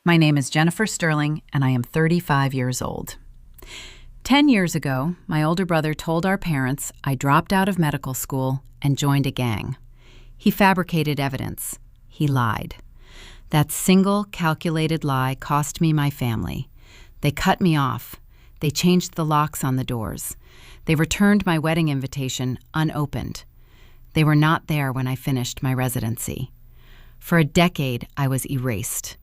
My name is Jennifer Sterling, and I am 35 years old. 10 years ago, my older brother told our parents I dropped out of medical school and joined a gang. He fabricated evidence. He lied. That single calculated lie cost me my family. They cut me off. They changed the locks on the doors. They returned my wedding invitation unopened. They were not there when I finished my residency. For a decade, I was erased.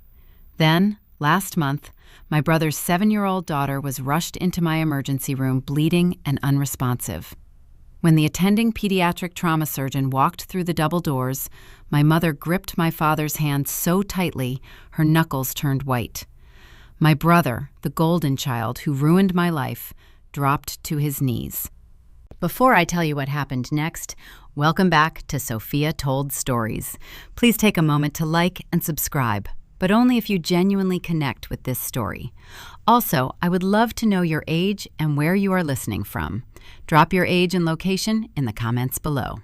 Then, last month, my brother's 7-year-old daughter was rushed into my emergency room bleeding and unresponsive. When the attending pediatric trauma surgeon walked through the double doors, my mother gripped my father's hand so tightly her knuckles turned white. My brother, the golden child who ruined my life, dropped to his knees. Before I tell you what happened next, welcome back to Sophia Told Stories. Please take a moment to like and subscribe, but only if you genuinely connect with this story. Also, I would love to know your age and where you are listening from. Drop your age and location in the comments below.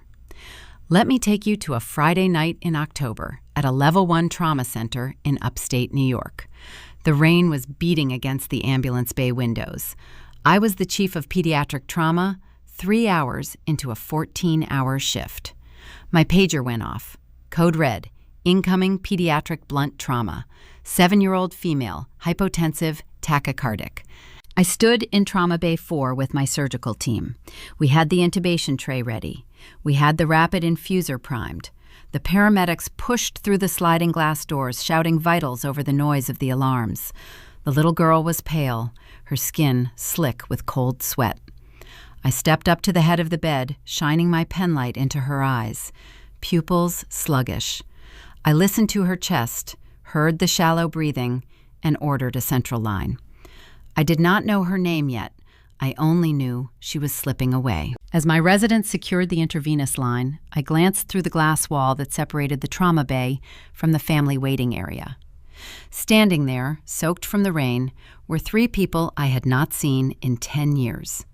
Let me take you to a Friday night in October at a Level 1 trauma center in upstate New York. The rain was beating against the ambulance bay windows. I was the Chief of Pediatric Trauma, 3 hours into a 14-hour shift. My pager went off. Code red. Incoming pediatric blunt trauma. 7-year-old female, hypotensive, tachycardic. I stood in Trauma Bay 4 with my surgical team. We had the intubation tray ready. We had the rapid infuser primed. The paramedics pushed through the sliding glass doors, shouting vitals over the noise of the alarms. The little girl was pale, her skin slick with cold sweat. I stepped up to the head of the bed, shining my penlight into her eyes, pupils sluggish. I listened to her chest, heard the shallow breathing, and ordered a central line. I did not know her name yet. I only knew she was slipping away. As my resident secured the intravenous line, I glanced through the glass wall that separated the trauma bay from the family waiting area. Standing there, soaked from the rain, were 3 people I had not seen in 10 years.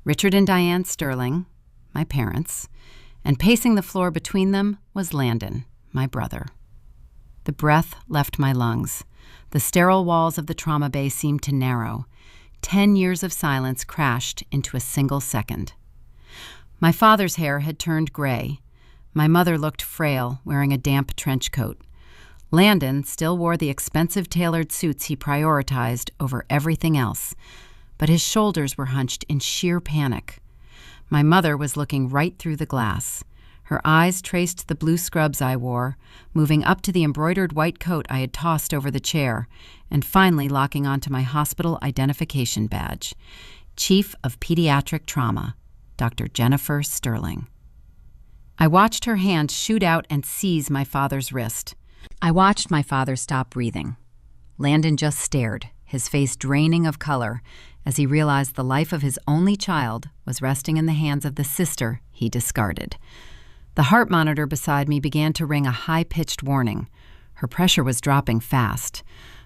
Richard and Diane Sterling, my parents, and pacing the floor between them was Landon, my brother. The breath left my lungs. The sterile walls of the trauma bay seemed to narrow. 10 years of silence crashed into a single second. My father's hair had turned gray. My mother looked frail, wearing a damp trench coat. Landon still wore the expensive tailored suits he prioritized over everything else, but his shoulders were hunched in sheer panic. My mother was looking right through the glass. Her eyes traced the blue scrubs I wore, moving up to the embroidered white coat I had tossed over the chair, and finally locking onto my hospital identification badge. Chief of Pediatric Trauma, Dr. Jennifer Sterling. I watched her hand shoot out and seize my father's wrist. I watched my father stop breathing. Landon just stared, his face draining of color, as he realized the life of his only child was resting in the hands of the sister he discarded. The heart monitor beside me began to ring a high-pitched warning. Her pressure was dropping fast.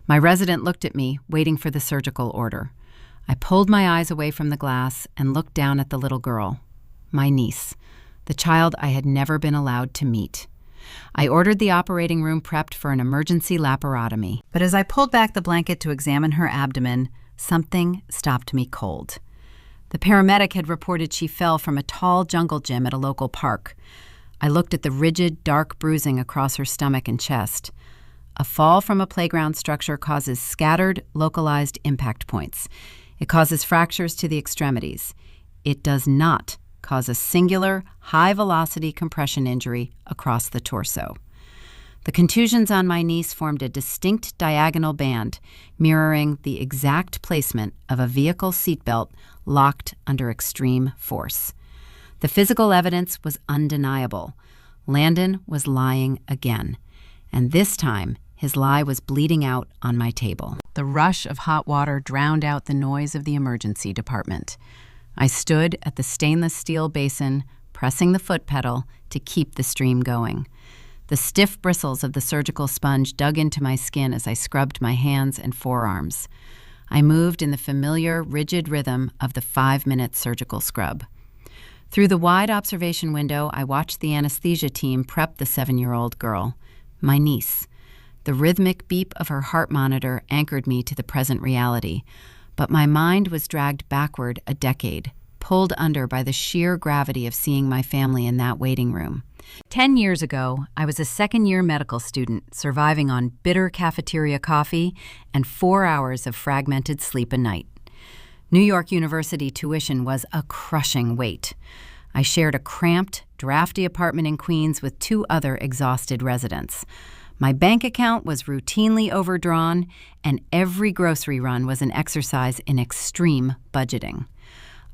My resident looked at me, waiting for the surgical order. I pulled my eyes away from the glass and looked down at the little girl, my niece, the child I had never been allowed to meet. I ordered the operating room prepped for an emergency laparotomy. But as I pulled back the blanket to examine her abdomen, something stopped me cold. The paramedic had reported she fell from a tall jungle gym at a local park. I looked at the rigid, dark bruising across her stomach and chest. A fall from a playground structure causes scattered, localized impact points. It causes fractures to the extremities. It does not cause a singular, high-velocity compression injury across the torso. The contusions on my niece formed a distinct diagonal band, mirroring the exact placement of a vehicle seatbelt locked under extreme force. The physical evidence was undeniable. Landon was lying again, and this time his lie was bleeding out on my table. The rush of hot water drowned out the noise of the emergency department. I stood at the stainless steel basin, pressing the foot pedal to keep the stream going. The stiff bristles of the surgical sponge dug into my skin as I scrubbed my hands and forearms. I moved in the familiar, rigid rhythm of the 5-minute surgical scrub. Through the wide observation window, I watched the anesthesia team prep the 7-year-old girl, my niece. The rhythmic beep of her heart monitor anchored me to the present reality, but my mind was dragged backward a decade, pulled under by the sheer gravity of seeing my family in that waiting room. 10 years ago, I was a second-year medical student surviving on bitter cafeteria coffee and 4 hours of fragmented sleep a night. New York University tuition was a crushing weight. I shared a cramped, drafty apartment in Queens with 2 other exhausted residents. My bank account was routinely overdrawn, and every grocery run was an exercise in extreme budgeting.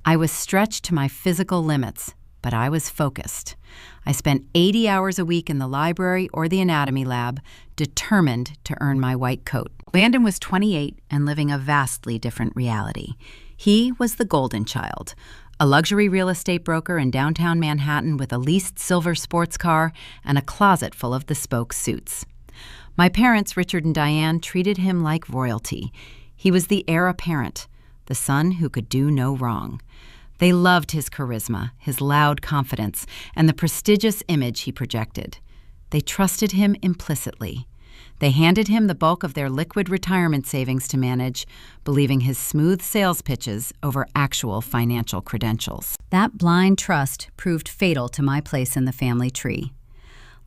I was stretched to my physical limits, but I was focused. I spent 80 hours a week in the library or the anatomy lab, determined to earn my white coat. Landon was 28 and living a vastly different reality. He was the golden child, a luxury real estate broker in downtown Manhattan with a leased silver sports car and a closet full of bespoke suits. My parents, Richard and Diane, treated him like royalty. He was the heir apparent, the son who could do no wrong. They loved his charisma, his loud confidence, and the prestigious image he projected. They trusted him implicitly. They handed him the bulk of their liquid retirement savings to manage, believing his smooth sales pitches over actual financial credentials. That blind trust proved fatal to my place in the family tree.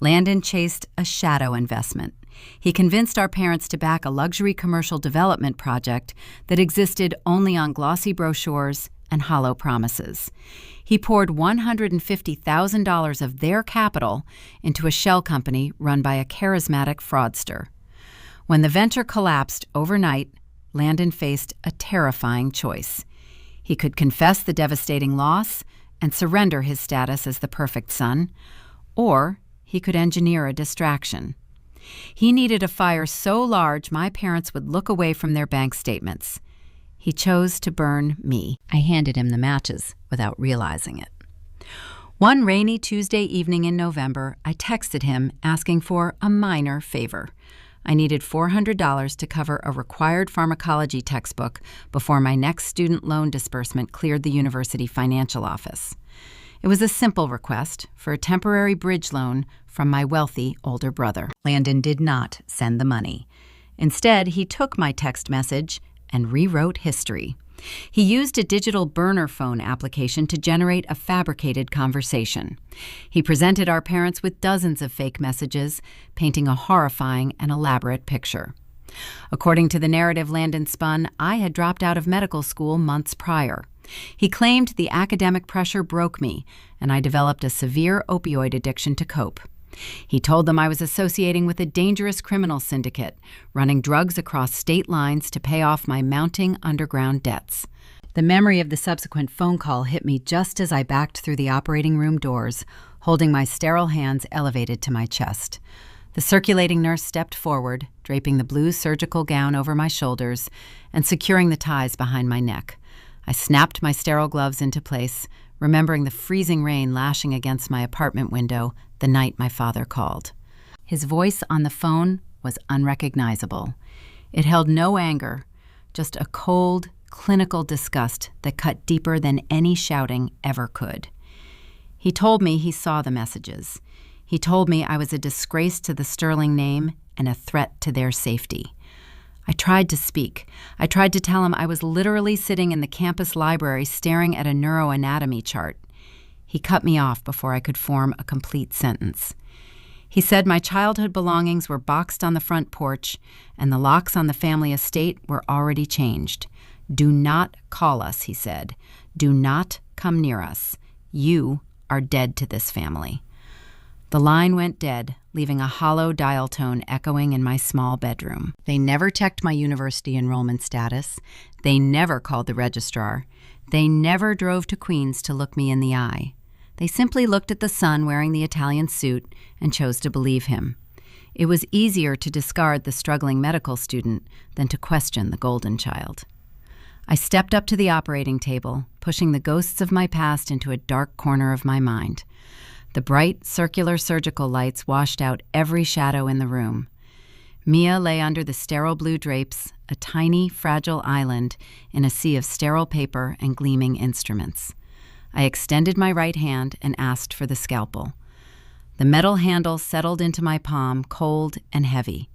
Landon chased a shadow investment. He convinced our parents to back a luxury commercial development project that existed only on glossy brochures and hollow promises. He poured $150,000 of their capital into a shell company run by a charismatic fraudster. When the venture collapsed overnight, Landon faced a terrifying choice. He could confess the devastating loss and surrender his status as the perfect son, or he could engineer a distraction. He needed a fire so large my parents would look away from their bank statements. He chose to burn me. I handed him the matches without realizing it. One rainy Tuesday evening in November, I texted him asking for a minor favor. I needed $400 to cover a required pharmacology textbook before my next student loan disbursement cleared the university financial office. It was a simple request for a temporary bridge loan from my wealthy older brother. Landon did not send the money. Instead, he took my text message and rewrote history. He used a digital burner phone application to generate a fabricated conversation. He presented our parents with dozens of fake messages, painting a horrifying and elaborate picture. According to the narrative Landon spun, I had dropped out of medical school months prior. He claimed the academic pressure broke me, and I developed a severe opioid addiction to cope. He told them I was associating with a dangerous criminal syndicate, running drugs across state lines to pay off my mounting underground debts. The memory of the subsequent phone call hit me just as I backed through the operating room doors, holding my sterile hands elevated to my chest. The circulating nurse stepped forward, draping the blue surgical gown over my shoulders and securing the ties behind my neck. I snapped my sterile gloves into place, remembering the freezing rain lashing against my apartment window the night my father called. His voice on the phone was unrecognizable. It held no anger, just a cold, clinical disgust that cut deeper than any shouting ever could. He told me he saw the messages. He told me I was a disgrace to the Sterling name and a threat to their safety. I tried to speak. I tried to tell him I was literally sitting in the campus library staring at a neuroanatomy chart. He cut me off before I could form a complete sentence. He said my childhood belongings were boxed on the front porch and the locks on the family estate were already changed. "Do not call us," he said. "Do not come near us. You are dead to this family." The line went dead, leaving a hollow dial tone echoing in my small bedroom. They never checked my university enrollment status. They never called the registrar. They never drove to Queens to look me in the eye. They simply looked at the son wearing the Italian suit and chose to believe him. It was easier to discard the struggling medical student than to question the golden child. I stepped up to the operating table, pushing the ghosts of my past into a dark corner of my mind. The bright, circular surgical lights washed out every shadow in the room. Mia lay under the sterile blue drapes, a tiny, fragile island in a sea of sterile paper and gleaming instruments. I extended my right hand and asked for the scalpel. The metal handle settled into my palm, cold and heavy.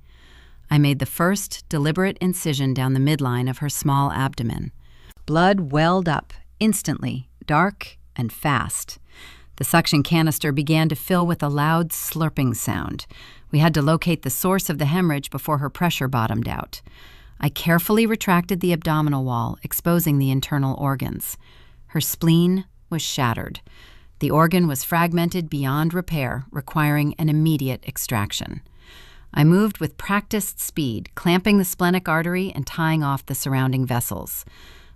I made the first deliberate incision down the midline of her small abdomen. Blood welled up instantly, dark and fast. The suction canister began to fill with a loud slurping sound. We had to locate the source of the hemorrhage before her pressure bottomed out. I carefully retracted the abdominal wall, exposing the internal organs. Her spleen was shattered. The organ was fragmented beyond repair, requiring an immediate extraction. I moved with practiced speed, clamping the splenic artery and tying off the surrounding vessels.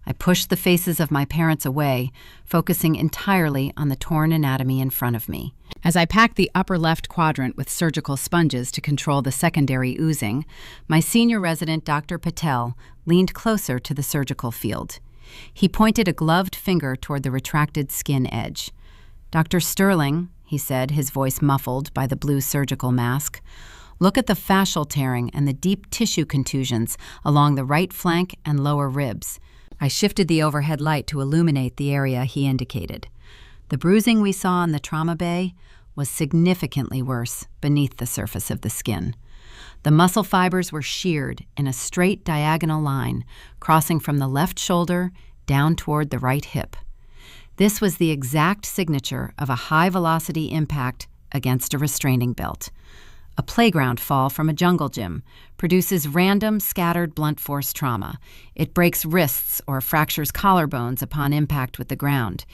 I pushed the faces of my parents away, focusing entirely on the torn anatomy in front of me. As I packed the upper left quadrant with surgical sponges to control the secondary oozing, my senior resident, Dr. Patel, leaned closer to the surgical field. He pointed a gloved finger toward the retracted skin edge. "Dr. Sterling," he said, his voice muffled by the blue surgical mask, "look at the fascial tearing and the deep tissue contusions along the right flank and lower ribs." I shifted the overhead light to illuminate the area he indicated. The bruising we saw in the trauma bay was significantly worse beneath the surface of the skin. The muscle fibers were sheared in a straight diagonal line, crossing from the left shoulder down toward the right hip. This was the exact signature of a high-velocity impact against a restraining belt. A playground fall from a jungle gym produces random, scattered blunt force trauma. It breaks wrists or fractures collarbones upon impact with the ground.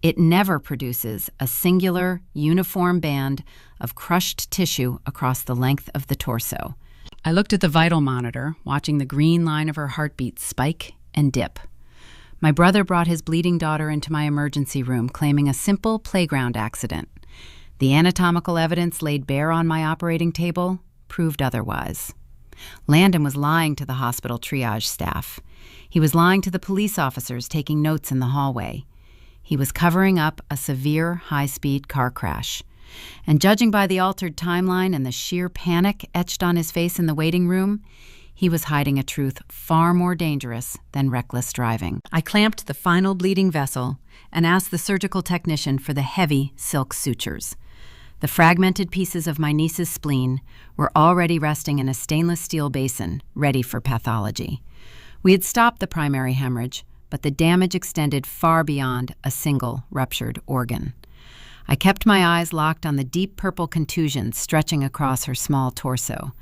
It never produces a singular, uniform band of crushed tissue across the length of the torso. I looked at the vital monitor, watching the green line of her heartbeat spike and dip. My brother brought his bleeding daughter into my emergency room, claiming a simple playground accident. The anatomical evidence laid bare on my operating table proved otherwise. Landon was lying to the hospital triage staff. He was lying to the police officers taking notes in the hallway. He was covering up a severe high-speed car crash. And judging by the altered timeline and the sheer panic etched on his face in the waiting room, he was hiding a truth far more dangerous than reckless driving. I clamped the final bleeding vessel and asked the surgical technician for the heavy silk sutures. The fragmented pieces of my niece's spleen were already resting in a stainless steel basin, ready for pathology. We had stopped the primary hemorrhage, but the damage extended far beyond a single ruptured organ. I kept my eyes locked on the deep purple contusions stretching across her small torso.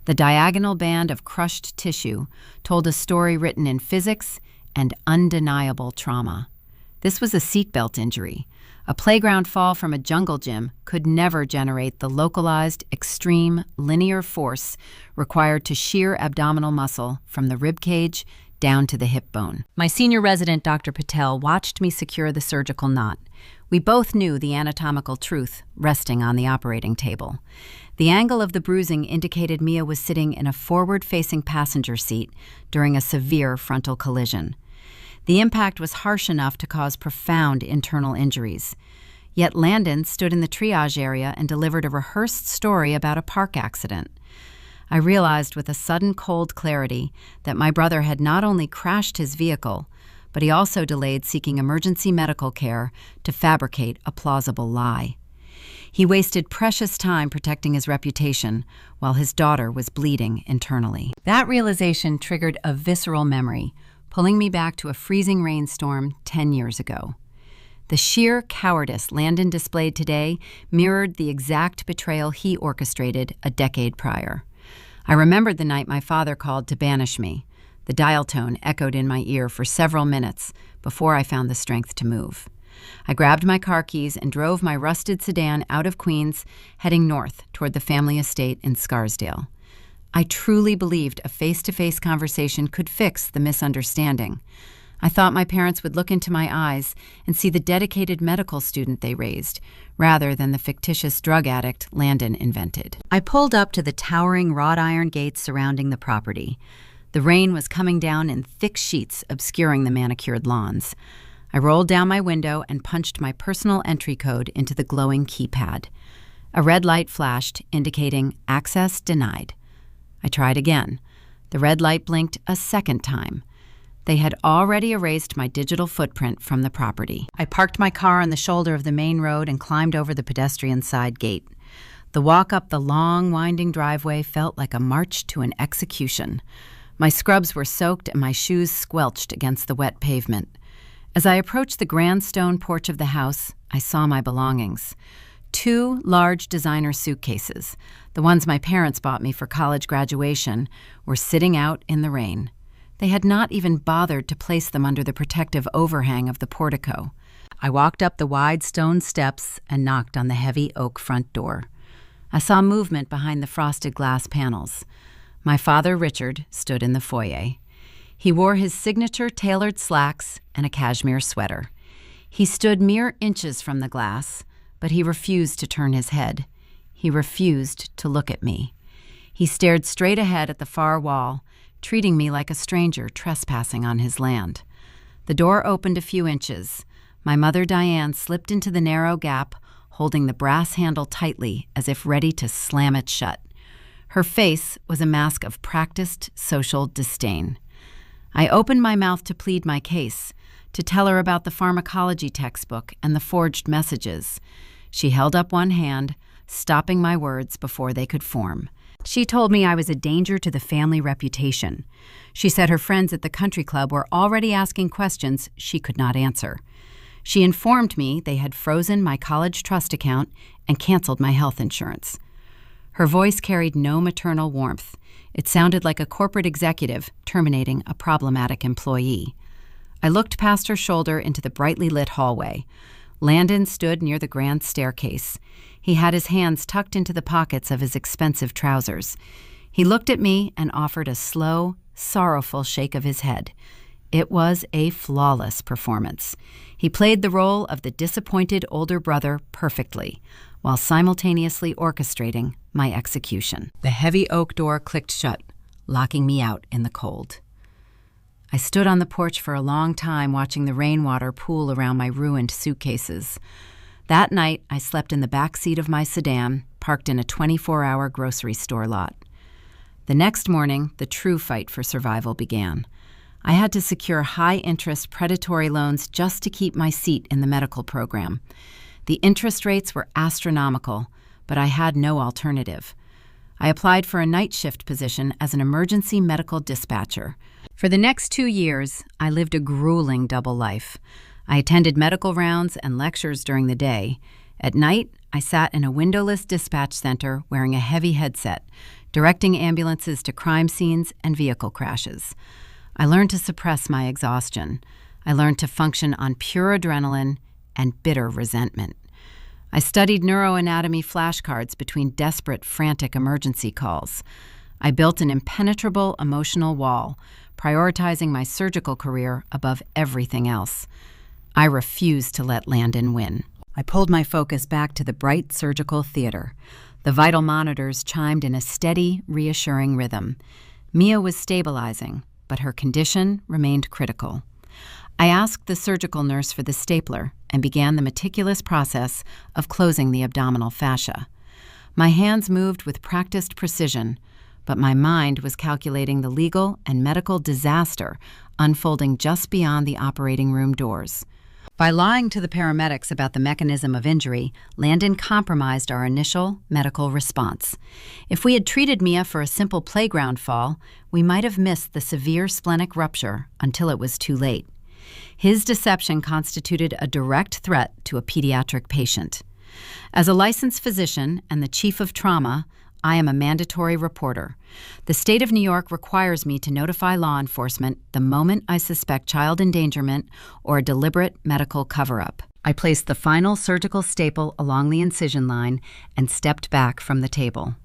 The diagonal band of crushed tissue told a story written in physics and undeniable trauma. This was a seatbelt injury. A playground fall from a jungle gym could never generate the localized, extreme, linear force required to shear abdominal muscle from the rib cage down to the hip bone. My senior resident, Dr. Patel, watched me secure the surgical knot. We both knew the anatomical truth resting on the operating table. The angle of the bruising indicated Mia was sitting in a forward-facing passenger seat during a severe frontal collision. The impact was harsh enough to cause profound internal injuries. Yet Landon stood in the triage area and delivered a rehearsed story about a park accident. I realized with a sudden cold clarity that my brother had not only crashed his vehicle, but he also delayed seeking emergency medical care to fabricate a plausible lie. He wasted precious time protecting his reputation while his daughter was bleeding internally. That realization triggered a visceral memory, pulling me back to a freezing rainstorm 10 years ago. The sheer cowardice Landon displayed today mirrored the exact betrayal he orchestrated a decade prior. I remembered the night my father called to banish me. The dial tone echoed in my ear for several minutes before I found the strength to move. I grabbed my car keys and drove my rusted sedan out of Queens, heading north toward the family estate in Scarsdale. I truly believed a face-to-face conversation could fix the misunderstanding. I thought my parents would look into my eyes and see the dedicated medical student they raised, rather than the fictitious drug addict Landon invented. I pulled up to the towering wrought iron gates surrounding the property. The rain was coming down in thick sheets, obscuring the manicured lawns. I rolled down my window and punched my personal entry code into the glowing keypad. A red light flashed, indicating access denied. I tried again. The red light blinked a second time. They had already erased my digital footprint from the property. I parked my car on the shoulder of the main road and climbed over the pedestrian side gate. The walk up the long, winding driveway felt like a march to an execution. My scrubs were soaked and my shoes squelched against the wet pavement. As I approached the grand stone porch of the house, I saw my belongings. 2 large designer suitcases, the ones my parents bought me for college graduation, were sitting out in the rain. They had not even bothered to place them under the protective overhang of the portico. I walked up the wide stone steps and knocked on the heavy oak front door. I saw movement behind the frosted glass panels. My father, Richard, stood in the foyer. He wore his signature tailored slacks and a cashmere sweater. He stood mere inches from the glass, but he refused to turn his head. He refused to look at me. He stared straight ahead at the far wall, treating me like a stranger trespassing on his land. The door opened a few inches. My mother, Diane, slipped into the narrow gap, holding the brass handle tightly as if ready to slam it shut. Her face was a mask of practiced social disdain. I opened my mouth to plead my case, to tell her about the pharmacology textbook and the forged messages. She held up one hand, stopping my words before they could form. She told me I was a danger to the family reputation. She said her friends at the country club were already asking questions she could not answer. She informed me they had frozen my college trust account and canceled my health insurance. Her voice carried no maternal warmth. It sounded like a corporate executive terminating a problematic employee. I looked past her shoulder into the brightly lit hallway. Landon stood near the grand staircase. He had his hands tucked into the pockets of his expensive trousers. He looked at me and offered a slow, sorrowful shake of his head. It was a flawless performance. He played the role of the disappointed older brother perfectly, while simultaneously orchestrating my execution. The heavy oak door clicked shut, locking me out in the cold. I stood on the porch for a long time watching the rainwater pool around my ruined suitcases. That night, I slept in the back seat of my sedan, parked in a 24-hour grocery store lot. The next morning, the true fight for survival began. I had to secure high-interest predatory loans just to keep my seat in the medical program. The interest rates were astronomical, but I had no alternative. I applied for a night shift position as an emergency medical dispatcher. For the next 2 years, I lived a grueling double life. I attended medical rounds and lectures during the day. At night, I sat in a windowless dispatch center wearing a heavy headset, directing ambulances to crime scenes and vehicle crashes. I learned to suppress my exhaustion. I learned to function on pure adrenaline and bitter resentment. I studied neuroanatomy flashcards between desperate, frantic emergency calls. I built an impenetrable emotional wall, prioritizing my surgical career above everything else. I refused to let Landon win. I pulled my focus back to the bright surgical theater. The vital monitors chimed in a steady, reassuring rhythm. Mia was stabilizing, but her condition remained critical. I asked the surgical nurse for the stapler and began the meticulous process of closing the abdominal fascia. My hands moved with practiced precision, but my mind was calculating the legal and medical disaster unfolding just beyond the operating room doors. By lying to the paramedics about the mechanism of injury, Landon compromised our initial medical response. If we had treated Mia for a simple playground fall, we might have missed the severe splenic rupture until it was too late. His deception constituted a direct threat to a pediatric patient. As a licensed physician and the Chief of Trauma, I am a mandatory reporter. The state of New York requires me to notify law enforcement the moment I suspect child endangerment or a deliberate medical cover-up. I placed the final surgical staple along the incision line and stepped back from the table.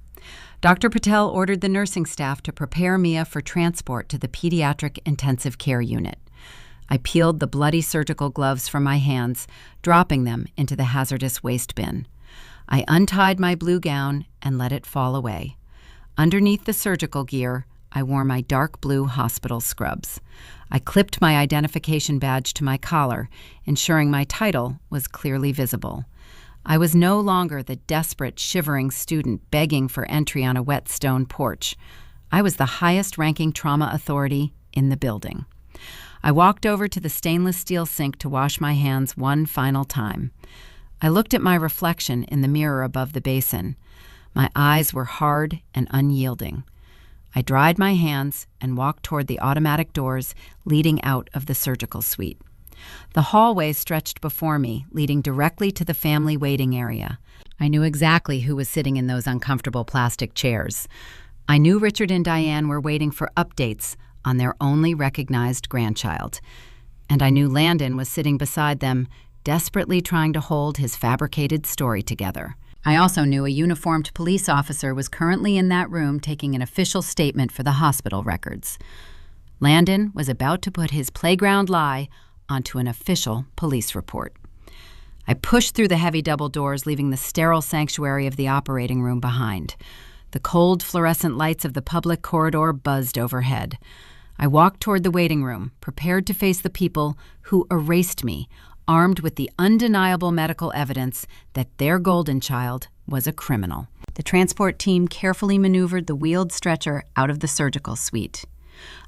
Dr. Patel ordered the nursing staff to prepare Mia for transport to the pediatric intensive care unit. I peeled the bloody surgical gloves from my hands, dropping them into the hazardous waste bin. I untied my blue gown and let it fall away. Underneath the surgical gear, I wore my dark blue hospital scrubs. I clipped my identification badge to my collar, ensuring my title was clearly visible. I was no longer the desperate, shivering student begging for entry on a wet stone porch. I was the highest-ranking trauma authority in the building. I walked over to the stainless steel sink to wash my hands one final time. I looked at my reflection in the mirror above the basin. My eyes were hard and unyielding. I dried my hands and walked toward the automatic doors leading out of the surgical suite. The hallway stretched before me, leading directly to the family waiting area. I knew exactly who was sitting in those uncomfortable plastic chairs. I knew Richard and Diane were waiting for updates on their only recognized grandchild. And I knew Landon was sitting beside them, desperately trying to hold his fabricated story together. I also knew a uniformed police officer was currently in that room taking an official statement for the hospital records. Landon was about to put his playground lie onto an official police report. I pushed through the heavy double doors, leaving the sterile sanctuary of the operating room behind. The cold fluorescent lights of the public corridor buzzed overhead. I walked toward the waiting room, prepared to face the people who erased me, armed with the undeniable medical evidence that their golden child was a criminal. The transport team carefully maneuvered the wheeled stretcher out of the surgical suite.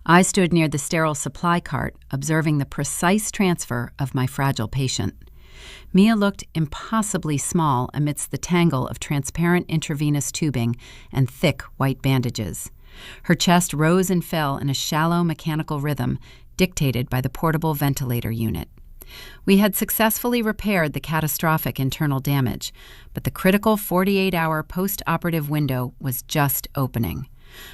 I stood near the sterile supply cart, observing the precise transfer of my fragile patient. Mia looked impossibly small amidst the tangle of transparent intravenous tubing and thick white bandages. Her chest rose and fell in a shallow mechanical rhythm dictated by the portable ventilator unit. We had successfully repaired the catastrophic internal damage, but the critical 48-hour post-operative window was just opening.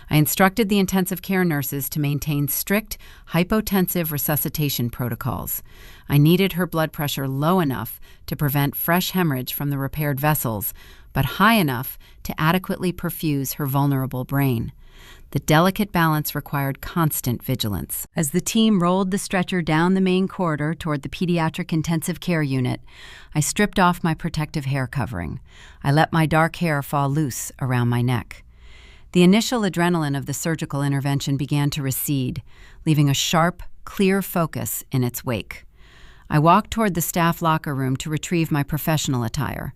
I instructed the intensive care nurses to maintain strict hypotensive resuscitation protocols. I needed her blood pressure low enough to prevent fresh hemorrhage from the repaired vessels, but high enough to adequately perfuse her vulnerable brain. The delicate balance required constant vigilance. As the team rolled the stretcher down the main corridor toward the pediatric intensive care unit, I stripped off my protective hair covering. I let my dark hair fall loose around my neck. The initial adrenaline of the surgical intervention began to recede, leaving a sharp, clear focus in its wake. I walked toward the staff locker room to retrieve my professional attire.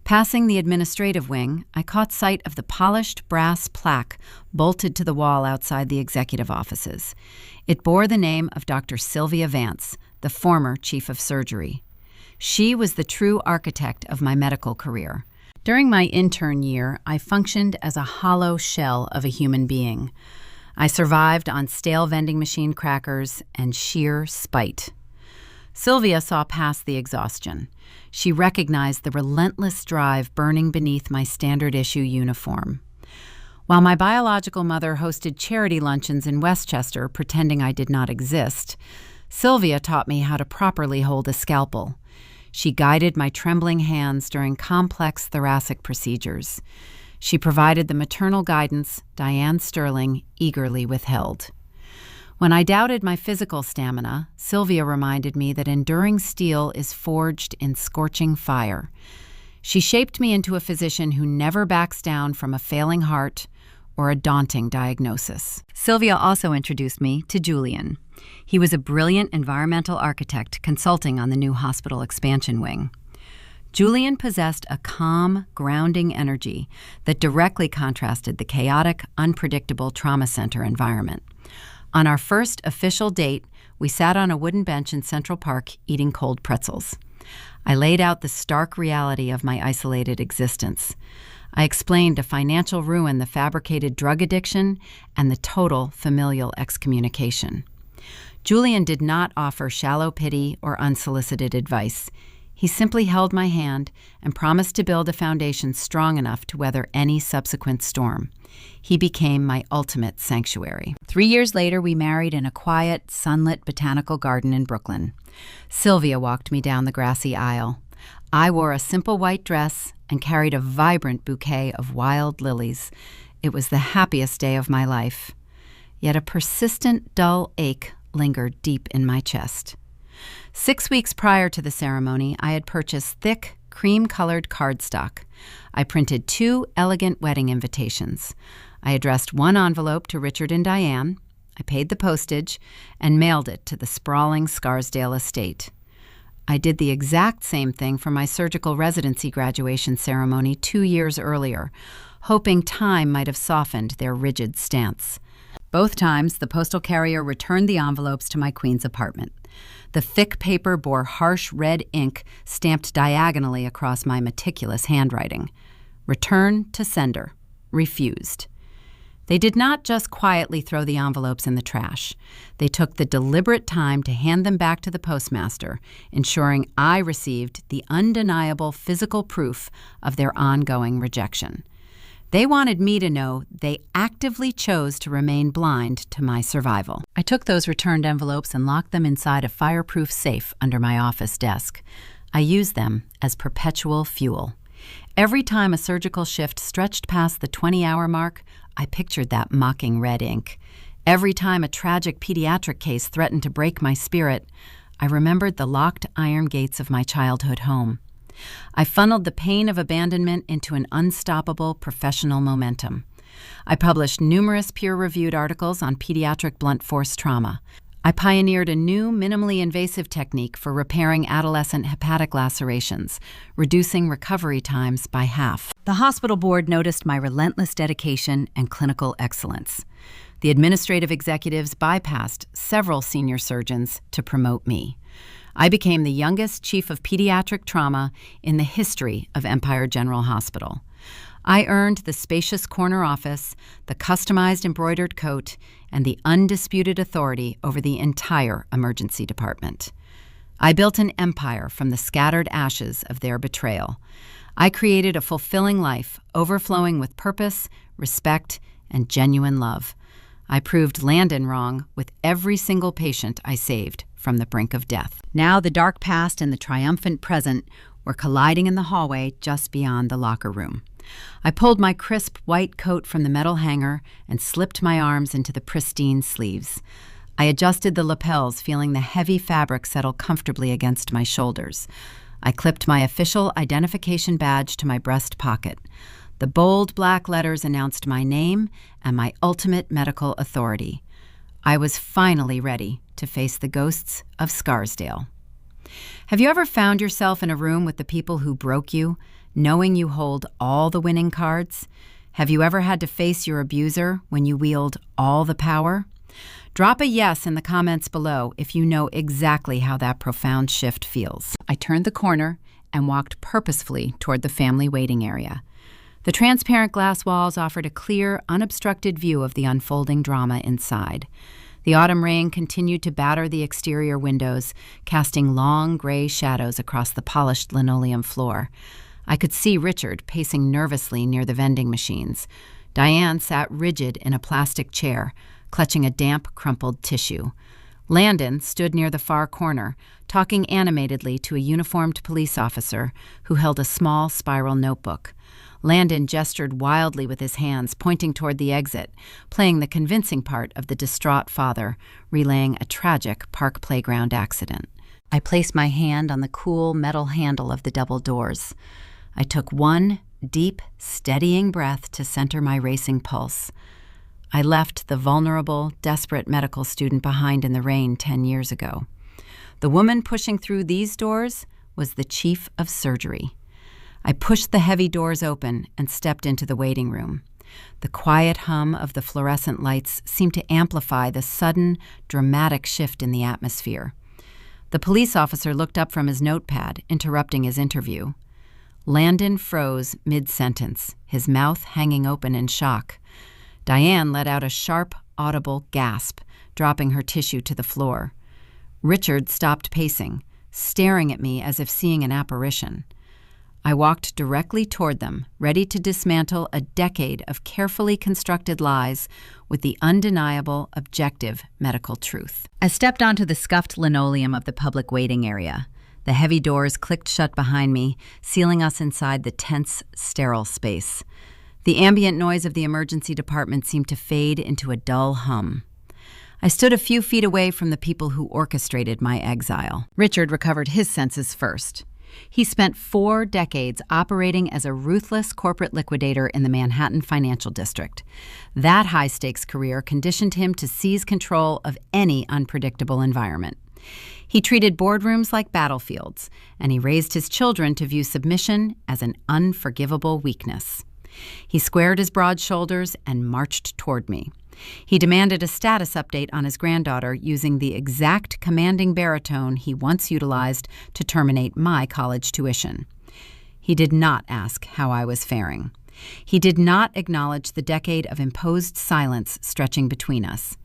Passing the administrative wing, I caught sight of the polished brass plaque bolted to the wall outside the executive offices. It bore the name of Dr. Sylvia Vance, the former chief of surgery. She was the true architect of my medical career. During my intern year, I functioned as a hollow shell of a human being. I survived on stale vending machine crackers and sheer spite. Sylvia saw past the exhaustion. She recognized the relentless drive burning beneath my standard-issue uniform. While my biological mother hosted charity luncheons in Westchester pretending I did not exist, Sylvia taught me how to properly hold a scalpel. She guided my trembling hands during complex thoracic procedures. She provided the maternal guidance Diane Sterling eagerly withheld. When I doubted my physical stamina, Sylvia reminded me that enduring steel is forged in scorching fire. She shaped me into a physician who never backs down from a failing heart or a daunting diagnosis. Sylvia also introduced me to Julian. He was a brilliant environmental architect consulting on the new hospital expansion wing. Julian possessed a calm, grounding energy that directly contrasted the chaotic, unpredictable trauma center environment. On our first official date, we sat on a wooden bench in Central Park eating cold pretzels. I laid out the stark reality of my isolated existence. I explained the financial ruin, the fabricated drug addiction, and the total familial excommunication. Julian did not offer shallow pity or unsolicited advice. He simply held my hand and promised to build a foundation strong enough to weather any subsequent storm. He became my ultimate sanctuary. 3 years later, we married in a quiet, sunlit botanical garden in Brooklyn. Sylvia walked me down the grassy aisle. I wore a simple white dress and carried a vibrant bouquet of wild lilies. It was the happiest day of my life. Yet a persistent, dull ache lingered deep in my chest. 6 weeks prior to the ceremony, I had purchased thick, cream-colored cardstock. I printed 2 elegant wedding invitations. I addressed one envelope to Richard and Diane. I paid the postage and mailed it to the sprawling Scarsdale estate. I did the exact same thing for my surgical residency graduation ceremony 2 years earlier, hoping time might have softened their rigid stance. Both times, the postal carrier returned the envelopes to my Queens apartment. The thick paper bore harsh red ink stamped diagonally across my meticulous handwriting. Return to sender. Refused. They did not just quietly throw the envelopes in the trash. They took the deliberate time to hand them back to the postmaster, ensuring I received the undeniable physical proof of their ongoing rejection. They wanted me to know they actively chose to remain blind to my survival. I took those returned envelopes and locked them inside a fireproof safe under my office desk. I used them as perpetual fuel. Every time a surgical shift stretched past the 20-hour mark, I pictured that mocking red ink. Every time a tragic pediatric case threatened to break my spirit, I remembered the locked iron gates of my childhood home. I funneled the pain of abandonment into an unstoppable professional momentum. I published numerous peer-reviewed articles on pediatric blunt force trauma. I pioneered a new, minimally invasive technique for repairing adolescent hepatic lacerations, reducing recovery times by half. The hospital board noticed my relentless dedication and clinical excellence. The administrative executives bypassed several senior surgeons to promote me. I became the youngest Chief of Pediatric Trauma in the history of Empire General Hospital. I earned the spacious corner office, the customized embroidered coat, and the undisputed authority over the entire emergency department. I built an empire from the scattered ashes of their betrayal. I created a fulfilling life, overflowing with purpose, respect, and genuine love. I proved Landon wrong with every single patient I saved from the brink of death. Now the dark past and the triumphant present were colliding in the hallway just beyond the locker room. I pulled my crisp white coat from the metal hanger and slipped my arms into the pristine sleeves. I adjusted the lapels, feeling the heavy fabric settle comfortably against my shoulders. I clipped my official identification badge to my breast pocket. The bold black letters announced my name and my ultimate medical authority. I was finally ready to face the ghosts of Scarsdale. Have you ever found yourself in a room with the people who broke you, knowing you hold all the winning cards? Have you ever had to face your abuser when you wield all the power? Drop a yes in the comments below if you know exactly how that profound shift feels. I turned the corner and walked purposefully toward the family waiting area. The transparent glass walls offered a clear, unobstructed view of the unfolding drama inside. The autumn rain continued to batter the exterior windows, casting long gray shadows across the polished linoleum floor. I could see Richard pacing nervously near the vending machines. Diane sat rigid in a plastic chair, clutching a damp, crumpled tissue. Landon stood near the far corner, talking animatedly to a uniformed police officer who held a small spiral notebook. Landon gestured wildly with his hands, pointing toward the exit, playing the convincing part of the distraught father, relaying a tragic park playground accident. I placed my hand on the cool metal handle of the double doors. I took one deep, steadying breath to center my racing pulse. I left the vulnerable, desperate medical student behind in the rain 10 years ago. The woman pushing through these doors was the chief of surgery. I pushed the heavy doors open and stepped into the waiting room. The quiet hum of the fluorescent lights seemed to amplify the sudden, dramatic shift in the atmosphere. The police officer looked up from his notepad, interrupting his interview. Landon froze mid-sentence, his mouth hanging open in shock. Diane let out a sharp, audible gasp, dropping her tissue to the floor. Richard stopped pacing, staring at me as if seeing an apparition. I walked directly toward them, ready to dismantle a decade of carefully constructed lies with the undeniable, objective medical truth. I stepped onto the scuffed linoleum of the public waiting area. The heavy doors clicked shut behind me, sealing us inside the tense, sterile space. The ambient noise of the emergency department seemed to fade into a dull hum. I stood a few feet away from the people who orchestrated my exile. Richard recovered his senses first. He spent 4 decades operating as a ruthless corporate liquidator in the Manhattan financial district. That high-stakes career conditioned him to seize control of any unpredictable environment. He treated boardrooms like battlefields, and he raised his children to view submission as an unforgivable weakness. He squared his broad shoulders and marched toward me. He demanded a status update on his granddaughter using the exact commanding baritone he once utilized to terminate my college tuition. He did not ask how I was faring. He did not acknowledge the decade of imposed silence stretching between us.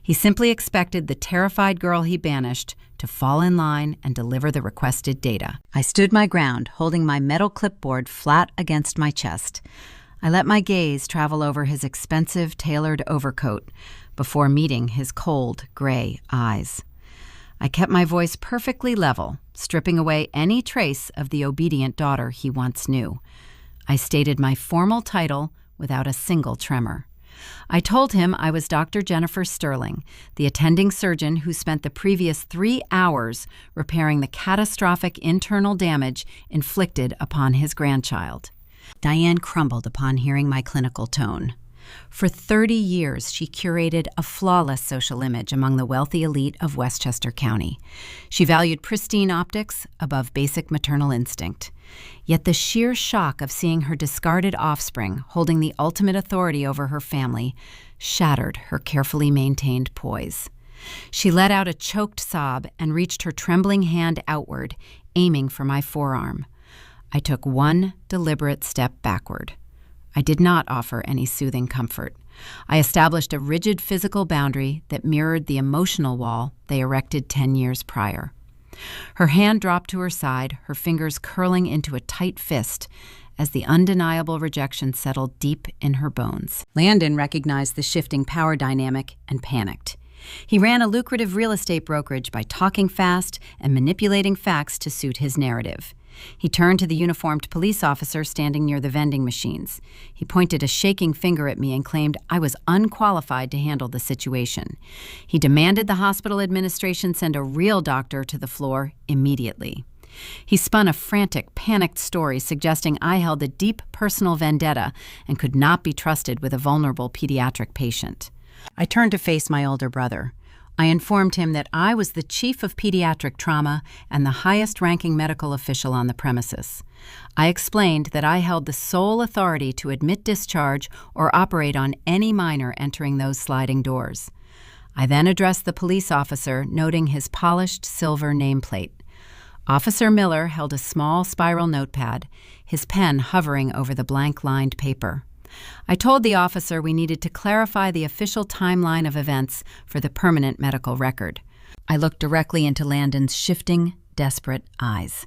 He simply expected the terrified girl he banished to fall in line and deliver the requested data. I stood my ground, holding my metal clipboard flat against my chest. I let my gaze travel over his expensive, tailored overcoat before meeting his cold, gray eyes. I kept my voice perfectly level, stripping away any trace of the obedient daughter he once knew. I stated my formal title without a single tremor. I told him I was Dr. Jennifer Sterling, the attending surgeon who spent the previous 3 hours repairing the catastrophic internal damage inflicted upon his grandchild. Diane crumbled upon hearing my clinical tone. For 30 years, she curated a flawless social image among the wealthy elite of Westchester County. She valued pristine optics above basic maternal instinct. Yet the sheer shock of seeing her discarded offspring holding the ultimate authority over her family shattered her carefully maintained poise. She let out a choked sob and reached her trembling hand outward, aiming for my forearm. I took one deliberate step backward. I did not offer any soothing comfort. I established a rigid physical boundary that mirrored the emotional wall they erected 10 years prior. Her hand dropped to her side, her fingers curling into a tight fist as the undeniable rejection settled deep in her bones. Landon recognized the shifting power dynamic and panicked. He ran a lucrative real estate brokerage by talking fast and manipulating facts to suit his narrative. He turned to the uniformed police officer standing near the vending machines. He pointed a shaking finger at me and claimed I was unqualified to handle the situation. He demanded the hospital administration send a real doctor to the floor immediately. He spun a frantic, panicked story suggesting I held a deep personal vendetta and could not be trusted with a vulnerable pediatric patient. I turned to face my older brother. I informed him that I was the Chief of Pediatric Trauma and the highest-ranking medical official on the premises. I explained that I held the sole authority to admit discharge or operate on any minor entering those sliding doors. I then addressed the police officer, noting his polished silver nameplate. Officer Miller held a small spiral notepad, his pen hovering over the blank-lined paper. I told the officer we needed to clarify the official timeline of events for the permanent medical record. I looked directly into Landon's shifting, desperate eyes.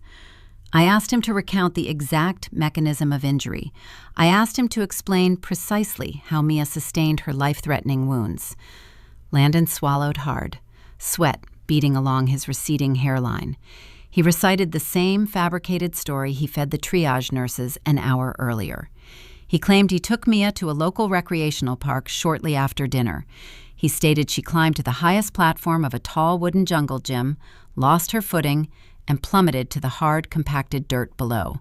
I asked him to recount the exact mechanism of injury. I asked him to explain precisely how Mia sustained her life-threatening wounds. Landon swallowed hard, sweat beading along his receding hairline. He recited the same fabricated story he fed the triage nurses an hour earlier. He claimed he took Mia to a local recreational park shortly after dinner. He stated she climbed to the highest platform of a tall wooden jungle gym, lost her footing, and plummeted to the hard, compacted dirt below.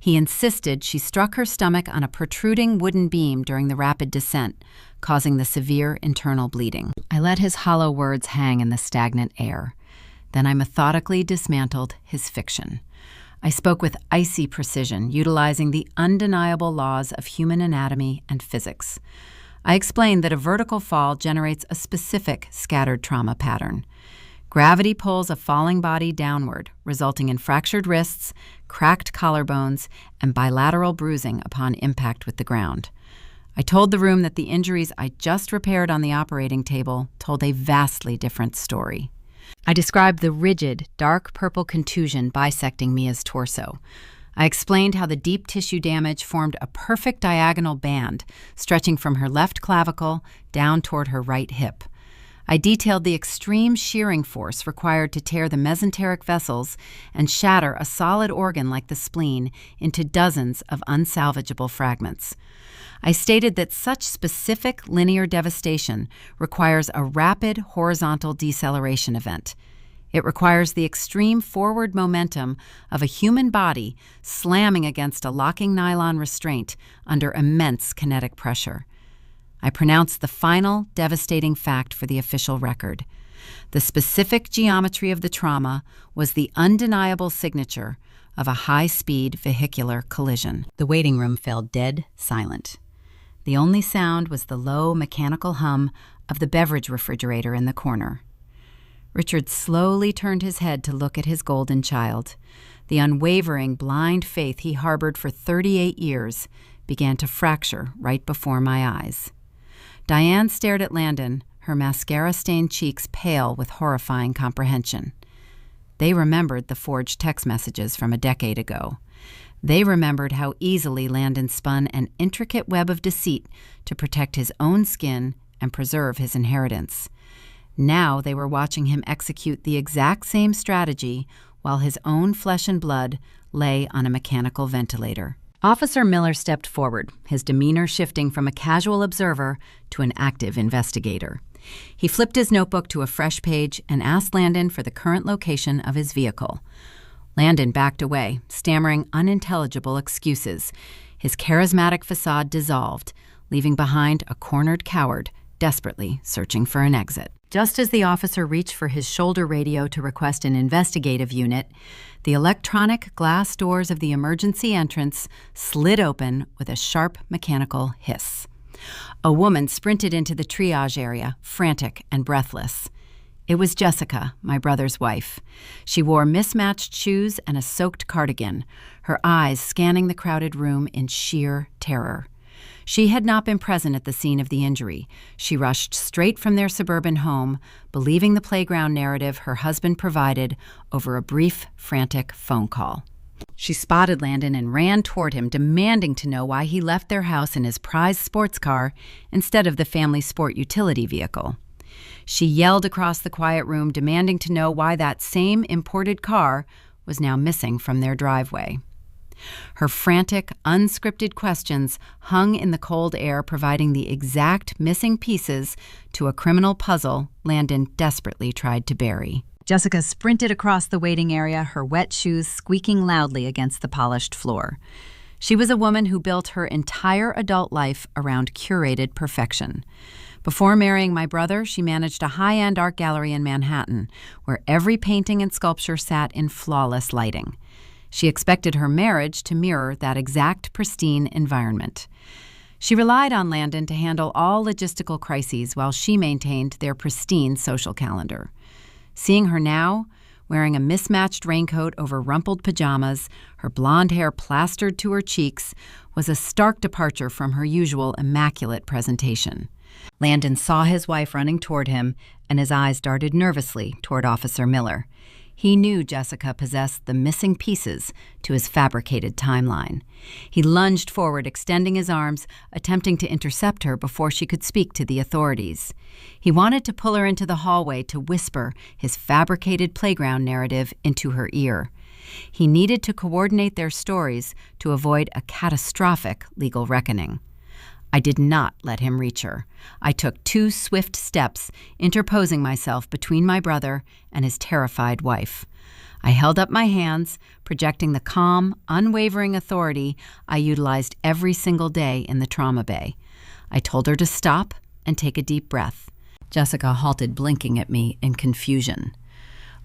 He insisted she struck her stomach on a protruding wooden beam during the rapid descent, causing the severe internal bleeding. I let his hollow words hang in the stagnant air. Then I methodically dismantled his fiction. I spoke with icy precision, utilizing the undeniable laws of human anatomy and physics. I explained that a vertical fall generates a specific scattered trauma pattern. Gravity pulls a falling body downward, resulting in fractured wrists, cracked collarbones, and bilateral bruising upon impact with the ground. I told the room that the injuries I just repaired on the operating table told a vastly different story. I described the rigid, dark purple contusion bisecting Mia's torso. I explained how the deep tissue damage formed a perfect diagonal band stretching from her left clavicle down toward her right hip. I detailed the extreme shearing force required to tear the mesenteric vessels and shatter a solid organ like the spleen into dozens of unsalvageable fragments. I stated that such specific linear devastation requires a rapid horizontal deceleration event. It requires the extreme forward momentum of a human body slamming against a locking nylon restraint under immense kinetic pressure. I pronounced the final devastating fact for the official record. The specific geometry of the trauma was the undeniable signature of a high-speed vehicular collision. The waiting room fell dead silent. The only sound was the low mechanical hum of the beverage refrigerator in the corner. Richard slowly turned his head to look at his golden child. The unwavering, blind faith he harbored for 38 years began to fracture right before my eyes. Diane stared at Landon, her mascara-stained cheeks pale with horrifying comprehension. They remembered the forged text messages from a decade ago. They remembered how easily Landon spun an intricate web of deceit to protect his own skin and preserve his inheritance. Now they were watching him execute the exact same strategy while his own flesh and blood lay on a mechanical ventilator. Officer Miller stepped forward, his demeanor shifting from a casual observer to an active investigator. He flipped his notebook to a fresh page and asked Landon for the current location of his vehicle. Landon backed away, stammering unintelligible excuses. His charismatic facade dissolved, leaving behind a cornered coward desperately searching for an exit. Just as the officer reached for his shoulder radio to request an investigative unit, the electronic glass doors of the emergency entrance slid open with a sharp mechanical hiss. A woman sprinted into the triage area, frantic and breathless. It was Jessica, my brother's wife. She wore mismatched shoes and a soaked cardigan, her eyes scanning the crowded room in sheer terror. She had not been present at the scene of the injury. She rushed straight from their suburban home, believing the playground narrative her husband provided over a brief, frantic phone call. She spotted Landon and ran toward him, demanding to know why he left their house in his prized sports car instead of the family sport utility vehicle. She yelled across the quiet room, demanding to know why that same imported car was now missing from their driveway. Her frantic, unscripted questions hung in the cold air, providing the exact missing pieces to a criminal puzzle Landon desperately tried to bury. Jessica sprinted across the waiting area, her wet shoes squeaking loudly against the polished floor. She was a woman who built her entire adult life around curated perfection. Before marrying my brother, she managed a high-end art gallery in Manhattan, where every painting and sculpture sat in flawless lighting. She expected her marriage to mirror that exact pristine environment. She relied on Landon to handle all logistical crises while she maintained their pristine social calendar. Seeing her now, wearing a mismatched raincoat over rumpled pajamas, her blonde hair plastered to her cheeks, was a stark departure from her usual immaculate presentation. Landon saw his wife running toward him, and his eyes darted nervously toward Officer Miller. He knew Jessica possessed the missing pieces to his fabricated timeline. He lunged forward, extending his arms, attempting to intercept her before she could speak to the authorities. He wanted to pull her into the hallway to whisper his fabricated playground narrative into her ear. He needed to coordinate their stories to avoid a catastrophic legal reckoning. I did not let him reach her. I took 2 swift steps, interposing myself between my brother and his terrified wife. I held up my hands, projecting the calm, unwavering authority I utilized every single day in the trauma bay. I told her to stop and take a deep breath. Jessica halted, blinking at me in confusion.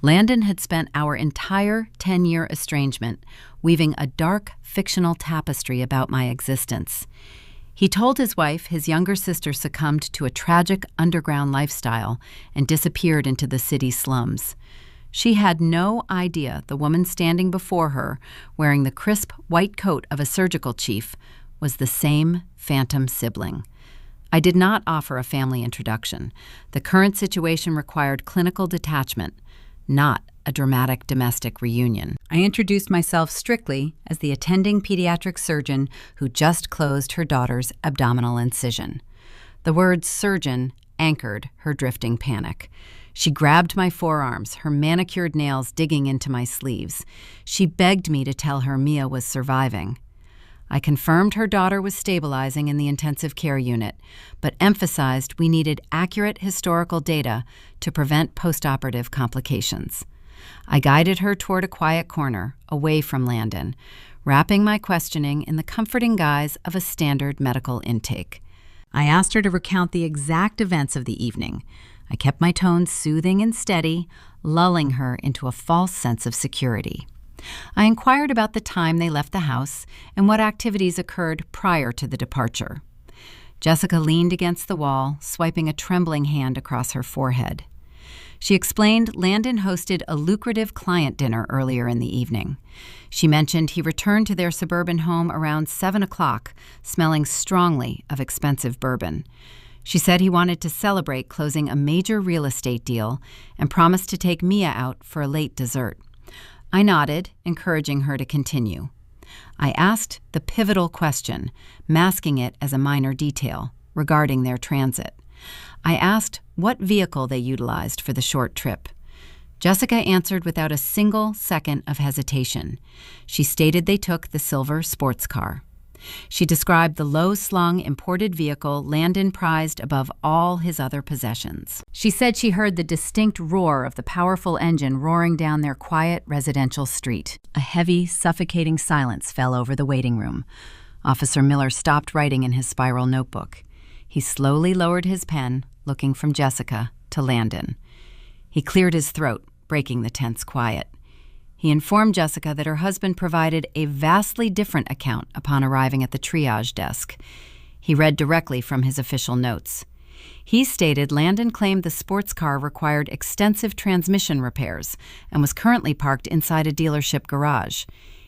Landon had spent our entire 10-year estrangement weaving a dark, fictional tapestry about my existence. He told his wife his younger sister succumbed to a tragic underground lifestyle and disappeared into the city slums. She had no idea the woman standing before her, wearing the crisp white coat of a surgical chief, was the same phantom sibling. I did not offer a family introduction. The current situation required clinical detachment, not a dramatic domestic reunion. I introduced myself strictly as the attending pediatric surgeon who just closed her daughter's abdominal incision. The word surgeon anchored her drifting panic. She grabbed my forearms, her manicured nails digging into my sleeves. She begged me to tell her Mia was surviving. I confirmed her daughter was stabilizing in the intensive care unit, but emphasized we needed accurate historical data to prevent postoperative complications. I guided her toward a quiet corner, away from Landon, wrapping my questioning in the comforting guise of a standard medical intake. I asked her to recount the exact events of the evening. I kept my tone soothing and steady, lulling her into a false sense of security. I inquired about the time they left the house and what activities occurred prior to the departure. Jessica leaned against the wall, swiping a trembling hand across her forehead. She explained Landon hosted a lucrative client dinner earlier in the evening. She mentioned he returned to their suburban home around 7 o'clock, smelling strongly of expensive bourbon. She said he wanted to celebrate closing a major real estate deal and promised to take Mia out for a late dessert. I nodded, encouraging her to continue. I asked the pivotal question, masking it as a minor detail, regarding their transit. I asked what vehicle they utilized for the short trip. Jessica answered without a single second of hesitation. She stated they took the silver sports car. She described the low-slung imported vehicle Landon prized above all his other possessions. She said she heard the distinct roar of the powerful engine roaring down their quiet residential street. A heavy, suffocating silence fell over the waiting room. Officer Miller stopped writing in his spiral notebook. He slowly lowered his pen, looking from Jessica to Landon. He cleared his throat, breaking the tense quiet. He informed Jessica that her husband provided a vastly different account upon arriving at the triage desk. He read directly from his official notes. He stated Landon claimed the sports car required extensive transmission repairs and was currently parked inside a dealership garage.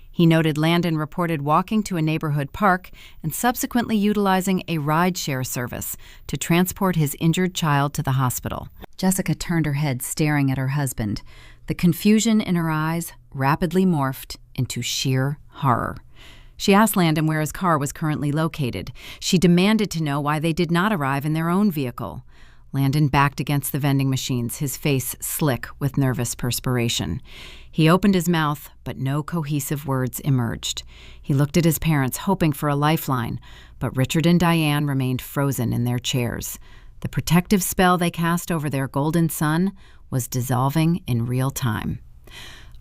He noted Landon reported walking to a neighborhood park and subsequently utilizing a ride-share service to transport his injured child to the hospital. Jessica turned her head, staring at her husband. The confusion in her eyes rapidly morphed into sheer horror. She asked Landon where his car was currently located. She demanded to know why they did not arrive in their own vehicle. Landon backed against the vending machines, his face slick with nervous perspiration. He opened his mouth, but no cohesive words emerged. He looked at his parents, hoping for a lifeline, but Richard and Diane remained frozen in their chairs. The protective spell they cast over their golden son was dissolving in real time.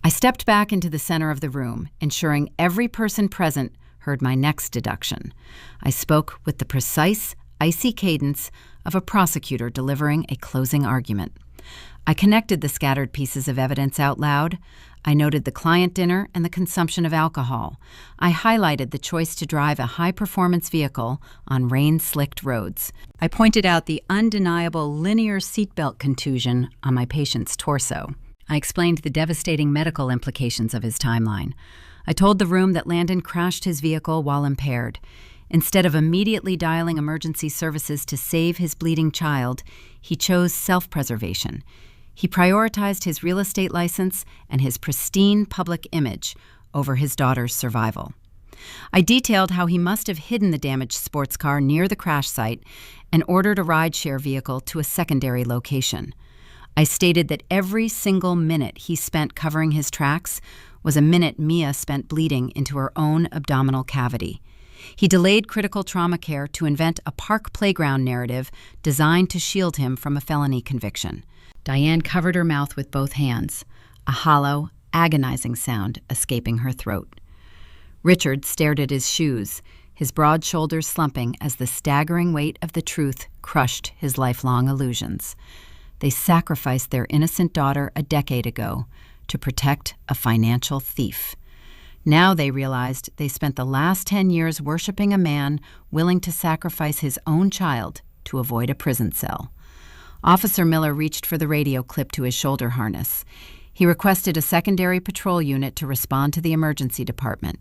I stepped back into the center of the room, ensuring every person present heard my next deduction. I spoke with the precise, icy cadence of a prosecutor delivering a closing argument. I connected the scattered pieces of evidence out loud. I noted the client dinner and the consumption of alcohol. I highlighted the choice to drive a high-performance vehicle on rain-slicked roads. I pointed out the undeniable linear seatbelt contusion on my patient's torso. I explained the devastating medical implications of his timeline. I told the room that Landon crashed his vehicle while impaired. Instead of immediately dialing emergency services to save his bleeding child, he chose self-preservation. He prioritized his real estate license and his pristine public image over his daughter's survival. I detailed how he must have hidden the damaged sports car near the crash site and ordered a rideshare vehicle to a secondary location. I stated that every single minute he spent covering his tracks was a minute Mia spent bleeding into her own abdominal cavity. He delayed critical trauma care to invent a park playground narrative designed to shield him from a felony conviction. Diane covered her mouth with both hands, a hollow, agonizing sound escaping her throat. Richard stared at his shoes, his broad shoulders slumping as the staggering weight of the truth crushed his lifelong illusions. They sacrificed their innocent daughter a decade ago to protect a financial thief. Now they realized they spent the last 10 years worshiping a man willing to sacrifice his own child to avoid a prison cell. Officer Miller reached for the radio clip to his shoulder harness. He requested a secondary patrol unit to respond to the emergency department.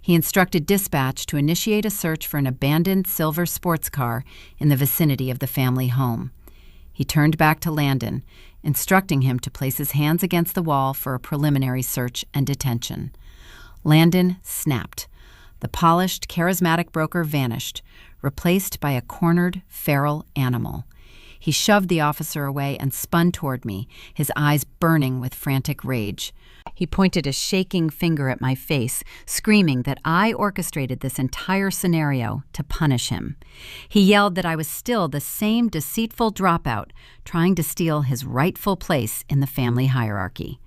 He instructed dispatch to initiate a search for an abandoned silver sports car in the vicinity of the family home. He turned back to Landon, instructing him to place his hands against the wall for a preliminary search and detention. Landon snapped. The polished, charismatic broker vanished, replaced by a cornered, feral animal. He shoved the officer away and spun toward me, his eyes burning with frantic rage. He pointed a shaking finger at my face, screaming that I orchestrated this entire scenario to punish him. He yelled that I was still the same deceitful dropout, trying to steal his rightful place in the family hierarchy.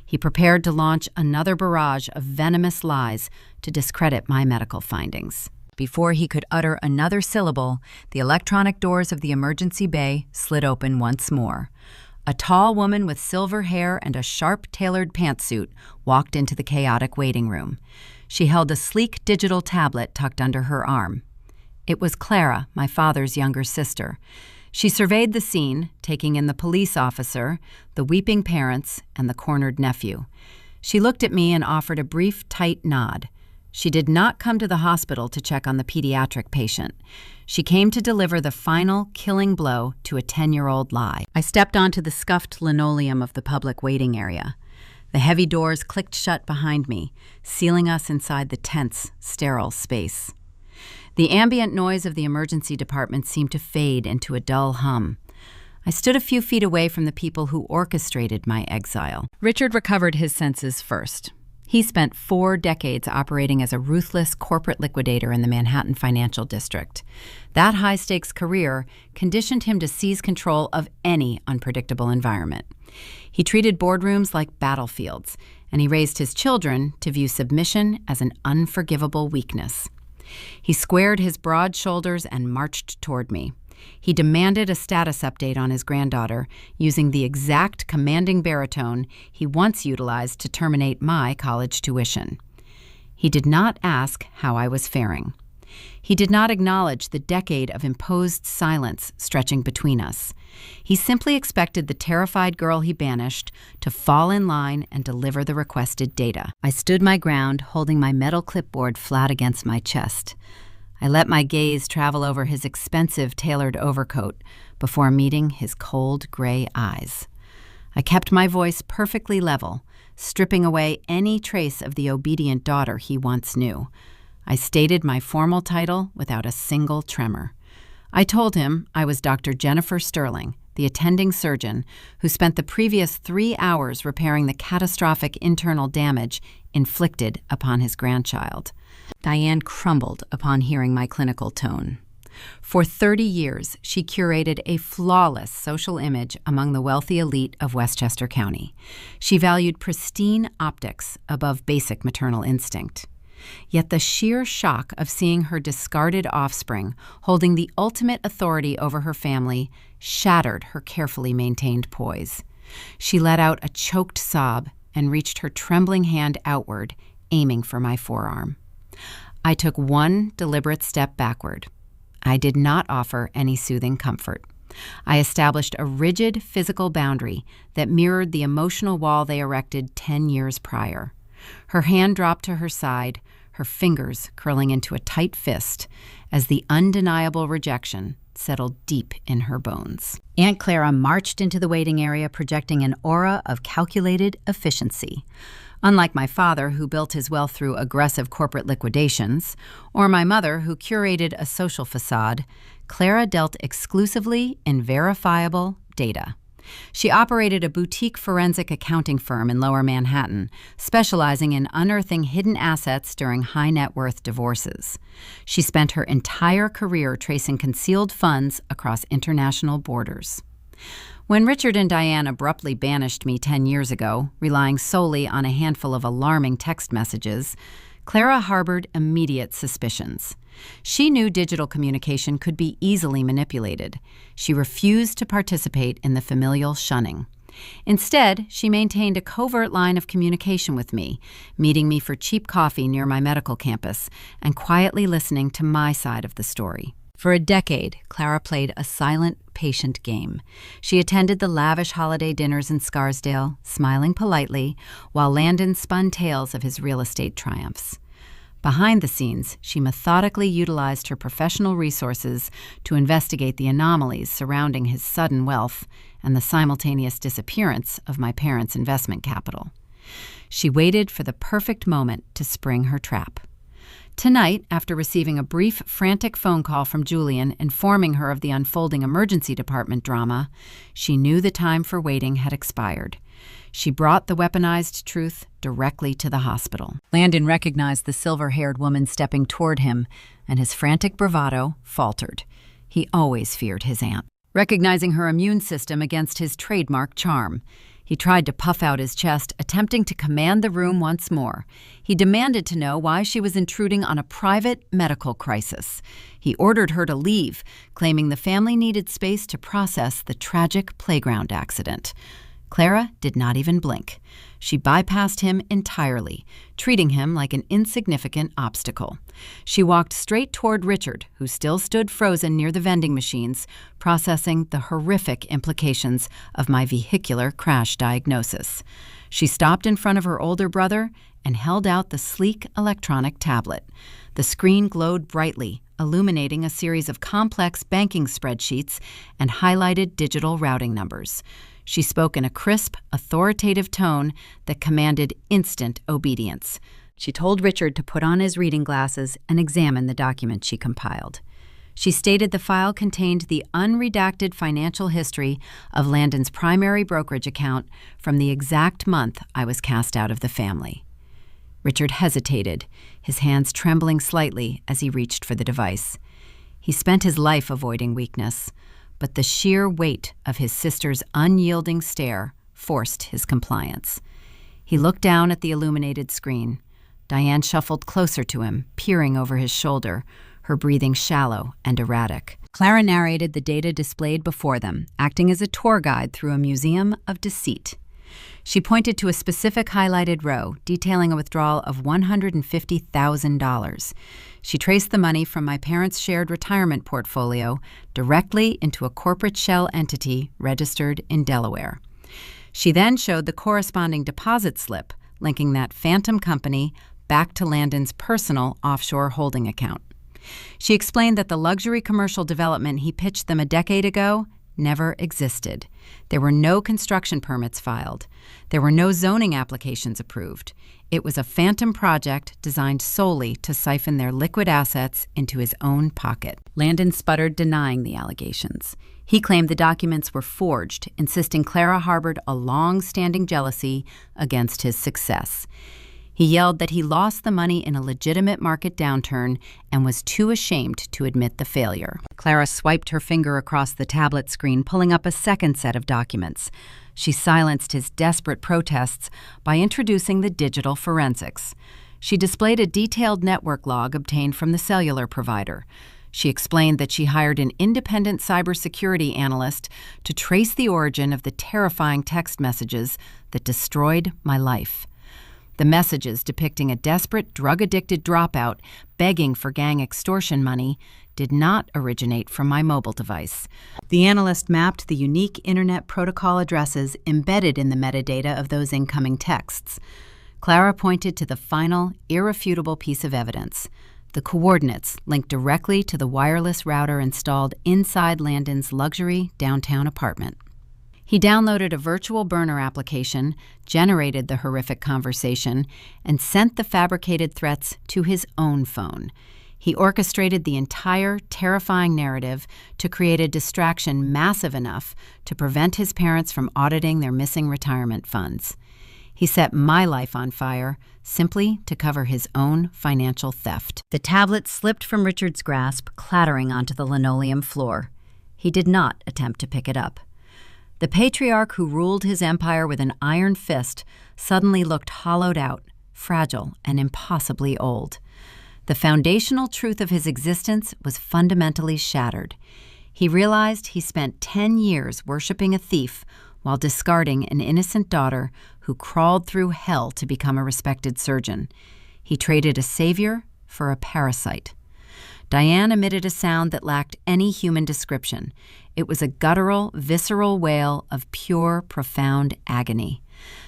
He prepared to launch another barrage of venomous lies to discredit my medical findings. Before he could utter another syllable, the electronic doors of the emergency bay slid open once more. A tall woman with silver hair and a sharp-tailored pantsuit walked into the chaotic waiting room. She held a sleek digital tablet tucked under her arm. It was Clara, my father's younger sister. She surveyed the scene, taking in the police officer, the weeping parents, and the cornered nephew. She looked at me and offered a brief, tight nod. She did not come to the hospital to check on the pediatric patient. She came to deliver the final killing blow to a 10-year-old lie. I stepped onto the scuffed linoleum of the public waiting area. The heavy doors clicked shut behind me, sealing us inside the tense, sterile space. The ambient noise of the emergency department seemed to fade into a dull hum. I stood a few feet away from the people who orchestrated my exile. Richard recovered his senses first. He spent 4 decades operating as a ruthless corporate liquidator in the Manhattan financial district. That high-stakes career conditioned him to seize control of any unpredictable environment. He treated boardrooms like battlefields, and he raised his children to view submission as an unforgivable weakness. He squared his broad shoulders and marched toward me. He demanded a status update on his granddaughter, using the exact commanding baritone he once utilized to terminate my college tuition. He did not ask how I was faring. He did not acknowledge the decade of imposed silence stretching between us. He simply expected the terrified girl he banished to fall in line and deliver the requested data. I stood my ground, holding my metal clipboard flat against my chest. I let my gaze travel over his expensive tailored overcoat before meeting his cold gray eyes. I kept my voice perfectly level, stripping away any trace of the obedient daughter he once knew. I stated my formal title without a single tremor. I told him I was Dr. Jennifer Sterling, the attending surgeon who spent the previous 3 hours repairing the catastrophic internal damage inflicted upon his grandchild. Diane crumbled upon hearing my clinical tone. For 30 years, she curated a flawless social image among the wealthy elite of Westchester County. She valued pristine optics above basic maternal instinct. Yet the sheer shock of seeing her discarded offspring holding the ultimate authority over her family shattered her carefully maintained poise. She let out a choked sob and reached her trembling hand outward, aiming for my forearm. I took one deliberate step backward. I did not offer any soothing comfort. I established a rigid physical boundary that mirrored the emotional wall they erected 10 years prior. Her hand dropped to her side, her fingers curling into a tight fist as the undeniable rejection settled deep in her bones. Aunt Clara marched into the waiting area projecting an aura of calculated efficiency. Unlike my father, who built his wealth through aggressive corporate liquidations, or my mother, who curated a social facade, Clara dealt exclusively in verifiable data. She operated a boutique forensic accounting firm in Lower Manhattan, specializing in unearthing hidden assets during high-net-worth divorces. She spent her entire career tracing concealed funds across international borders. When Richard and Diane abruptly banished me 10 years ago, relying solely on a handful of alarming text messages, Clara harbored immediate suspicions. She knew digital communication could be easily manipulated. She refused to participate in the familial shunning. Instead, she maintained a covert line of communication with me, meeting me for cheap coffee near my medical campus and quietly listening to my side of the story. For a decade, Clara played a silent, patient game. She attended the lavish holiday dinners in Scarsdale, smiling politely, while Landon spun tales of his real estate triumphs. Behind the scenes, she methodically utilized her professional resources to investigate the anomalies surrounding his sudden wealth and the simultaneous disappearance of my parents' investment capital. She waited for the perfect moment to spring her trap. Tonight, after receiving a brief, frantic phone call from Julian informing her of the unfolding emergency department drama, she knew the time for waiting had expired. She brought the weaponized truth directly to the hospital. Landon recognized the silver-haired woman stepping toward him, and his frantic bravado faltered. He always feared his aunt. Recognizing her immune system against his trademark charm, he tried to puff out his chest, attempting to command the room once more. He demanded to know why she was intruding on a private medical crisis. He ordered her to leave, claiming the family needed space to process the tragic playground accident. Clara did not even blink. She bypassed him entirely, treating him like an insignificant obstacle. She walked straight toward Richard, who still stood frozen near the vending machines, processing the horrific implications of my vehicular crash diagnosis. She stopped in front of her older brother and held out the sleek electronic tablet. The screen glowed brightly, illuminating a series of complex banking spreadsheets and highlighted digital routing numbers. She spoke in a crisp, authoritative tone that commanded instant obedience. She told Richard to put on his reading glasses and examine the document she compiled. She stated the file contained the unredacted financial history of Landon's primary brokerage account from the exact month I was cast out of the family. Richard hesitated, his hands trembling slightly as he reached for the device. He spent his life avoiding weakness, but the sheer weight of his sister's unyielding stare forced his compliance. He looked down at the illuminated screen. Diane shuffled closer to him, peering over his shoulder, her breathing shallow and erratic. Clara narrated the data displayed before them, acting as a tour guide through a museum of deceit. She pointed to a specific highlighted row, detailing a withdrawal of $150,000. She traced the money from my parents' shared retirement portfolio directly into a corporate shell entity registered in Delaware. She then showed the corresponding deposit slip, linking that phantom company back to Landon's personal offshore holding account. She explained that the luxury commercial development he pitched them a decade ago never existed. There were no construction permits filed. There were no zoning applications approved. It was a phantom project designed solely to siphon their liquid assets into his own pocket. Landon sputtered, denying the allegations. He claimed the documents were forged, insisting Clara harbored a long-standing jealousy against his success. He yelled that he lost the money in a legitimate market downturn and was too ashamed to admit the failure. Clara swiped her finger across the tablet screen, pulling up a second set of documents. She silenced his desperate protests by introducing the digital forensics. She displayed a detailed network log obtained from the cellular provider. She explained that she hired an independent cybersecurity analyst to trace the origin of the terrifying text messages that destroyed my life. The messages depicting a desperate, drug-addicted dropout begging for gang extortion money did not originate from my mobile device. The analyst mapped the unique Internet Protocol addresses embedded in the metadata of those incoming texts. Clara pointed to the final, irrefutable piece of evidence. The coordinates linked directly to the wireless router installed inside Landon's luxury downtown apartment. He downloaded a virtual burner application, generated the horrific conversation, and sent the fabricated threats to his own phone. He orchestrated the entire terrifying narrative to create a distraction massive enough to prevent his parents from auditing their missing retirement funds. He set my life on fire simply to cover his own financial theft. The tablet slipped from Richard's grasp, clattering onto the linoleum floor. He did not attempt to pick it up. The patriarch who ruled his empire with an iron fist suddenly looked hollowed out, fragile, and impossibly old. The foundational truth of his existence was fundamentally shattered. He realized he spent 10 years worshiping a thief while discarding an innocent daughter who crawled through hell to become a respected surgeon. He traded a savior for a parasite. Diane emitted a sound that lacked any human description. It was a guttural, visceral wail of pure, profound agony.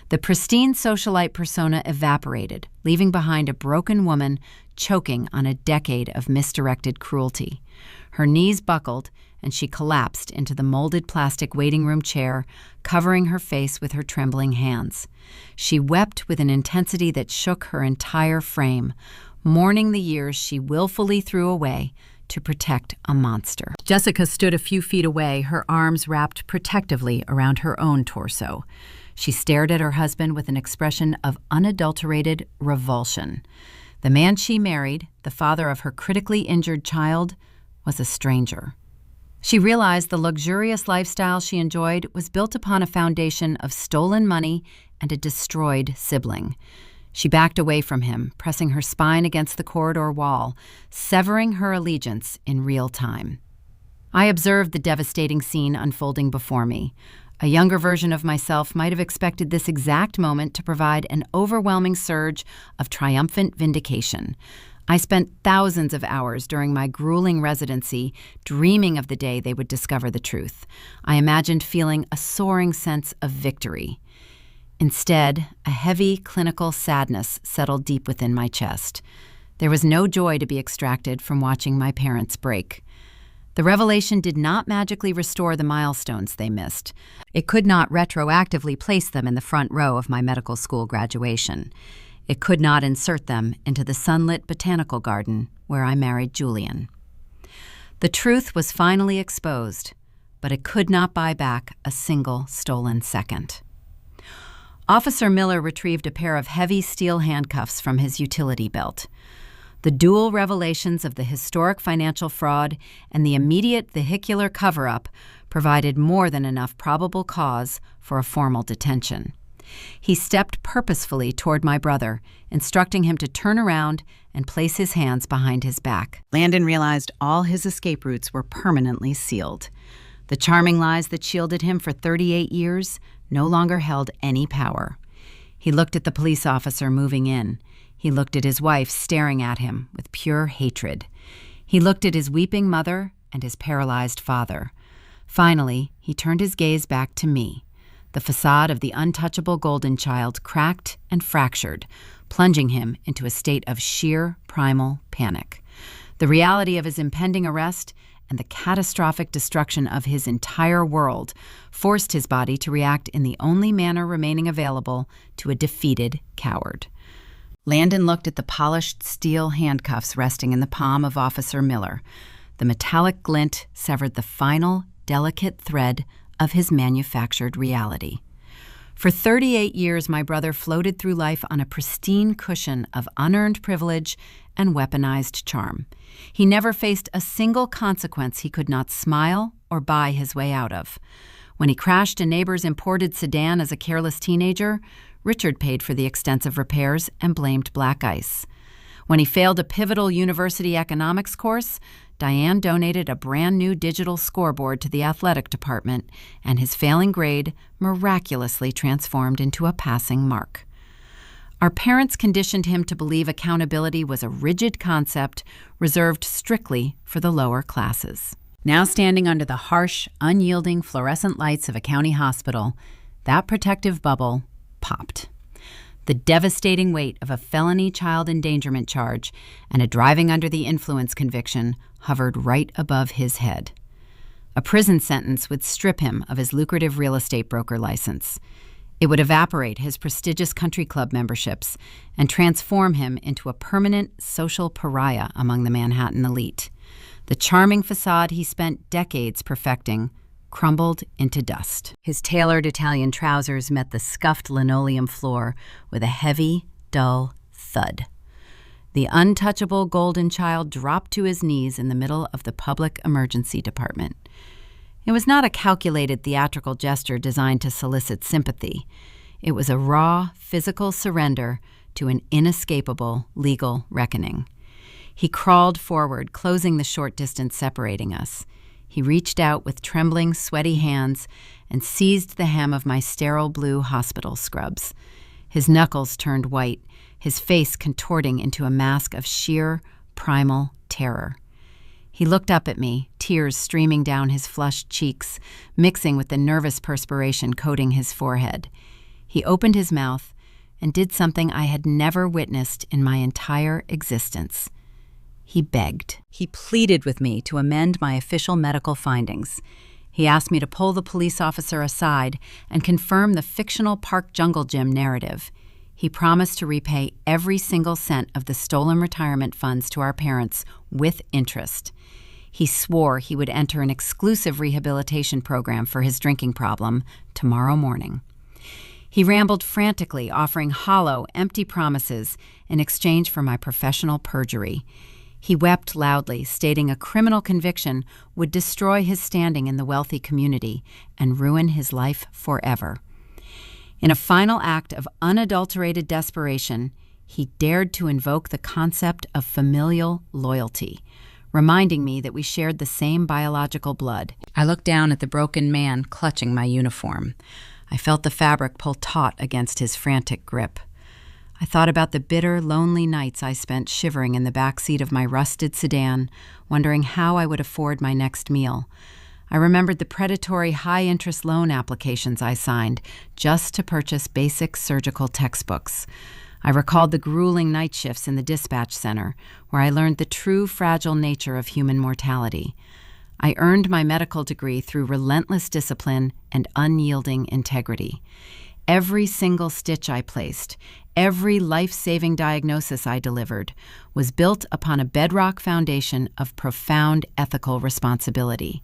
The pristine socialite persona evaporated, leaving behind a broken woman choking on a decade of misdirected cruelty. Her knees buckled, and she collapsed into the molded plastic waiting room chair, covering her face with her trembling hands. She wept with an intensity that shook her entire frame, mourning the years she willfully threw away to protect a monster. Jessica stood a few feet away, her arms wrapped protectively around her own torso. She stared at her husband with an expression of unadulterated revulsion. The man she married, the father of her critically injured child, was a stranger. She realized the luxurious lifestyle she enjoyed was built upon a foundation of stolen money and a destroyed sibling. She backed away from him, pressing her spine against the corridor wall, severing her allegiance in real time. I observed the devastating scene unfolding before me. A younger version of myself might have expected this exact moment to provide an overwhelming surge of triumphant vindication. I spent thousands of hours during my grueling residency dreaming of the day they would discover the truth. I imagined feeling a soaring sense of victory. Instead, a heavy clinical sadness settled deep within my chest. There was no joy to be extracted from watching my parents break. The revelation did not magically restore the milestones they missed. It could not retroactively place them in the front row of my medical school graduation. It could not insert them into the sunlit botanical garden where I married Julian. The truth was finally exposed, but it could not buy back a single stolen second. Officer Miller retrieved a pair of heavy steel handcuffs from his utility belt. The dual revelations of the historic financial fraud and the immediate vehicular cover-up provided more than enough probable cause for a formal detention. He stepped purposefully toward my brother, instructing him to turn around and place his hands behind his back. Landon realized all his escape routes were permanently sealed. The charming lies that shielded him for 38 years no longer held any power. He looked at the police officer moving in. He looked at his wife staring at him with pure hatred. He looked at his weeping mother and his paralyzed father. Finally, he turned his gaze back to me. The facade of the untouchable golden child cracked and fractured, plunging him into a state of sheer primal panic. The reality of his impending arrest and the catastrophic destruction of his entire world forced his body to react in the only manner remaining available to a defeated coward. Landon looked at the polished steel handcuffs resting in the palm of Officer Miller. The metallic glint severed the final, delicate thread of his manufactured reality. For 38 years, my brother floated through life on a pristine cushion of unearned privilege and weaponized charm. He never faced a single consequence he could not smile or buy his way out of. When he crashed a neighbor's imported sedan as a careless teenager, Richard paid for the extensive repairs and blamed black ice. When he failed a pivotal university economics course, Diane donated a brand new digital scoreboard to the athletic department, and his failing grade miraculously transformed into a passing mark. Our parents conditioned him to believe accountability was a rigid concept reserved strictly for the lower classes. Now standing under the harsh, unyielding fluorescent lights of a county hospital, that protective bubble popped. The devastating weight of a felony child endangerment charge and a driving under the influence conviction hovered right above his head. A prison sentence would strip him of his lucrative real estate broker license. It would evaporate his prestigious country club memberships and transform him into a permanent social pariah among the Manhattan elite. The charming facade he spent decades perfecting crumbled into dust. His tailored Italian trousers met the scuffed linoleum floor with a heavy, dull thud. The untouchable golden child dropped to his knees in the middle of the public emergency department. It was not a calculated theatrical gesture designed to solicit sympathy. It was a raw, physical surrender to an inescapable legal reckoning. He crawled forward, closing the short distance separating us. He reached out with trembling, sweaty hands and seized the hem of my sterile blue hospital scrubs. His knuckles turned white, his face contorting into a mask of sheer, primal terror. He looked up at me, tears streaming down his flushed cheeks, mixing with the nervous perspiration coating his forehead. He opened his mouth and did something I had never witnessed in my entire existence. He begged. He pleaded with me to amend my official medical findings. He asked me to pull the police officer aside and confirm the fictional Park Jungle Gym narrative. He promised to repay every single cent of the stolen retirement funds to our parents with interest. He swore he would enter an exclusive rehabilitation program for his drinking problem tomorrow morning. He rambled frantically, offering hollow, empty promises in exchange for my professional perjury. He wept loudly, stating a criminal conviction would destroy his standing in the wealthy community and ruin his life forever. In a final act of unadulterated desperation, he dared to invoke the concept of familial loyalty, reminding me that we shared the same biological blood. I looked down at the broken man clutching my uniform. I felt the fabric pull taut against his frantic grip. I thought about the bitter, lonely nights I spent shivering in the back seat of my rusted sedan, wondering how I would afford my next meal. I remembered the predatory high-interest loan applications I signed just to purchase basic surgical textbooks. I recalled the grueling night shifts in the dispatch center, where I learned the true fragile nature of human mortality. I earned my medical degree through relentless discipline and unyielding integrity. Every single stitch I placed, every life-saving diagnosis I delivered, was built upon a bedrock foundation of profound ethical responsibility.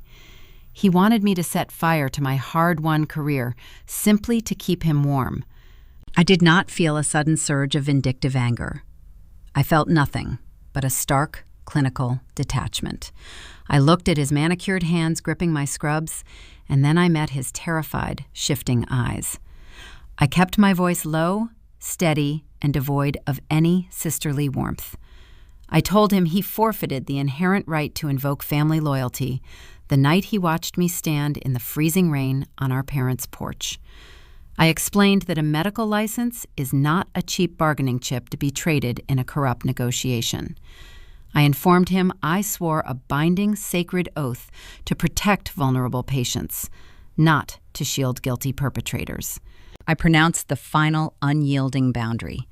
He wanted me to set fire to my hard-won career simply to keep him warm. I did not feel a sudden surge of vindictive anger. I felt nothing but a stark, clinical detachment. I looked at his manicured hands gripping my scrubs, and then I met his terrified, shifting eyes. I kept my voice low, steady, and devoid of any sisterly warmth. I told him he forfeited the inherent right to invoke family loyalty the night he watched me stand in the freezing rain on our parents' porch. I explained that a medical license is not a cheap bargaining chip to be traded in a corrupt negotiation. I informed him I swore a binding, sacred oath to protect vulnerable patients, not to shield guilty perpetrators. I pronounced the final unyielding boundary.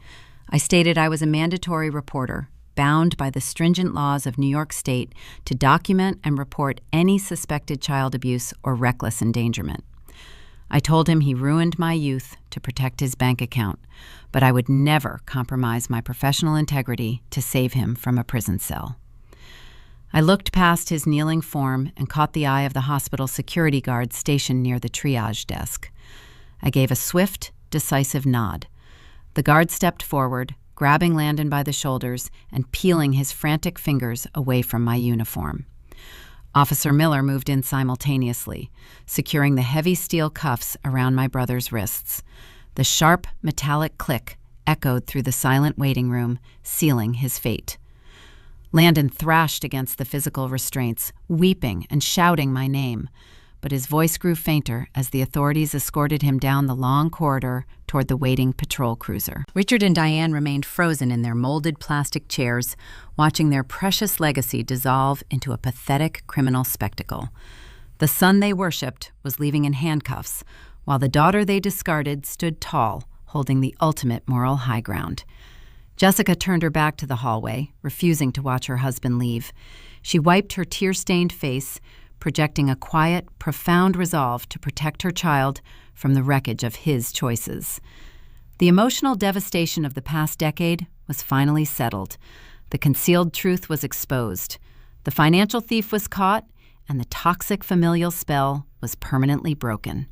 I stated I was a mandatory reporter, bound by the stringent laws of New York State to document and report any suspected child abuse or reckless endangerment. I told him he ruined my youth to protect his bank account, but I would never compromise my professional integrity to save him from a prison cell. I looked past his kneeling form and caught the eye of the hospital security guard stationed near the triage desk. I gave a swift, decisive nod. The guard stepped forward, grabbing Landon by the shoulders and peeling his frantic fingers away from my uniform. Officer Miller moved in simultaneously, securing the heavy steel cuffs around my brother's wrists. The sharp, metallic click echoed through the silent waiting room, sealing his fate. Landon thrashed against the physical restraints, weeping and shouting my name, but his voice grew fainter as the authorities escorted him down the long corridor toward the waiting patrol cruiser. Richard and Diane remained frozen in their molded plastic chairs, watching their precious legacy dissolve into a pathetic criminal spectacle. The son they worshipped was leaving in handcuffs, while the daughter they discarded stood tall, holding the ultimate moral high ground. Jessica turned her back to the hallway, refusing to watch her husband leave. She wiped her tear-stained face, projecting a quiet, profound resolve to protect her child from the wreckage of his choices. The emotional devastation of the past decade was finally settled. The concealed truth was exposed. The financial thief was caught, and the toxic familial spell was permanently broken.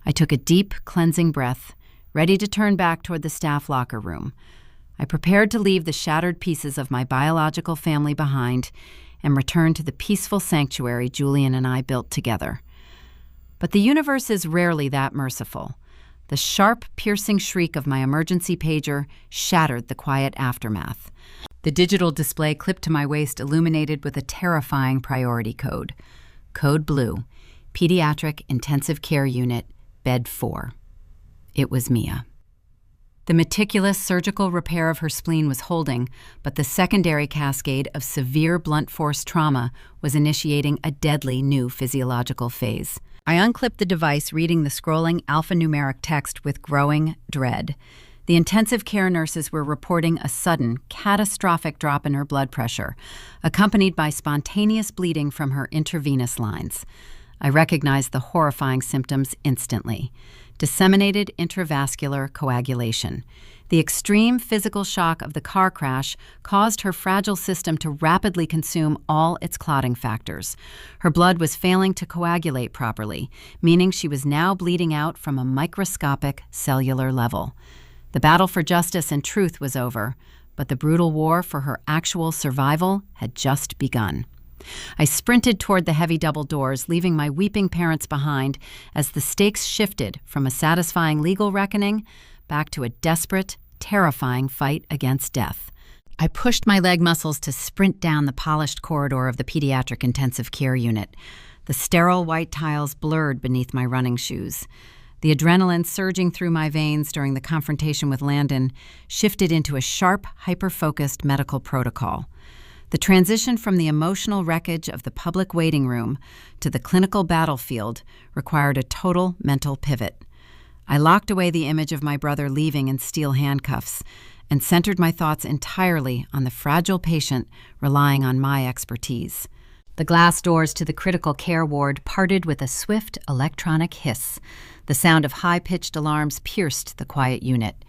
I took a deep, cleansing breath, ready to turn back toward the staff locker room. I prepared to leave the shattered pieces of my biological family behind and return to the peaceful sanctuary Julian and I built together. But the universe is rarely that merciful. The sharp, piercing shriek of my emergency pager shattered the quiet aftermath. The digital display clipped to my waist illuminated with a terrifying priority code. Code Blue, Pediatric Intensive Care Unit, Bed 4. It was Mia. The meticulous surgical repair of her spleen was holding, but the secondary cascade of severe blunt force trauma was initiating a deadly new physiological phase. I unclipped the device, reading the scrolling alphanumeric text with growing dread. The intensive care nurses were reporting a sudden, catastrophic drop in her blood pressure, accompanied by spontaneous bleeding from her intravenous lines. I recognized the horrifying symptoms instantly. Disseminated intravascular coagulation. The extreme physical shock of the car crash caused her fragile system to rapidly consume all its clotting factors. Her blood was failing to coagulate properly, meaning she was now bleeding out from a microscopic cellular level. The battle for justice and truth was over, but the brutal war for her actual survival had just begun. I sprinted toward the heavy double doors, leaving my weeping parents behind as the stakes shifted from a satisfying legal reckoning back to a desperate, terrifying fight against death. I pushed my leg muscles to sprint down the polished corridor of the pediatric intensive care unit. The sterile white tiles blurred beneath my running shoes. The adrenaline surging through my veins during the confrontation with Landon shifted into a sharp, hyper-focused medical protocol. The transition from the emotional wreckage of the public waiting room to the clinical battlefield required a total mental pivot. I locked away the image of my brother leaving in steel handcuffs and centered my thoughts entirely on the fragile patient relying on my expertise. The glass doors to the critical care ward parted with a swift electronic hiss. The sound of high-pitched alarms pierced the quiet unit.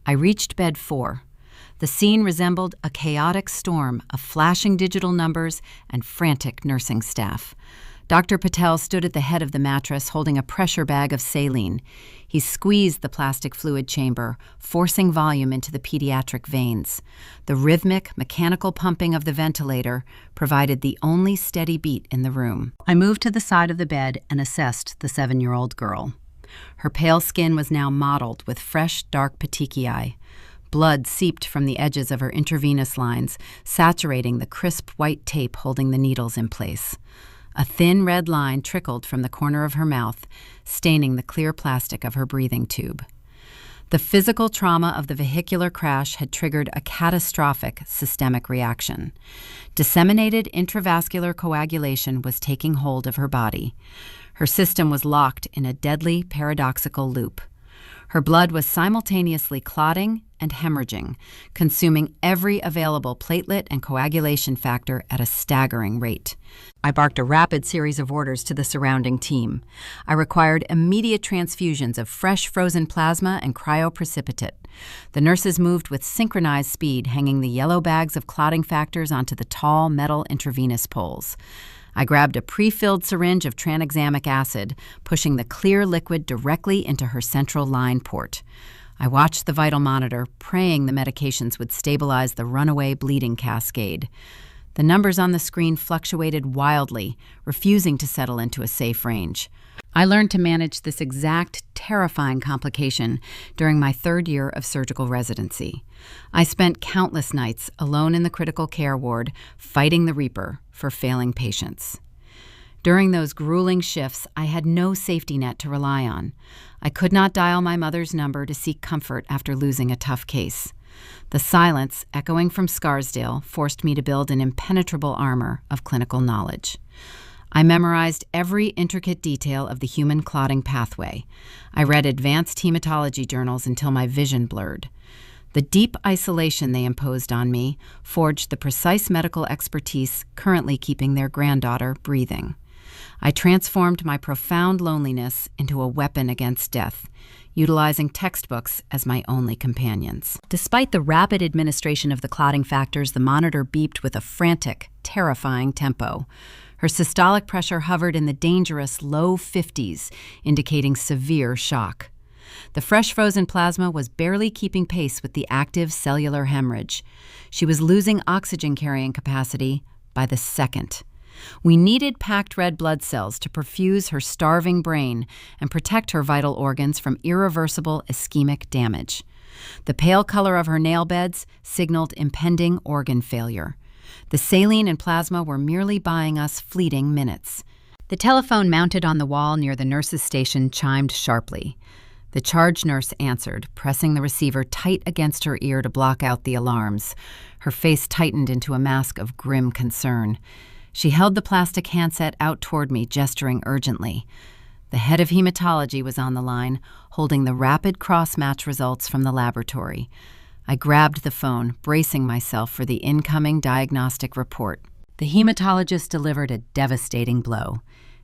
I reached bed 4. The scene resembled a chaotic storm of flashing digital numbers and frantic nursing staff. Dr. Patel stood at the head of the mattress holding a pressure bag of saline. He squeezed the plastic fluid chamber, forcing volume into the pediatric veins. The rhythmic, mechanical pumping of the ventilator provided the only steady beat in the room. I moved to the side of the bed and assessed the 7-year-old girl. Her pale skin was now mottled with fresh, dark petechiae. Blood seeped from the edges of her intravenous lines, saturating the crisp white tape holding the needles in place. A thin red line trickled from the corner of her mouth, staining the clear plastic of her breathing tube. The physical trauma of the vehicular crash had triggered a catastrophic systemic reaction. Disseminated intravascular coagulation was taking hold of her body. Her system was locked in a deadly paradoxical loop. Her blood was simultaneously clotting and hemorrhaging, consuming every available platelet and coagulation factor at a staggering rate. I barked a rapid series of orders to the surrounding team. I required immediate transfusions of fresh frozen plasma and cryoprecipitate. The nurses moved with synchronized speed, hanging the yellow bags of clotting factors onto the tall metal intravenous poles. I grabbed a pre-filled syringe of tranexamic acid, pushing the clear liquid directly into her central line port. I watched the vital monitor, praying the medications would stabilize the runaway bleeding cascade. The numbers on the screen fluctuated wildly, refusing to settle into a safe range. I learned to manage this exact terrifying complication during my 3rd year of surgical residency. I spent countless nights alone in the critical care ward, fighting the Reaper for failing patients. During those grueling shifts, I had no safety net to rely on. I could not dial my mother's number to seek comfort after losing a tough case. The silence, echoing from Scarsdale, forced me to build an impenetrable armor of clinical knowledge. I memorized every intricate detail of the human clotting pathway. I read advanced hematology journals until my vision blurred. The deep isolation they imposed on me forged the precise medical expertise currently keeping their granddaughter breathing. I transformed my profound loneliness into a weapon against death, utilizing textbooks as my only companions. Despite the rapid administration of the clotting factors, the monitor beeped with a frantic, terrifying tempo. Her systolic pressure hovered in the dangerous low 50s, indicating severe shock. The fresh frozen plasma was barely keeping pace with the active cellular hemorrhage. She was losing oxygen carrying capacity by the second. We needed packed red blood cells to perfuse her starving brain and protect her vital organs from irreversible ischemic damage. The pale color of her nail beds signaled impending organ failure. The saline and plasma were merely buying us fleeting minutes. The telephone mounted on the wall near the nurse's station chimed sharply. The charge nurse answered, pressing the receiver tight against her ear to block out the alarms. Her face tightened into a mask of grim concern. She held the plastic handset out toward me, gesturing urgently. The head of hematology was on the line, holding the rapid cross-match results from the laboratory. I grabbed the phone, bracing myself for the incoming diagnostic report. The hematologist delivered a devastating blow.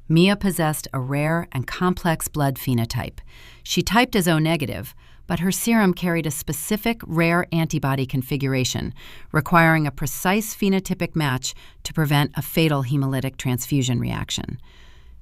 Mia possessed a rare and complex blood phenotype. She typed as O-negative, but her serum carried a specific rare antibody configuration, requiring a precise phenotypic match to prevent a fatal hemolytic transfusion reaction.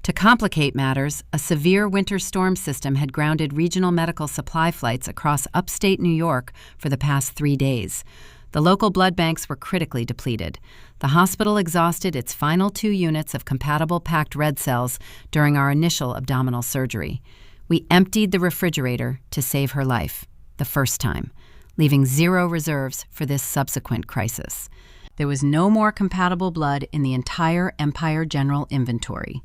To complicate matters, a severe winter storm system had grounded regional medical supply flights across upstate New York for the past 3 days. The local blood banks were critically depleted. The hospital exhausted its final 2 units of compatible packed red cells during our initial abdominal surgery. We emptied the refrigerator to save her life, the first time, leaving zero reserves for this subsequent crisis. There was no more compatible blood in the entire Empire General inventory.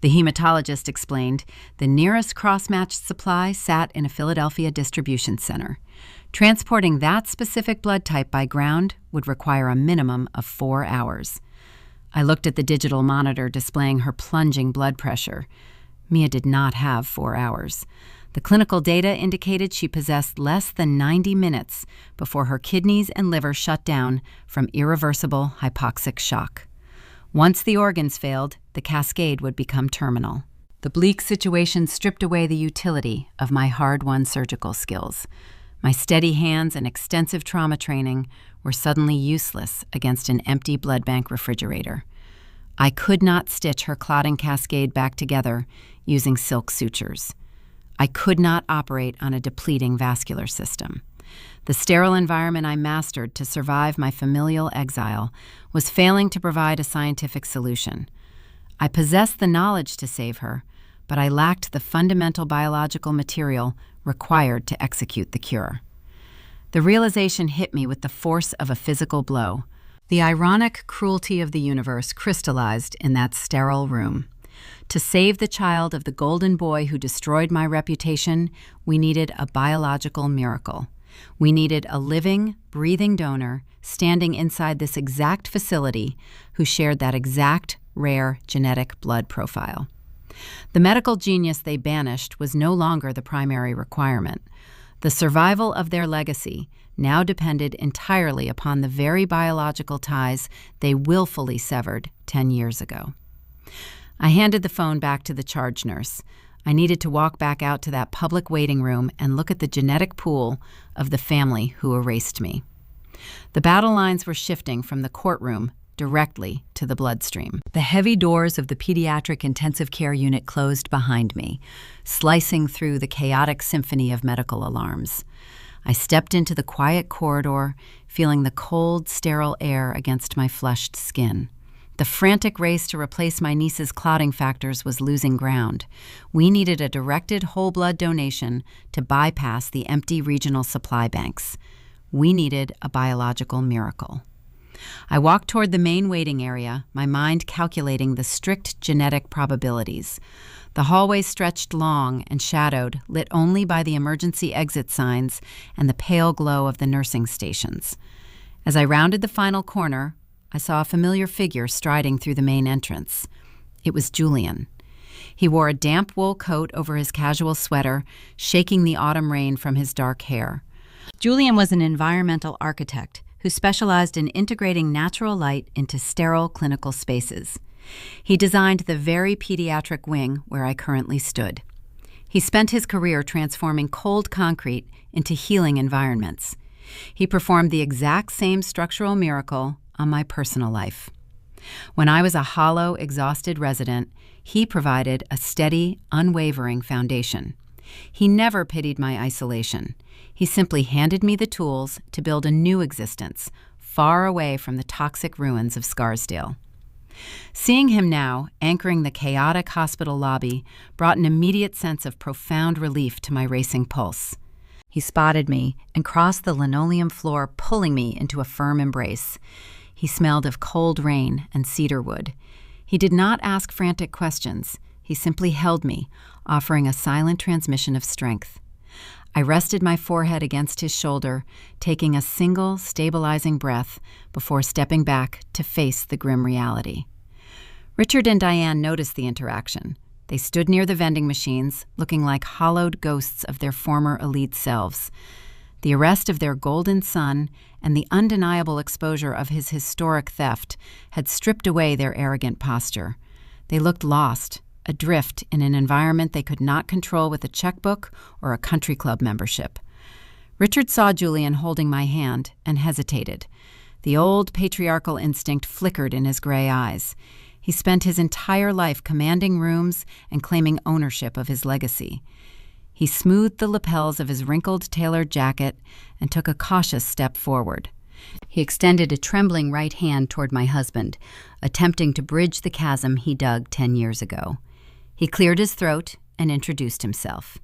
The hematologist explained the nearest cross-matched supply sat in a Philadelphia distribution center. Transporting that specific blood type by ground would require a minimum of 4 hours. I looked at the digital monitor displaying her plunging blood pressure. Mia did not have 4 hours. The clinical data indicated she possessed less than 90 minutes before her kidneys and liver shut down from irreversible hypoxic shock. Once the organs failed, the cascade would become terminal. The bleak situation stripped away the utility of my hard-won surgical skills. My steady hands and extensive trauma training were suddenly useless against an empty blood bank refrigerator. I could not stitch her clotting cascade back together using silk sutures. I could not operate on a depleting vascular system. The sterile environment I mastered to survive my familial exile was failing to provide a scientific solution. I possessed the knowledge to save her, but I lacked the fundamental biological material required to execute the cure. The realization hit me with the force of a physical blow. The ironic cruelty of the universe crystallized in that sterile room. To save the child of the golden boy who destroyed my reputation, we needed a biological miracle. We needed a living, breathing donor standing inside this exact facility who shared that exact, rare genetic blood profile. The medical genius they banished was no longer the primary requirement. The survival of their legacy now depended entirely upon the very biological ties they willfully severed 10 years ago. I handed the phone back to the charge nurse. I needed to walk back out to that public waiting room and look at the genetic pool of the family who erased me. The battle lines were shifting from the courtroom directly to the bloodstream. The heavy doors of the pediatric intensive care unit closed behind me, slicing through the chaotic symphony of medical alarms. I stepped into the quiet corridor, feeling the cold, sterile air against my flushed skin. The frantic race to replace my niece's clotting factors was losing ground. We needed a directed whole blood donation to bypass the empty regional supply banks. We needed a biological miracle. I walked toward the main waiting area, my mind calculating the strict genetic probabilities. The hallway stretched long and shadowed, lit only by the emergency exit signs and the pale glow of the nursing stations. As I rounded the final corner, I saw a familiar figure striding through the main entrance. It was Julian. He wore a damp wool coat over his casual sweater, shaking the autumn rain from his dark hair. Julian was an environmental architect who specialized in integrating natural light into sterile clinical spaces. He designed the very pediatric wing where I currently stood. He spent his career transforming cold concrete into healing environments. He performed the exact same structural miracle on my personal life. When I was a hollow, exhausted resident, he provided a steady, unwavering foundation. He never pitied my isolation. He simply handed me the tools to build a new existence, far away from the toxic ruins of Scarsdale. Seeing him now, anchoring the chaotic hospital lobby, brought an immediate sense of profound relief to my racing pulse. He spotted me and crossed the linoleum floor, pulling me into a firm embrace. He smelled of cold rain and cedar wood. He did not ask frantic questions. He simply held me, offering a silent transmission of strength. I rested my forehead against his shoulder, taking a single, stabilizing breath before stepping back to face the grim reality. Richard and Diane noticed the interaction. They stood near the vending machines, looking like hollowed ghosts of their former elite selves. The arrest of their golden son and the undeniable exposure of his historic theft had stripped away their arrogant posture. They looked lost, adrift in an environment they could not control with a checkbook or a country club membership. Richard saw Julian holding my hand and hesitated. The old patriarchal instinct flickered in his gray eyes. He spent his entire life commanding rooms and claiming ownership of his legacy. He smoothed the lapels of his wrinkled tailored jacket and took a cautious step forward. He extended a trembling right hand toward my husband, attempting to bridge the chasm he dug 10 years ago. He cleared his throat and introduced himself.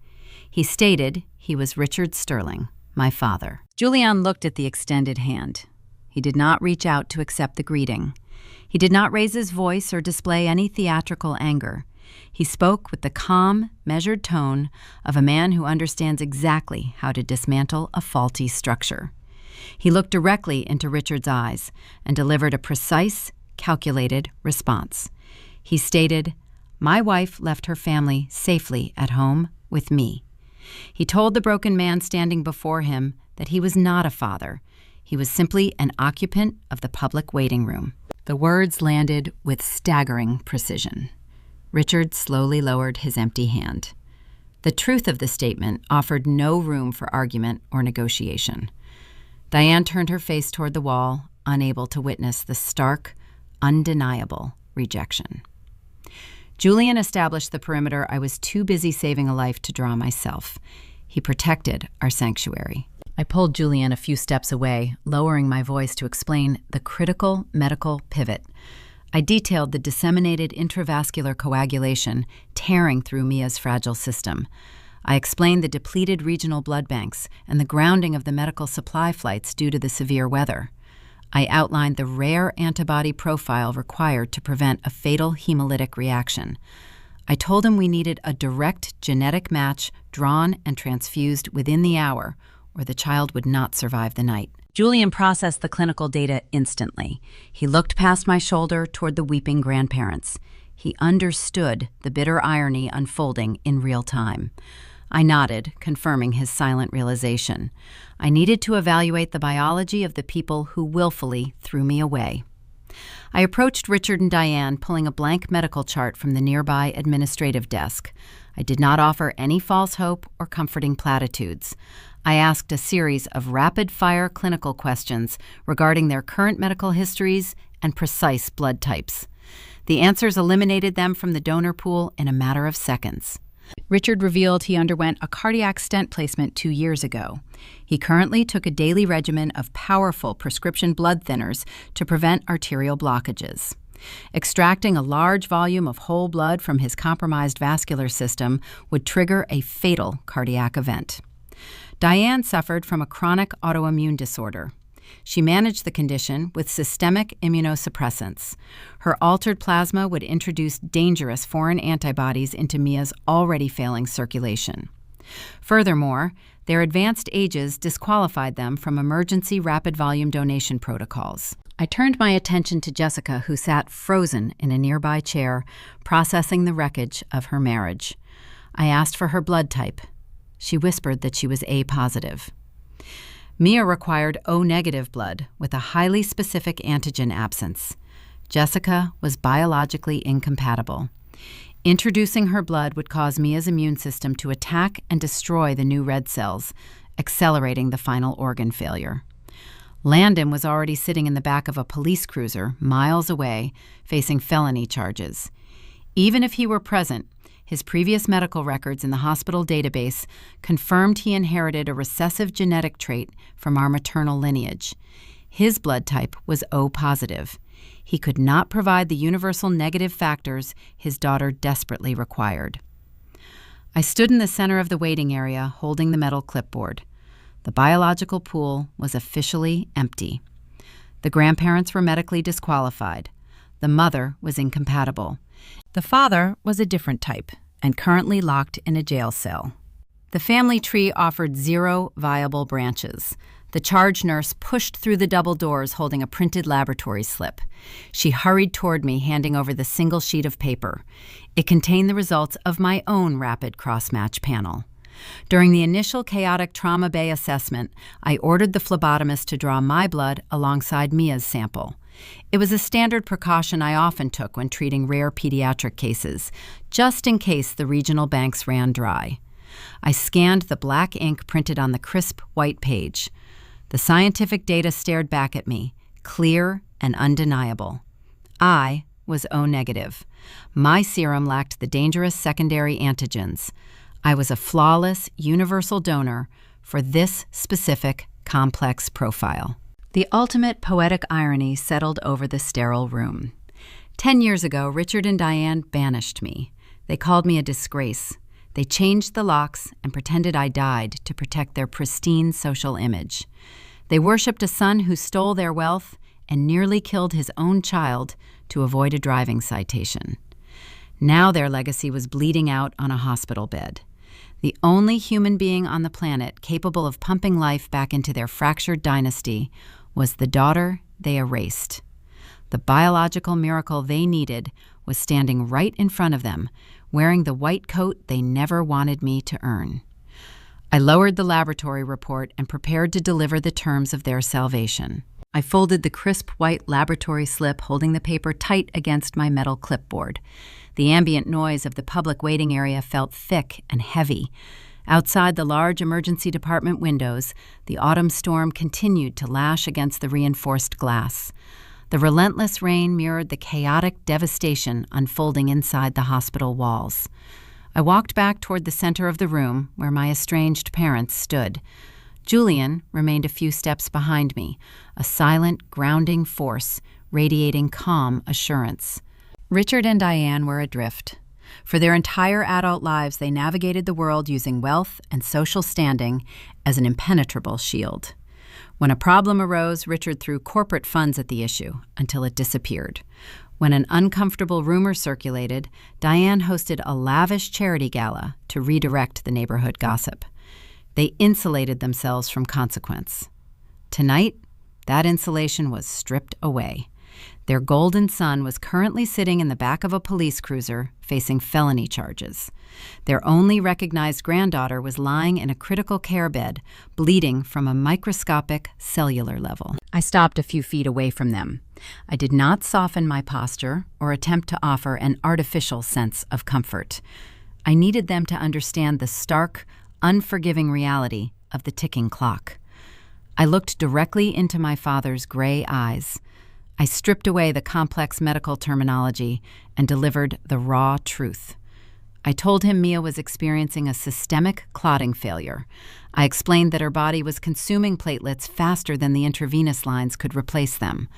He stated he was Richard Sterling, my father. Julian looked at the extended hand. He did not reach out to accept the greeting. He did not raise his voice or display any theatrical anger. He spoke with the calm, measured tone of a man who understands exactly how to dismantle a faulty structure. He looked directly into Richard's eyes and delivered a precise, calculated response. He stated, "My wife left her family safely at home with me." He told the broken man standing before him that he was not a father. He was simply an occupant of the public waiting room. The words landed with staggering precision. Richard slowly lowered his empty hand. The truth of the statement offered no room for argument or negotiation. Diane turned her face toward the wall, unable to witness the stark, undeniable rejection. Julian established the perimeter I was too busy saving a life to draw myself. He protected our sanctuary. I pulled Julian a few steps away, lowering my voice to explain the critical medical pivot. I detailed the disseminated intravascular coagulation tearing through Mia's fragile system. I explained the depleted regional blood banks and the grounding of the medical supply flights due to the severe weather. I outlined the rare antibody profile required to prevent a fatal hemolytic reaction. I told him we needed a direct genetic match drawn and transfused within the hour, or the child would not survive the night. Julian processed the clinical data instantly. He looked past my shoulder toward the weeping grandparents. He understood the bitter irony unfolding in real time. I nodded, confirming his silent realization. I needed to evaluate the biology of the people who willfully threw me away. I approached Richard and Diane, pulling a blank medical chart from the nearby administrative desk. I did not offer any false hope or comforting platitudes. I asked a series of rapid-fire clinical questions regarding their current medical histories and precise blood types. The answers eliminated them from the donor pool in a matter of seconds. Richard revealed he underwent a cardiac stent placement 2 years ago. He currently took a daily regimen of powerful prescription blood thinners to prevent arterial blockages. Extracting a large volume of whole blood from his compromised vascular system would trigger a fatal cardiac event. Diane suffered from a chronic autoimmune disorder. She managed the condition with systemic immunosuppressants. Her altered plasma would introduce dangerous foreign antibodies into Mia's already failing circulation. Furthermore, their advanced ages disqualified them from emergency rapid volume donation protocols. I turned my attention to Jessica, who sat frozen in a nearby chair, processing the wreckage of her marriage. I asked for her blood type. She whispered that she was A-positive. Mia required O-negative blood with a highly specific antigen absence. Jessica was biologically incompatible. Introducing her blood would cause Mia's immune system to attack and destroy the new red cells, accelerating the final organ failure. Landon was already sitting in the back of a police cruiser miles away, facing felony charges. Even if he were present, his previous medical records in the hospital database confirmed he inherited a recessive genetic trait from our maternal lineage. His blood type was O-positive. He could not provide the universal negative factors his daughter desperately required. I stood in the center of the waiting area, holding the metal clipboard. The biological pool was officially empty. The grandparents were medically disqualified. The mother was incompatible. The father was a different type and currently locked in a jail cell. The family tree offered 0 viable branches. The charge nurse pushed through the double doors holding a printed laboratory slip. She hurried toward me, handing over the single sheet of paper. It contained the results of my own rapid cross-match panel. During the initial chaotic trauma bay assessment, I ordered the phlebotomist to draw my blood alongside Mia's sample. It was a standard precaution I often took when treating rare pediatric cases, just in case the regional banks ran dry. I scanned the black ink printed on the crisp white page. The scientific data stared back at me, clear and undeniable. I was O-negative. My serum lacked the dangerous secondary antigens. I was a flawless, universal donor for this specific, complex profile. The ultimate poetic irony settled over the sterile room. 10 years ago, Richard and Diane banished me. They called me a disgrace. They changed the locks and pretended I died to protect their pristine social image. They worshipped a son who stole their wealth and nearly killed his own child to avoid a driving citation. Now their legacy was bleeding out on a hospital bed. The only human being on the planet capable of pumping life back into their fractured dynasty was the daughter they erased. The biological miracle they needed was standing right in front of them, wearing the white coat they never wanted me to earn. I lowered the laboratory report and prepared to deliver the terms of their salvation. I folded the crisp white laboratory slip, holding the paper tight against my metal clipboard. The ambient noise of the public waiting area felt thick and heavy. Outside the large emergency department windows, the autumn storm continued to lash against the reinforced glass. The relentless rain mirrored the chaotic devastation unfolding inside the hospital walls. I walked back toward the center of the room where my estranged parents stood. Julian remained a few steps behind me, a silent, grounding force radiating calm assurance. Richard and Diane were adrift. For their entire adult lives, they navigated the world using wealth and social standing as an impenetrable shield. When a problem arose, Richard threw corporate funds at the issue until it disappeared. When an uncomfortable rumor circulated, Diane hosted a lavish charity gala to redirect the neighborhood gossip. They insulated themselves from consequence. Tonight, that insulation was stripped away. Their golden son was currently sitting in the back of a police cruiser facing felony charges. Their only recognized granddaughter was lying in a critical care bed, bleeding from a microscopic cellular level. I stopped a few feet away from them. I did not soften my posture or attempt to offer an artificial sense of comfort. I needed them to understand the stark, unforgiving reality of the ticking clock. I looked directly into my father's gray eyes. I stripped away the complex medical terminology and delivered the raw truth. I told him Mia was experiencing a systemic clotting failure. I explained that her body was consuming platelets faster than the intravenous lines could replace them.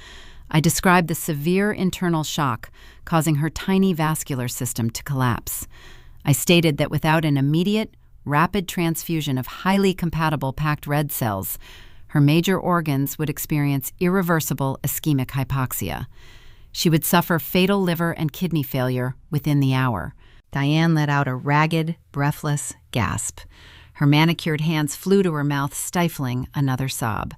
I described the severe internal shock causing her tiny vascular system to collapse. I stated that without an immediate, rapid transfusion of highly compatible packed red cells, her major organs would experience irreversible ischemic hypoxia. She would suffer fatal liver and kidney failure within the hour. Diane let out a ragged, breathless gasp. Her manicured hands flew to her mouth, stifling another sob.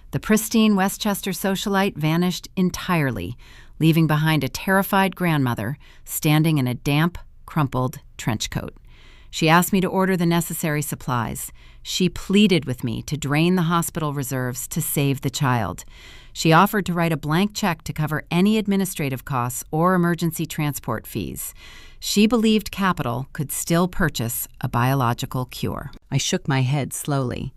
The pristine Westchester socialite vanished entirely, leaving behind a terrified grandmother standing in a damp, crumpled trench coat. She asked me to order the necessary supplies. She pleaded with me to drain the hospital reserves to save the child. She offered to write a blank check to cover any administrative costs or emergency transport fees. She believed capital could still purchase a biological cure. I shook my head slowly.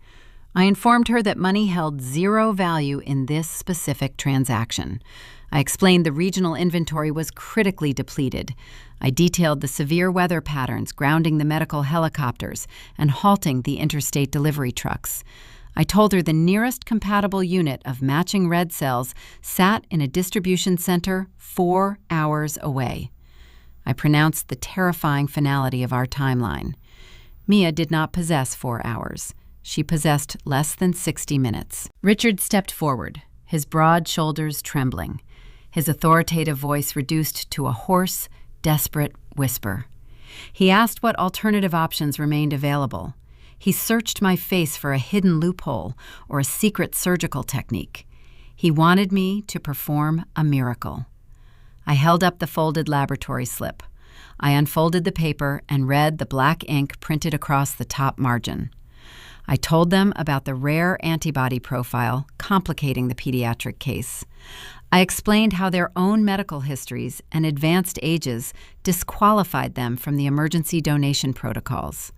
I informed her that money held zero value in this specific transaction. I explained the regional inventory was critically depleted. I detailed the severe weather patterns grounding the medical helicopters and halting the interstate delivery trucks. I told her the nearest compatible unit of matching red cells sat in a distribution center 4 hours away. I pronounced the terrifying finality of our timeline. Mia did not possess 4 hours. She possessed less than 60 minutes. Richard stepped forward, his broad shoulders trembling, his authoritative voice reduced to a hoarse, desperate whisper. He asked what alternative options remained available. He searched my face for a hidden loophole or a secret surgical technique. He wanted me to perform a miracle. I held up the folded laboratory slip. I unfolded the paper and read the black ink printed across the top margin. I told them about the rare antibody profile complicating the pediatric case. I explained how their own medical histories and advanced ages disqualified them from the emergency donation protocols.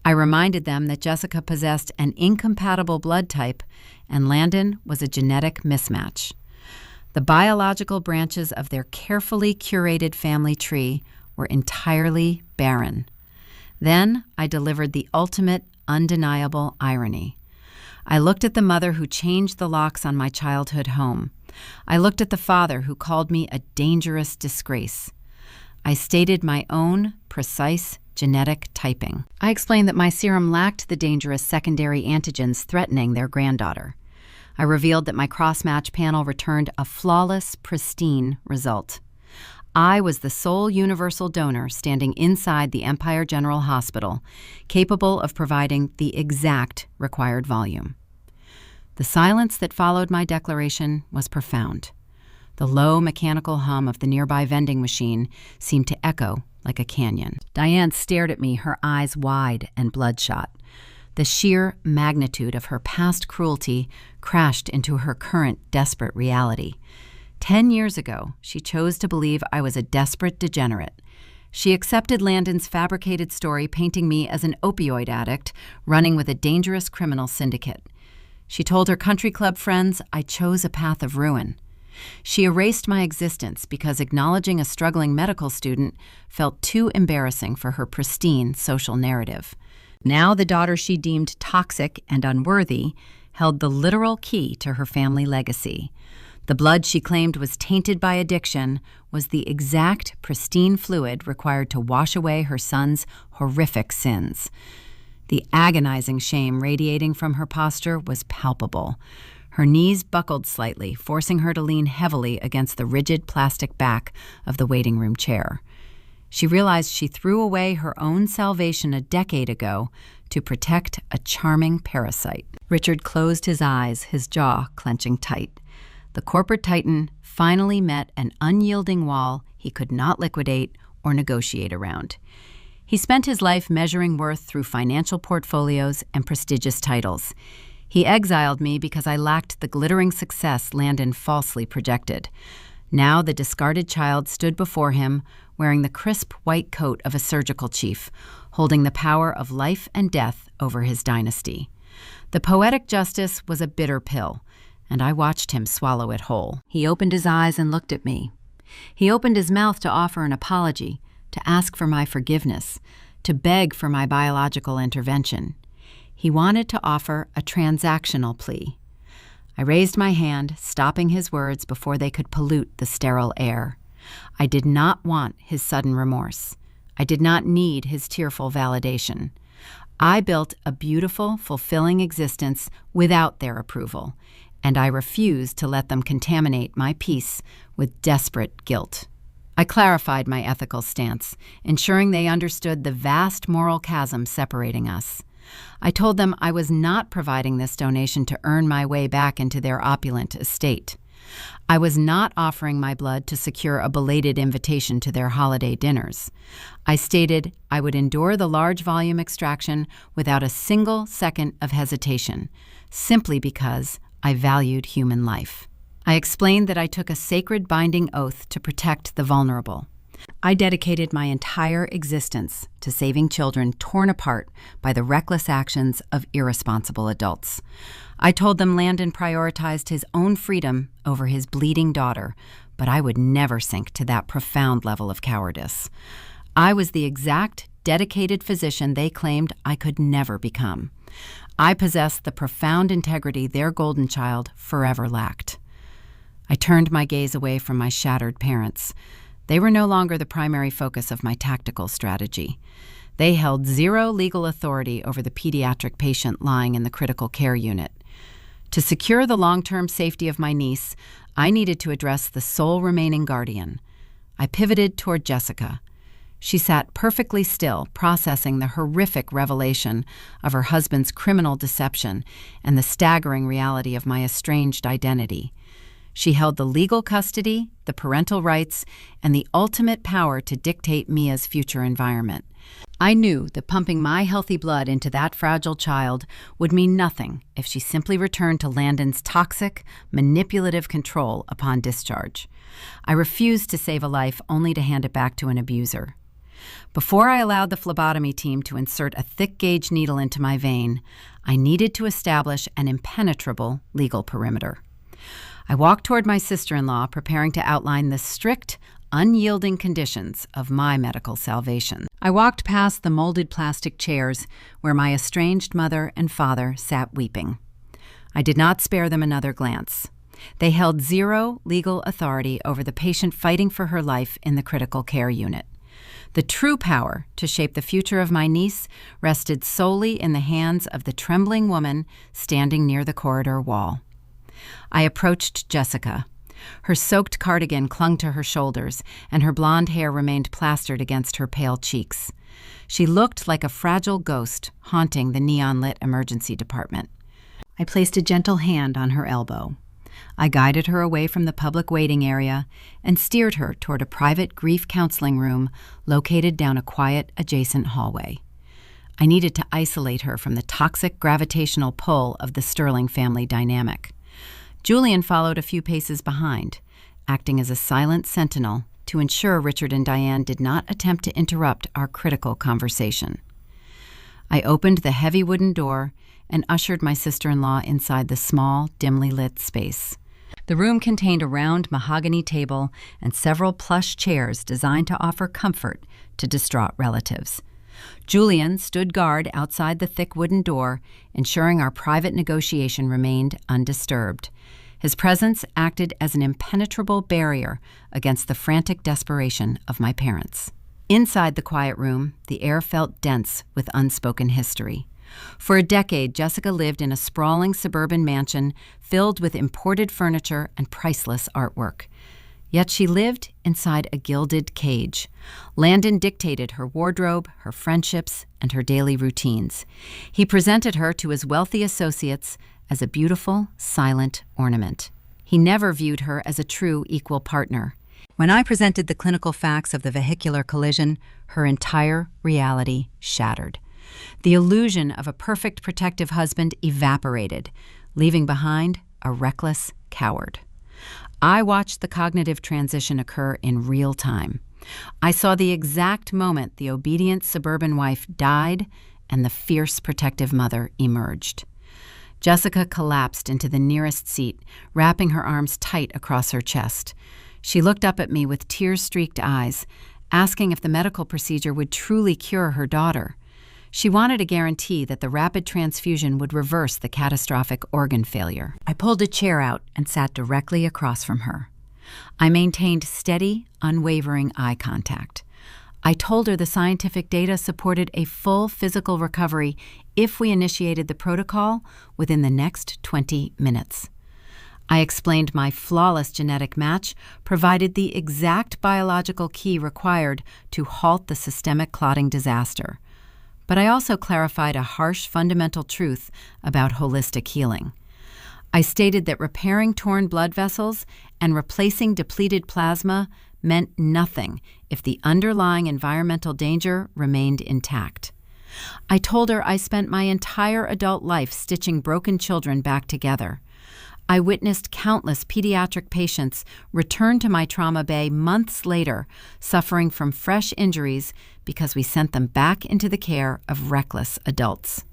I reminded them that Jessica possessed an incompatible blood type and Landon was a genetic mismatch. The biological branches of their carefully curated family tree were entirely barren. Then I delivered the ultimate, undeniable irony. I looked at the mother who changed the locks on my childhood home. I looked at the father who called me a dangerous disgrace. I stated my own precise genetic typing. I explained that my serum lacked the dangerous secondary antigens threatening their granddaughter. I revealed that my cross-match panel returned a flawless, pristine result. I was the sole universal donor standing inside the Empire General Hospital, capable of providing the exact required volume. The silence that followed my declaration was profound. The low mechanical hum of the nearby vending machine seemed to echo like a canyon. Diane stared at me, her eyes wide and bloodshot. The sheer magnitude of her past cruelty crashed into her current desperate reality. 10 years ago, she chose to believe I was a desperate degenerate. She accepted Landon's fabricated story, painting me as an opioid addict running with a dangerous criminal syndicate. She told her country club friends I chose a path of ruin. She erased my existence because acknowledging a struggling medical student felt too embarrassing for her pristine social narrative. Now the daughter she deemed toxic and unworthy held the literal key to her family legacy. The blood she claimed was tainted by addiction was the exact pristine fluid required to wash away her son's horrific sins. The agonizing shame radiating from her posture was palpable. Her knees buckled slightly, forcing her to lean heavily against the rigid plastic back of the waiting room chair. She realized she threw away her own salvation a decade ago to protect a charming parasite. Richard closed his eyes, his jaw clenching tight. The corporate titan finally met an unyielding wall he could not liquidate or negotiate around. He spent his life measuring worth through financial portfolios and prestigious titles. He exiled me because I lacked the glittering success Landon falsely projected. Now the discarded child stood before him, wearing the crisp white coat of a surgical chief, holding the power of life and death over his dynasty. The poetic justice was a bitter pill, and I watched him swallow it whole. He opened his eyes and looked at me. He opened his mouth to offer an apology, to ask for my forgiveness, to beg for my biological intervention. He wanted to offer a transactional plea. I raised my hand, stopping his words before they could pollute the sterile air. I did not want his sudden remorse. I did not need his tearful validation. I built a beautiful, fulfilling existence without their approval, and I refused to let them contaminate my peace with desperate guilt. I clarified my ethical stance, ensuring they understood the vast moral chasm separating us. I told them I was not providing this donation to earn my way back into their opulent estate. I was not offering my blood to secure a belated invitation to their holiday dinners. I stated I would endure the large volume extraction without a single second of hesitation, simply because I valued human life. I explained that I took a sacred binding oath to protect the vulnerable. I dedicated my entire existence to saving children torn apart by the reckless actions of irresponsible adults. I told them Landon prioritized his own freedom over his bleeding daughter, but I would never sink to that profound level of cowardice. I was the exact, dedicated physician they claimed I could never become. I possessed the profound integrity their golden child forever lacked. I turned my gaze away from my shattered parents. They were no longer the primary focus of my tactical strategy. They held zero legal authority over the pediatric patient lying in the critical care unit. To secure the long-term safety of my niece, I needed to address the sole remaining guardian. I pivoted toward Jessica. She sat perfectly still, processing the horrific revelation of her husband's criminal deception and the staggering reality of my estranged identity. She held the legal custody, the parental rights, and the ultimate power to dictate Mia's future environment. I knew that pumping my healthy blood into that fragile child would mean nothing if she simply returned to Landon's toxic, manipulative control upon discharge. I refused to save a life only to hand it back to an abuser. Before I allowed the phlebotomy team to insert a thick-gauge needle into my vein, I needed to establish an impenetrable legal perimeter. I walked toward my sister-in-law, preparing to outline the strict, unyielding conditions of my medical salvation. I walked past the molded plastic chairs where my estranged mother and father sat weeping. I did not spare them another glance. They held zero legal authority over the patient fighting for her life in the critical care unit. The true power to shape the future of my niece rested solely in the hands of the trembling woman standing near the corridor wall. I approached Jessica. Her soaked cardigan clung to her shoulders, and her blonde hair remained plastered against her pale cheeks. She looked like a fragile ghost haunting the neon-lit emergency department. I placed a gentle hand on her elbow. I guided her away from the public waiting area and steered her toward a private grief counseling room located down a quiet, adjacent hallway. I needed to isolate her from the toxic gravitational pull of the Sterling family dynamic. Julian followed a few paces behind, acting as a silent sentinel to ensure Richard and Diane did not attempt to interrupt our critical conversation. I opened the heavy wooden door and ushered my sister-in-law inside the small, dimly lit space. The room contained a round mahogany table and several plush chairs designed to offer comfort to distraught relatives. Julian stood guard outside the thick wooden door, ensuring our private negotiation remained undisturbed. His presence acted as an impenetrable barrier against the frantic desperation of my parents. Inside the quiet room, the air felt dense with unspoken history. For a decade, Jessica lived in a sprawling suburban mansion filled with imported furniture and priceless artwork. Yet she lived inside a gilded cage. Landon dictated her wardrobe, her friendships, and her daily routines. He presented her to his wealthy associates as a beautiful, silent ornament. He never viewed her as a true equal partner. When I presented the clinical facts of the vehicular collision, her entire reality shattered. The illusion of a perfect protective husband evaporated, leaving behind a reckless coward. I watched the cognitive transition occur in real time. I saw the exact moment the obedient suburban wife died and the fierce protective mother emerged. Jessica collapsed into the nearest seat, wrapping her arms tight across her chest. She looked up at me with tear-streaked eyes, asking if the medical procedure would truly cure her daughter. She wanted a guarantee that the rapid transfusion would reverse the catastrophic organ failure. I pulled a chair out and sat directly across from her. I maintained steady, unwavering eye contact. I told her the scientific data supported a full physical recovery if we initiated the protocol within the next 20 minutes. I explained my flawless genetic match provided the exact biological key required to halt the systemic clotting disaster. But I also clarified a harsh fundamental truth about holistic healing. I stated that repairing torn blood vessels and replacing depleted plasma meant nothing if the underlying environmental danger remained intact. I told her I spent my entire adult life stitching broken children back together. I witnessed countless pediatric patients return to my trauma bay months later, suffering from fresh injuries because we sent them back into the care of reckless adults.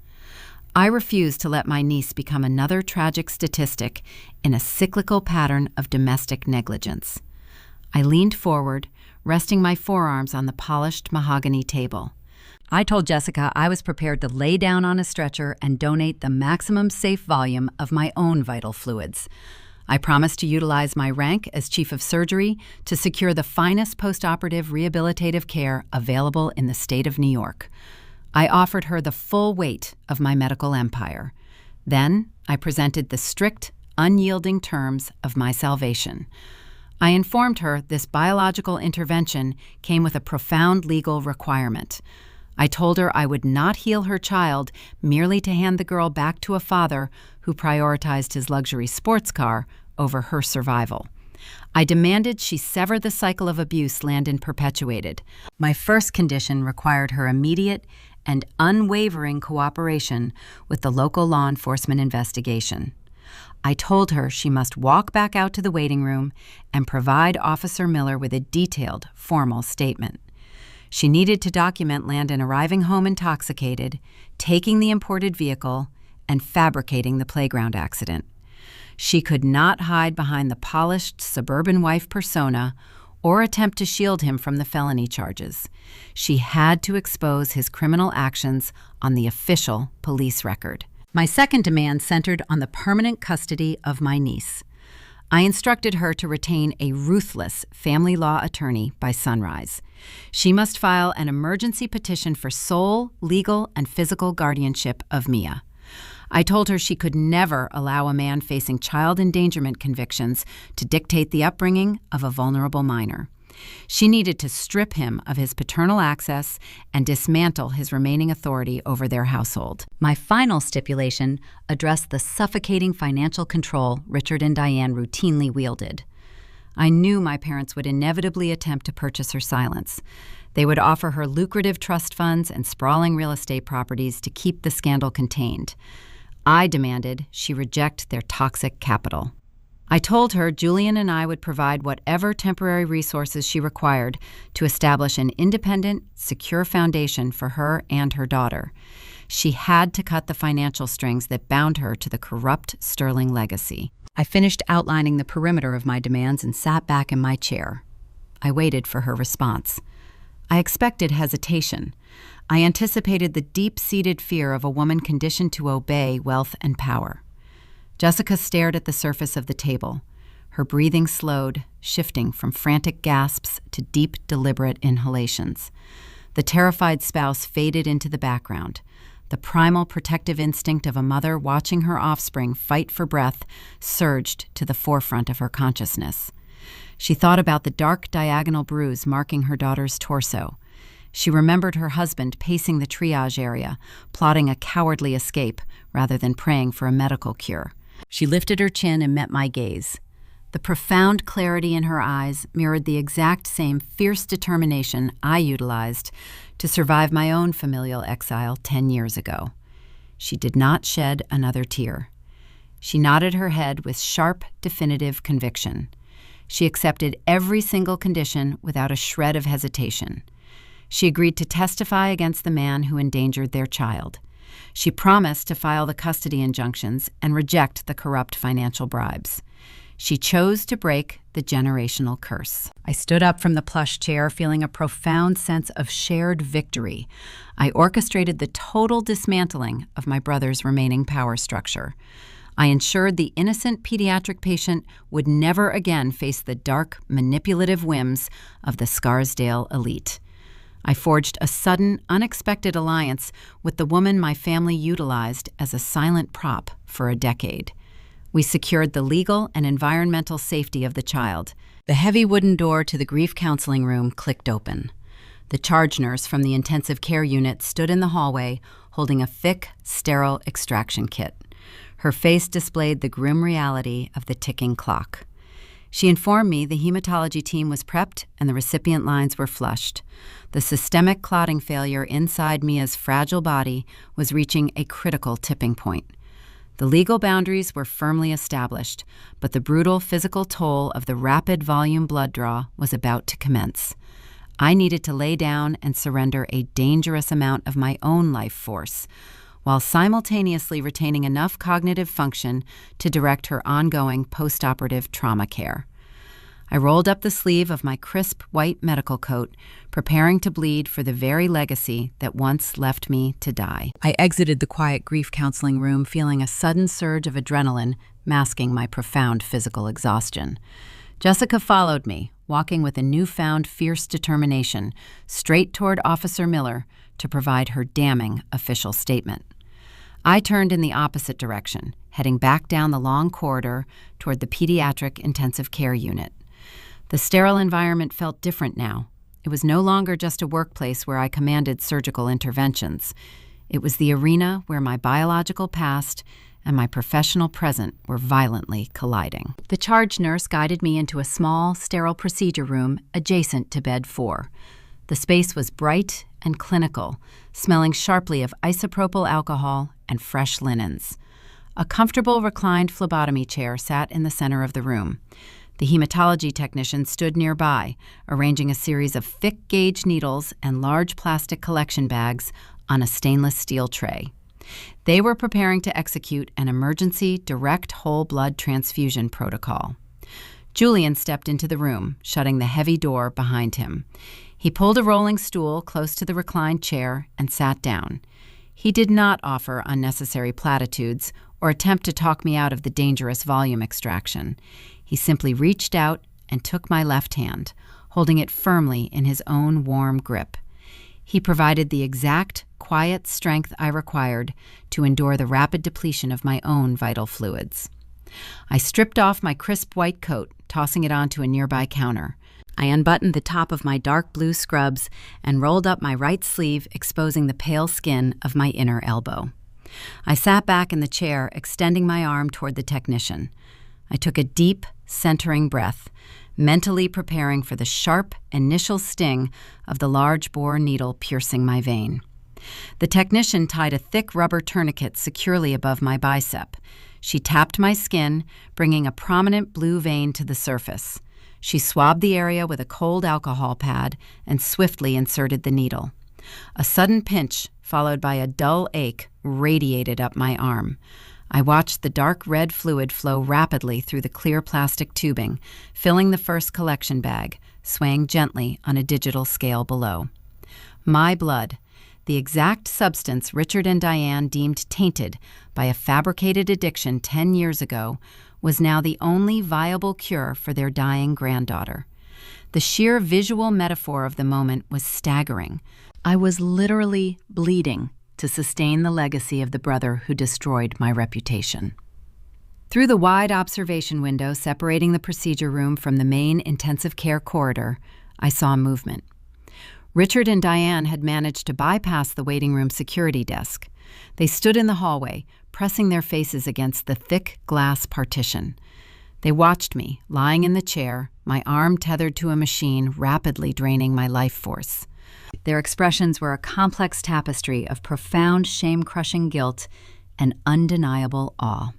I refused to let my niece become another tragic statistic in a cyclical pattern of domestic negligence. I leaned forward, resting my forearms on the polished mahogany table. I told Jessica I was prepared to lay down on a stretcher and donate the maximum safe volume of my own vital fluids. I promised to utilize my rank as Chief of Surgery to secure the finest postoperative rehabilitative care available in the state of New York. I offered her the full weight of my medical empire. Then I presented the strict, unyielding terms of my salvation. I informed her this biological intervention came with a profound legal requirement. I told her I would not heal her child merely to hand the girl back to a father who prioritized his luxury sports car over her survival. I demanded she sever the cycle of abuse Landon perpetuated. My first condition required her immediate and unwavering cooperation with the local law enforcement investigation. I told her she must walk back out to the waiting room and provide Officer Miller with a detailed, formal statement. She needed to document Landon arriving home intoxicated, taking the imported vehicle, and fabricating the playground accident. She could not hide behind the polished suburban wife persona or attempt to shield him from the felony charges. She had to expose his criminal actions on the official police record. My second demand centered on the permanent custody of my niece. I instructed her to retain a ruthless family law attorney by sunrise. She must file an emergency petition for sole, legal, and physical guardianship of Mia. I told her she could never allow a man facing child endangerment convictions to dictate the upbringing of a vulnerable minor. She needed to strip him of his paternal access and dismantle his remaining authority over their household. My final stipulation addressed the suffocating financial control Richard and Diane routinely wielded. I knew my parents would inevitably attempt to purchase her silence. They would offer her lucrative trust funds and sprawling real estate properties to keep the scandal contained. I demanded she reject their toxic capital. I told her Julian and I would provide whatever temporary resources she required to establish an independent, secure foundation for her and her daughter. She had to cut the financial strings that bound her to the corrupt Sterling legacy. I finished outlining the perimeter of my demands and sat back in my chair. I waited for her response. I expected hesitation. I anticipated the deep-seated fear of a woman conditioned to obey wealth and power. Jessica stared at the surface of the table. Her breathing slowed, shifting from frantic gasps to deep, deliberate inhalations. The terrified spouse faded into the background. The primal protective instinct of a mother watching her offspring fight for breath surged to the forefront of her consciousness. She thought about the dark diagonal bruise marking her daughter's torso. She remembered her husband pacing the triage area, plotting a cowardly escape rather than praying for a medical cure. She lifted her chin and met my gaze. The profound clarity in her eyes mirrored the exact same fierce determination I utilized to survive my own familial exile 10 years ago. She did not shed another tear. She nodded her head with sharp, definitive conviction. She accepted every single condition without a shred of hesitation. She agreed to testify against the man who endangered their child. She promised to file the custody injunctions and reject the corrupt financial bribes. She chose to break the generational curse. I stood up from the plush chair, feeling a profound sense of shared victory. I orchestrated the total dismantling of my brother's remaining power structure. I ensured the innocent pediatric patient would never again face the dark, manipulative whims of the Scarsdale elite. I forged a sudden, unexpected alliance with the woman my family utilized as a silent prop for a decade. We secured the legal and environmental safety of the child. The heavy wooden door to the grief counseling room clicked open. The charge nurse from the intensive care unit stood in the hallway holding a thick, sterile extraction kit. Her face displayed the grim reality of the ticking clock. She informed me the hematology team was prepped and the recipient lines were flushed. The systemic clotting failure inside Mia's fragile body was reaching a critical tipping point. The legal boundaries were firmly established, but the brutal physical toll of the rapid volume blood draw was about to commence. I needed to lay down and surrender a dangerous amount of my own life force, while simultaneously retaining enough cognitive function to direct her ongoing post-operative trauma care. I rolled up the sleeve of my crisp white medical coat, preparing to bleed for the very legacy that once left me to die. I exited the quiet grief counseling room feeling a sudden surge of adrenaline masking my profound physical exhaustion. Jessica followed me, walking with a newfound fierce determination, straight toward Officer Miller to provide her damning official statement. I turned in the opposite direction, heading back down the long corridor toward the pediatric intensive care unit. The sterile environment felt different now. It was no longer just a workplace where I commanded surgical interventions. It was the arena where my biological past and my professional present were violently colliding. The charge nurse guided me into a small, sterile procedure room adjacent to bed 4. The space was bright and clinical, smelling sharply of isopropyl alcohol and fresh linens. A comfortable reclined phlebotomy chair sat in the center of the room. The hematology technician stood nearby, arranging a series of thick-gauge needles and large plastic collection bags on a stainless steel tray. They were preparing to execute an emergency direct whole blood transfusion protocol. Julian stepped into the room, shutting the heavy door behind him. He pulled a rolling stool close to the reclined chair and sat down. He did not offer unnecessary platitudes or attempt to talk me out of the dangerous volume extraction. He simply reached out and took my left hand, holding it firmly in his own warm grip. He provided the exact, quiet strength I required to endure the rapid depletion of my own vital fluids. I stripped off my crisp white coat, tossing it onto a nearby counter. I unbuttoned the top of my dark blue scrubs and rolled up my right sleeve, exposing the pale skin of my inner elbow. I sat back in the chair, extending my arm toward the technician. I took a deep, centering breath, mentally preparing for the sharp initial sting of the large-bore needle piercing my vein. The technician tied a thick rubber tourniquet securely above my bicep. She tapped my skin, bringing a prominent blue vein to the surface. She swabbed the area with a cold alcohol pad and swiftly inserted the needle. A sudden pinch, followed by a dull ache, radiated up my arm. I watched the dark red fluid flow rapidly through the clear plastic tubing, filling the first collection bag, swaying gently on a digital scale below. My blood, the exact substance Richard and Diane deemed tainted by a fabricated addiction 10 years ago, was now the only viable cure for their dying granddaughter. The sheer visual metaphor of the moment was staggering. I was literally bleeding to sustain the legacy of the brother who destroyed my reputation. Through the wide observation window separating the procedure room from the main intensive care corridor, I saw movement. Richard and Diane had managed to bypass the waiting room security desk. They stood in the hallway, pressing their faces against the thick glass partition. They watched me, lying in the chair, my arm tethered to a machine rapidly draining my life force. Their expressions were a complex tapestry of profound shame-crushing guilt and undeniable awe.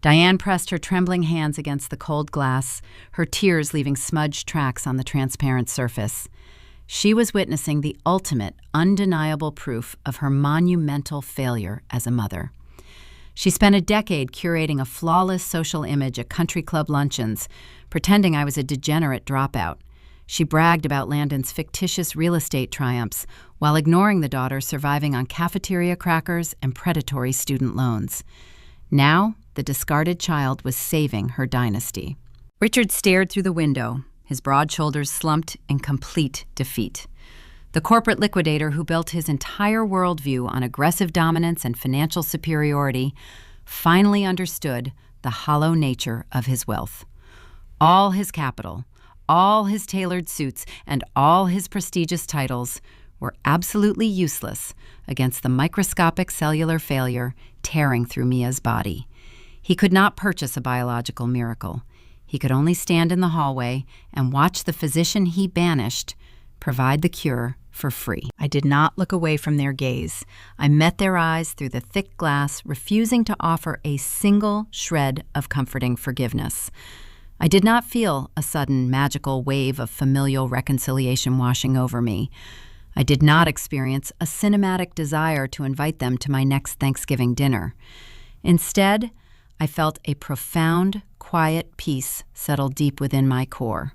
Diane pressed her trembling hands against the cold glass, her tears leaving smudged tracks on the transparent surface. She was witnessing the ultimate, undeniable proof of her monumental failure as a mother. She spent a decade curating a flawless social image at country club luncheons, pretending I was a degenerate dropout. She bragged about Landon's fictitious real estate triumphs while ignoring the daughter surviving on cafeteria crackers and predatory student loans. Now, the discarded child was saving her dynasty. Richard stared through the window, his broad shoulders slumped in complete defeat. The corporate liquidator who built his entire worldview on aggressive dominance and financial superiority finally understood the hollow nature of his wealth. All his capital, all his tailored suits, and all his prestigious titles were absolutely useless against the microscopic cellular failure tearing through Mia's body. He could not purchase a biological miracle. He could only stand in the hallway and watch the physician he banished provide the cure for free. I did not look away from their gaze. I met their eyes through the thick glass, refusing to offer a single shred of comforting forgiveness. I did not feel a sudden magical wave of familial reconciliation washing over me. I did not experience a cinematic desire to invite them to my next Thanksgiving dinner. Instead, I felt a profound, quiet peace settle deep within my core.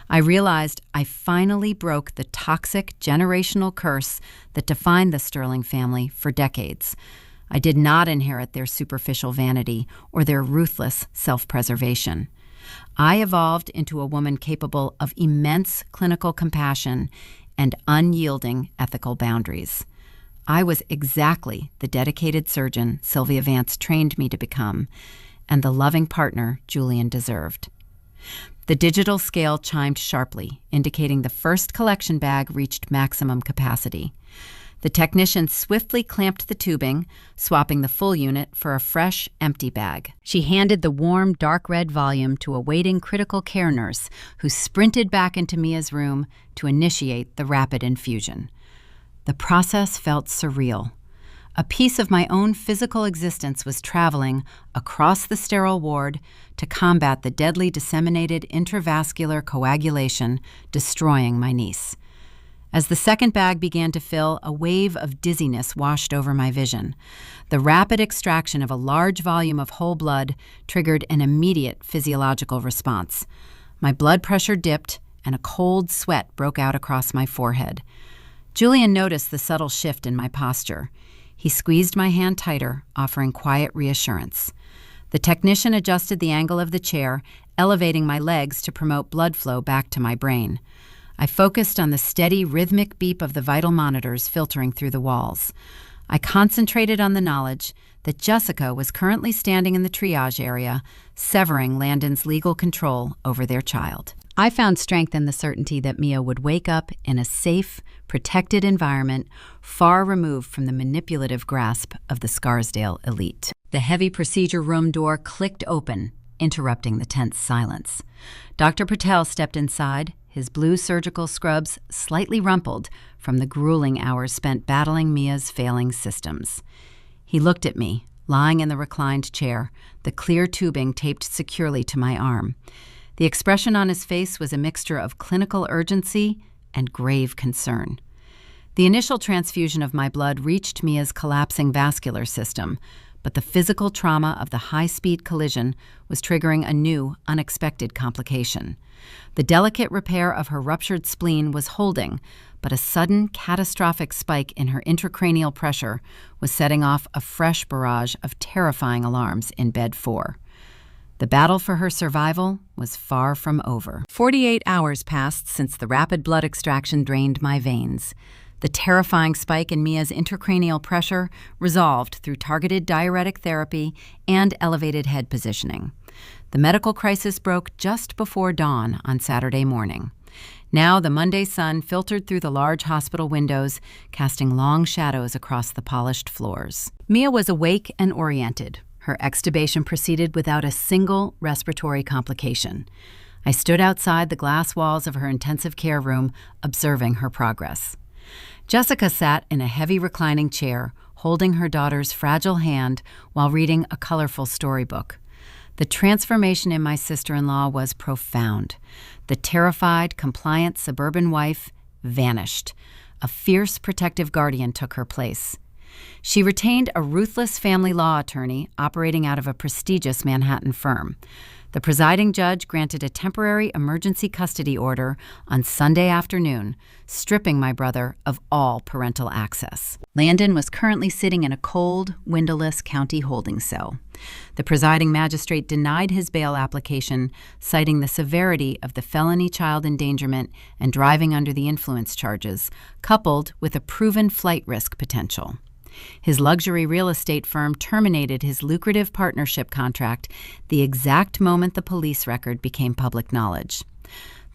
I realized I finally broke the toxic generational curse that defined the Sterling family for decades. I did not inherit their superficial vanity or their ruthless self-preservation. I evolved into a woman capable of immense clinical compassion and unyielding ethical boundaries. I was exactly the dedicated surgeon Sylvia Vance trained me to become, and the loving partner Julian deserved. The digital scale chimed sharply, indicating the first collection bag reached maximum capacity. The technician swiftly clamped the tubing, swapping the full unit for a fresh, empty bag. She handed the warm, dark red volume to a waiting critical care nurse who sprinted back into Mia's room to initiate the rapid infusion. The process felt surreal. A piece of my own physical existence was traveling across the sterile ward to combat the deadly disseminated intravascular coagulation destroying my niece. As the second bag began to fill, a wave of dizziness washed over my vision. The rapid extraction of a large volume of whole blood triggered an immediate physiological response. My blood pressure dipped, and a cold sweat broke out across my forehead. Julian noticed the subtle shift in my posture. He squeezed my hand tighter, offering quiet reassurance. The technician adjusted the angle of the chair, elevating my legs to promote blood flow back to my brain. I focused on the steady, rhythmic beep of the vital monitors filtering through the walls. I concentrated on the knowledge that Jessica was currently standing in the triage area, severing Landon's legal control over their child. I found strength in the certainty that Mia would wake up in a safe, protected environment far removed from the manipulative grasp of the Scarsdale elite. The heavy procedure room door clicked open, interrupting the tense silence. Dr. Patel stepped inside, his blue surgical scrubs slightly rumpled from the grueling hours spent battling Mia's failing systems. He looked at me, lying in the reclined chair, the clear tubing taped securely to my arm. The expression on his face was a mixture of clinical urgency and grave concern. The initial transfusion of my blood reached Mia's collapsing vascular system, but the physical trauma of the high-speed collision was triggering a new, unexpected complication. The delicate repair of her ruptured spleen was holding, but a sudden, catastrophic spike in her intracranial pressure was setting off a fresh barrage of terrifying alarms in Bed 4. The battle for her survival was far from over. 48 hours passed since the rapid blood extraction drained my veins. The terrifying spike in Mia's intracranial pressure resolved through targeted diuretic therapy and elevated head positioning. The medical crisis broke just before dawn on Saturday morning. Now the Monday sun filtered through the large hospital windows, casting long shadows across the polished floors. Mia was awake and oriented. Her extubation proceeded without a single respiratory complication. I stood outside the glass walls of her intensive care room, observing her progress. Jessica sat in a heavy reclining chair, holding her daughter's fragile hand while reading a colorful storybook. The transformation in my sister-in-law was profound. The terrified, compliant suburban wife vanished. A fierce, protective guardian took her place. She retained a ruthless family law attorney operating out of a prestigious Manhattan firm. The presiding judge granted a temporary emergency custody order on Sunday afternoon, stripping my brother of all parental access. Landon was currently sitting in a cold, windowless county holding cell. The presiding magistrate denied his bail application, citing the severity of the felony child endangerment and driving under the influence charges, coupled with a proven flight risk potential. His luxury real estate firm terminated his lucrative partnership contract the exact moment the police record became public knowledge.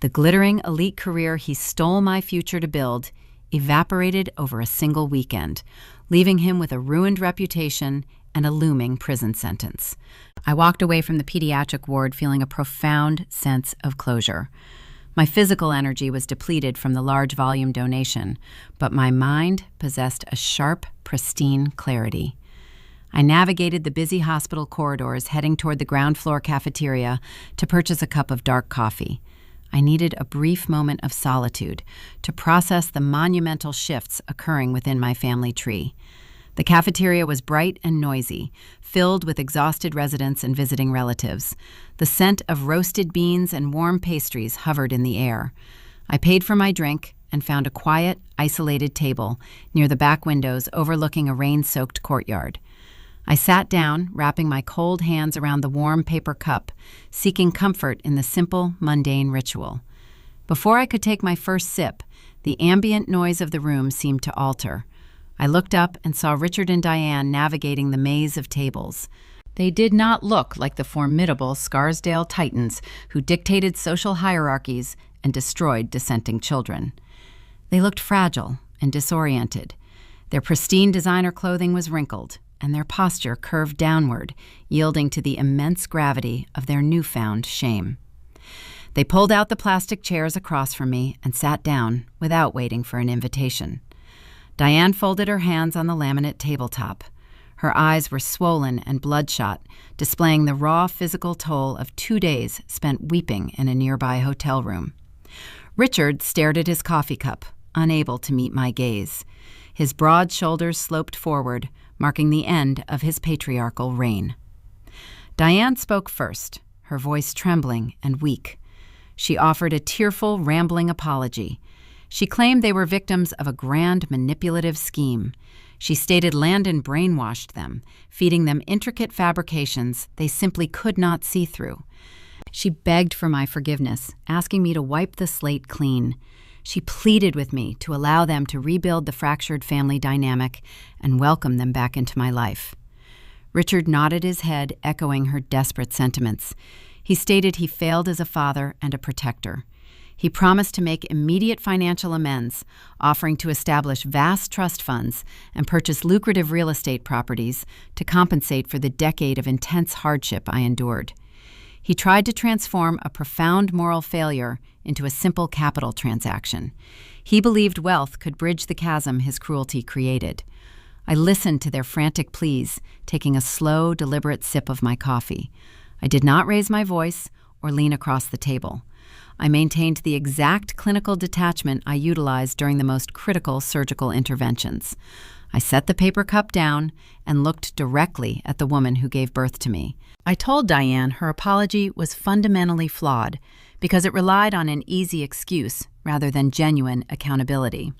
The glittering elite career he stole my future to build evaporated over a single weekend, leaving him with a ruined reputation and a looming prison sentence. I walked away from the pediatric ward feeling a profound sense of closure. My physical energy was depleted from the large volume donation, but my mind possessed a sharp, pristine clarity. I navigated the busy hospital corridors, heading toward the ground floor cafeteria to purchase a cup of dark coffee. I needed a brief moment of solitude to process the monumental shifts occurring within my family tree. The cafeteria was bright and noisy, filled with exhausted residents and visiting relatives. The scent of roasted beans and warm pastries hovered in the air. I paid for my drink and found a quiet, isolated table near the back windows overlooking a rain-soaked courtyard. I sat down, wrapping my cold hands around the warm paper cup, seeking comfort in the simple, mundane ritual. Before I could take my first sip, the ambient noise of the room seemed to alter. I looked up and saw Richard and Diane navigating the maze of tables. They did not look like the formidable Scarsdale titans who dictated social hierarchies and destroyed dissenting children. They looked fragile and disoriented. Their pristine designer clothing was wrinkled, and their posture curved downward, yielding to the immense gravity of their newfound shame. They pulled out the plastic chairs across from me and sat down without waiting for an invitation. Diane folded her hands on the laminate tabletop. Her eyes were swollen and bloodshot, displaying the raw physical toll of 2 days spent weeping in a nearby hotel room. Richard stared at his coffee cup, unable to meet my gaze. His broad shoulders sloped forward, marking the end of his patriarchal reign. Diane spoke first, her voice trembling and weak. She offered a tearful, rambling apology. She claimed they were victims of a grand manipulative scheme. She stated Landon brainwashed them, feeding them intricate fabrications they simply could not see through. She begged for my forgiveness, asking me to wipe the slate clean. She pleaded with me to allow them to rebuild the fractured family dynamic and welcome them back into my life. Richard nodded his head, echoing her desperate sentiments. He stated he failed as a father and a protector. He promised to make immediate financial amends, offering to establish vast trust funds and purchase lucrative real estate properties to compensate for the decade of intense hardship I endured. He tried to transform a profound moral failure into a simple capital transaction. He believed wealth could bridge the chasm his cruelty created. I listened to their frantic pleas, taking a slow, deliberate sip of my coffee. I did not raise my voice or lean across the table. I maintained the exact clinical detachment I utilized during the most critical surgical interventions. I set the paper cup down and looked directly at the woman who gave birth to me. I told Diane her apology was fundamentally flawed because it relied on an easy excuse rather than genuine accountability.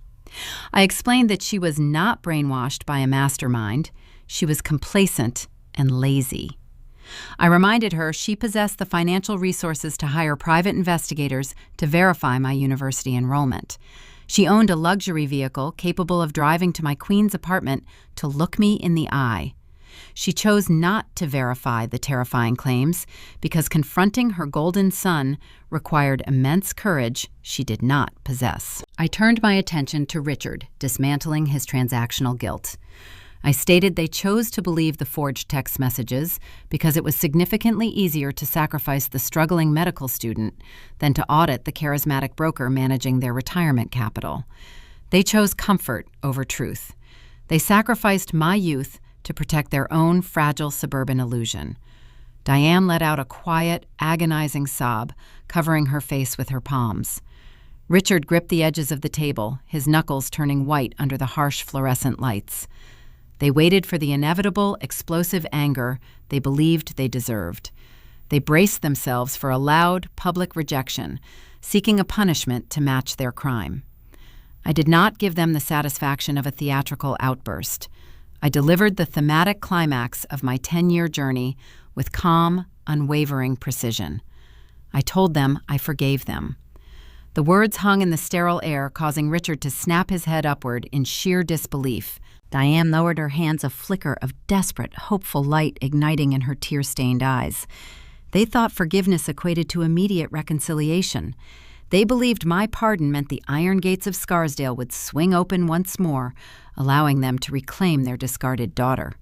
I explained that she was not brainwashed by a mastermind. She was complacent and lazy. I reminded her she possessed the financial resources to hire private investigators to verify my university enrollment. She owned a luxury vehicle capable of driving to my Queens apartment to look me in the eye. She chose not to verify the terrifying claims because confronting her golden son required immense courage she did not possess. I turned my attention to Richard, dismantling his transactional guilt. I stated they chose to believe the forged text messages because it was significantly easier to sacrifice the struggling medical student than to audit the charismatic broker managing their retirement capital. They chose comfort over truth. They sacrificed my youth to protect their own fragile suburban illusion. Diane let out a quiet, agonizing sob, covering her face with her palms. Richard gripped the edges of the table, his knuckles turning white under the harsh fluorescent lights. They waited for the inevitable, explosive anger they believed they deserved. They braced themselves for a loud, public rejection, seeking a punishment to match their crime. I did not give them the satisfaction of a theatrical outburst. I delivered the thematic climax of my 10-year journey with calm, unwavering precision. I told them I forgave them. The words hung in the sterile air, causing Richard to snap his head upward in sheer disbelief. Diane lowered her hands, a flicker of desperate, hopeful light igniting in her tear-stained eyes. They thought forgiveness equated to immediate reconciliation. They believed my pardon meant the iron gates of Scarsdale would swing open once more, allowing them to reclaim their discarded daughter.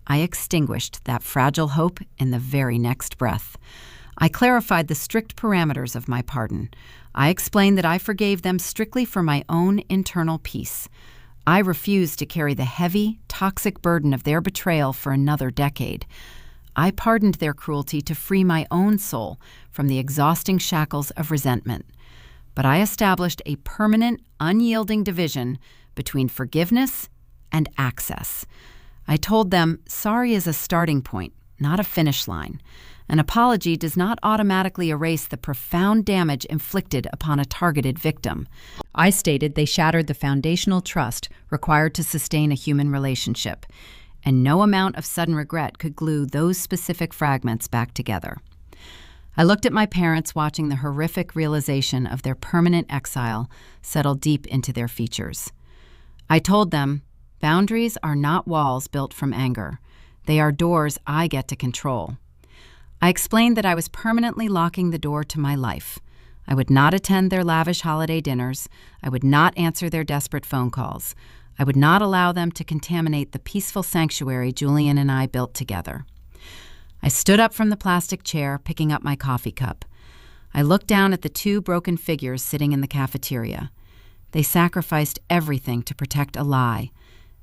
I extinguished that fragile hope in the very next breath. I clarified the strict parameters of my pardon. I explained that I forgave them strictly for my own internal peace. I refused to carry the heavy, toxic burden of their betrayal for another decade. I pardoned their cruelty to free my own soul from the exhausting shackles of resentment. But I established a permanent, unyielding division between forgiveness and access. I told them sorry is a starting point, not a finish line. An apology does not automatically erase the profound damage inflicted upon a targeted victim. I stated they shattered the foundational trust required to sustain a human relationship, and no amount of sudden regret could glue those specific fragments back together. I looked at my parents, watching the horrific realization of their permanent exile settle deep into their features. I told them, boundaries are not walls built from anger. They are doors I get to control. I explained that I was permanently locking the door to my life. I would not attend their lavish holiday dinners. I would not answer their desperate phone calls. I would not allow them to contaminate the peaceful sanctuary Julian and I built together. I stood up from the plastic chair, picking up my coffee cup. I looked down at the two broken figures sitting in the cafeteria. They sacrificed everything to protect a lie,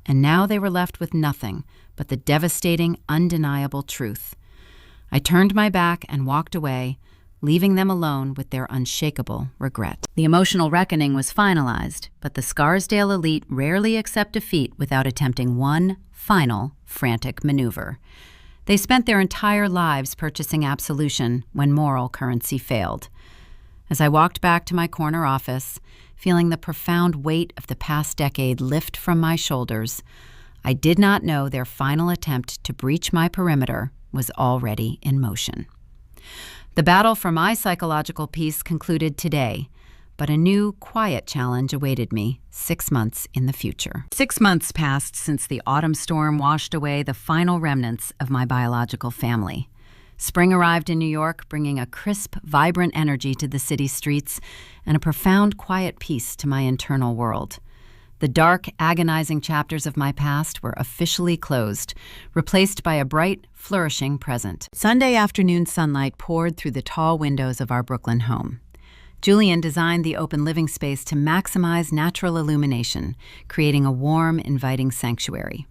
and now they were left with nothing but the devastating, undeniable truth. I turned my back and walked away, leaving them alone with their unshakable regret. The emotional reckoning was finalized, but the Scarsdale elite rarely accept defeat without attempting one final, frantic maneuver. They spent their entire lives purchasing absolution when moral currency failed. As I walked back to my corner office, feeling the profound weight of the past decade lift from my shoulders, I did not know their final attempt to breach my perimeter was already in motion. The battle for my psychological peace concluded today, but a new, quiet challenge awaited me 6 months in the future. 6 months passed since the autumn storm washed away the final remnants of my biological family. Spring arrived in New York, bringing a crisp, vibrant energy to the city streets and a profound, quiet peace to my internal world. The dark, agonizing chapters of my past were officially closed, replaced by a bright, flourishing present. Sunday afternoon sunlight poured through the tall windows of our Brooklyn home. Julian designed the open living space to maximize natural illumination, creating a warm, inviting sanctuary.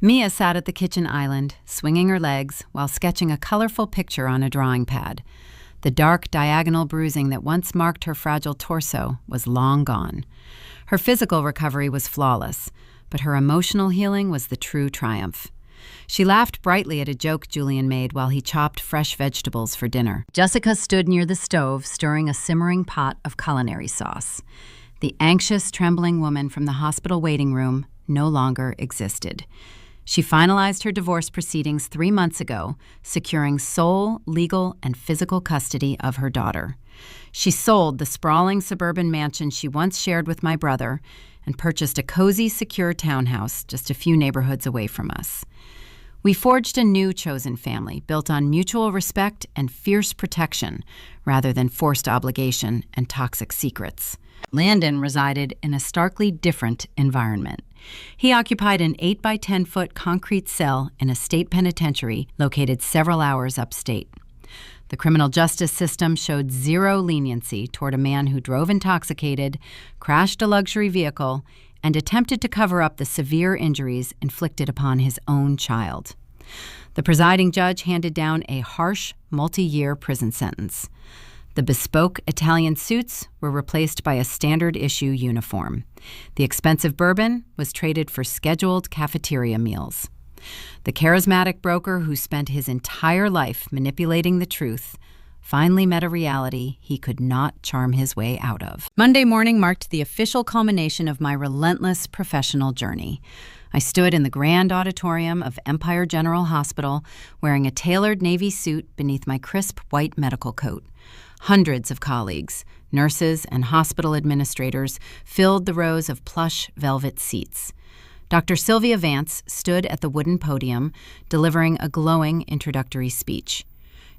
Mia sat at the kitchen island, swinging her legs while sketching a colorful picture on a drawing pad. The dark, diagonal bruising that once marked her fragile torso was long gone. Her physical recovery was flawless, but her emotional healing was the true triumph. She laughed brightly at a joke Julian made while he chopped fresh vegetables for dinner. Jessica stood near the stove, stirring a simmering pot of culinary sauce. The anxious, trembling woman from the hospital waiting room no longer existed. She finalized her divorce proceedings 3 months ago, securing sole, legal, and physical custody of her daughter. She sold the sprawling suburban mansion she once shared with my brother and purchased a cozy, secure townhouse just a few neighborhoods away from us. We forged a new chosen family built on mutual respect and fierce protection rather than forced obligation and toxic secrets. Landon resided in a starkly different environment. He occupied an 8 by 10-foot concrete cell in a state penitentiary located several hours upstate. The criminal justice system showed zero leniency toward a man who drove intoxicated, crashed a luxury vehicle, and attempted to cover up the severe injuries inflicted upon his own child. The presiding judge handed down a harsh, multi-year prison sentence. The bespoke Italian suits were replaced by a standard-issue uniform. The expensive bourbon was traded for scheduled cafeteria meals. The charismatic broker who spent his entire life manipulating the truth finally met a reality he could not charm his way out of. Monday morning marked the official culmination of my relentless professional journey. I stood in the grand auditorium of Empire General Hospital wearing a tailored navy suit beneath my crisp white medical coat. Hundreds of colleagues, nurses, and hospital administrators filled the rows of plush velvet seats. Dr. Sylvia Vance stood at the wooden podium, delivering a glowing introductory speech.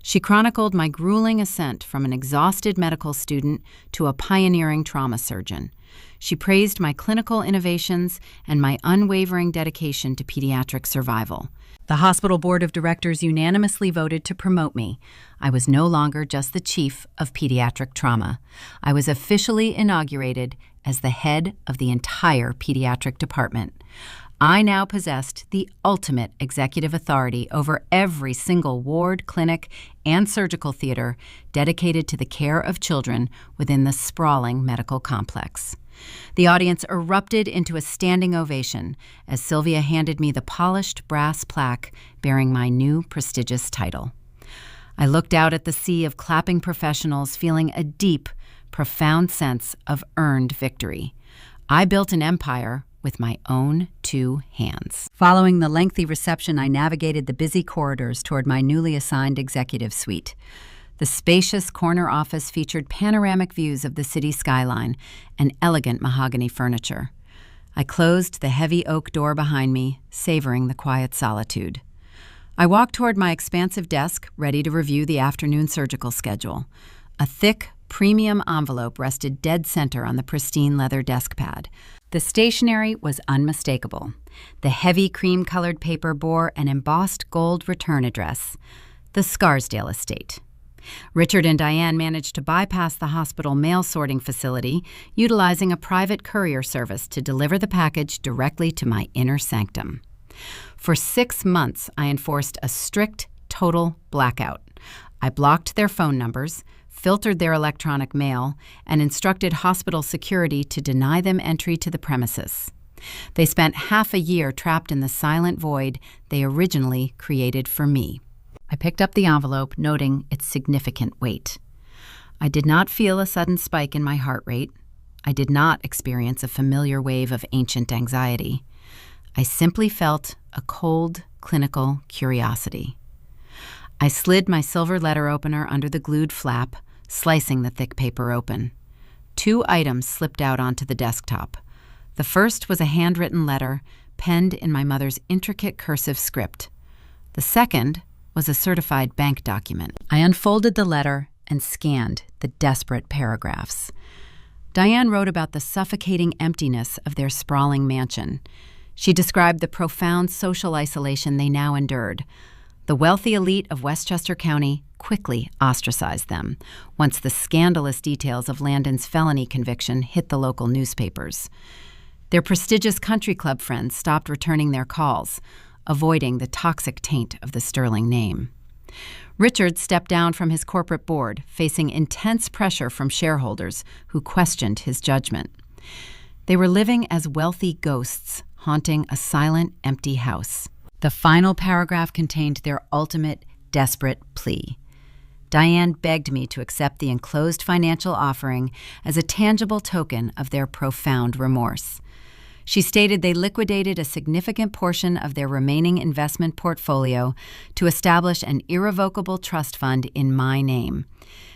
She chronicled my grueling ascent from an exhausted medical student to a pioneering trauma surgeon. She praised my clinical innovations and my unwavering dedication to pediatric survival. The hospital board of directors unanimously voted to promote me. I was no longer just the chief of pediatric trauma. I was officially inaugurated as the head of the entire pediatric department. I now possessed the ultimate executive authority over every single ward, clinic, and surgical theater dedicated to the care of children within the sprawling medical complex. The audience erupted into a standing ovation as Sylvia handed me the polished brass plaque bearing my new prestigious title. I looked out at the sea of clapping professionals, feeling a deep, profound sense of earned victory. I built an empire with my own 2 hands. Following the lengthy reception, I navigated the busy corridors toward my newly assigned executive suite. The spacious corner office featured panoramic views of the city skyline and elegant mahogany furniture. I closed the heavy oak door behind me, savoring the quiet solitude. I walked toward my expansive desk, ready to review the afternoon surgical schedule. A thick, premium envelope rested dead center on the pristine leather desk pad. The stationery was unmistakable. The heavy cream-colored paper bore an embossed gold return address, the Scarsdale Estate. Richard and Diane managed to bypass the hospital mail sorting facility, utilizing a private courier service to deliver the package directly to my inner sanctum. For 6 months, I enforced a strict, total blackout. I blocked their phone numbers, filtered their electronic mail, and instructed hospital security to deny them entry to the premises. They spent half a year trapped in the silent void they originally created for me. I picked up the envelope, noting its significant weight. I did not feel a sudden spike in my heart rate. I did not experience a familiar wave of ancient anxiety. I simply felt a cold, clinical curiosity. I slid my silver letter opener under the glued flap, slicing the thick paper open. 2 items slipped out onto the desktop. The first was a handwritten letter penned in my mother's intricate cursive script. The second was a certified bank document. I unfolded the letter and scanned the desperate paragraphs. Diane wrote about the suffocating emptiness of their sprawling mansion. She described the profound social isolation they now endured. The wealthy elite of Westchester County quickly ostracized them once the scandalous details of Landon's felony conviction hit the local newspapers. Their prestigious country club friends stopped returning their calls, avoiding the toxic taint of the Sterling name. Richard stepped down from his corporate board, facing intense pressure from shareholders who questioned his judgment. They were living as wealthy ghosts, haunting a silent, empty house. The final paragraph contained their ultimate, desperate plea. Diane begged me to accept the enclosed financial offering as a tangible token of their profound remorse. She stated they liquidated a significant portion of their remaining investment portfolio to establish an irrevocable trust fund in my name.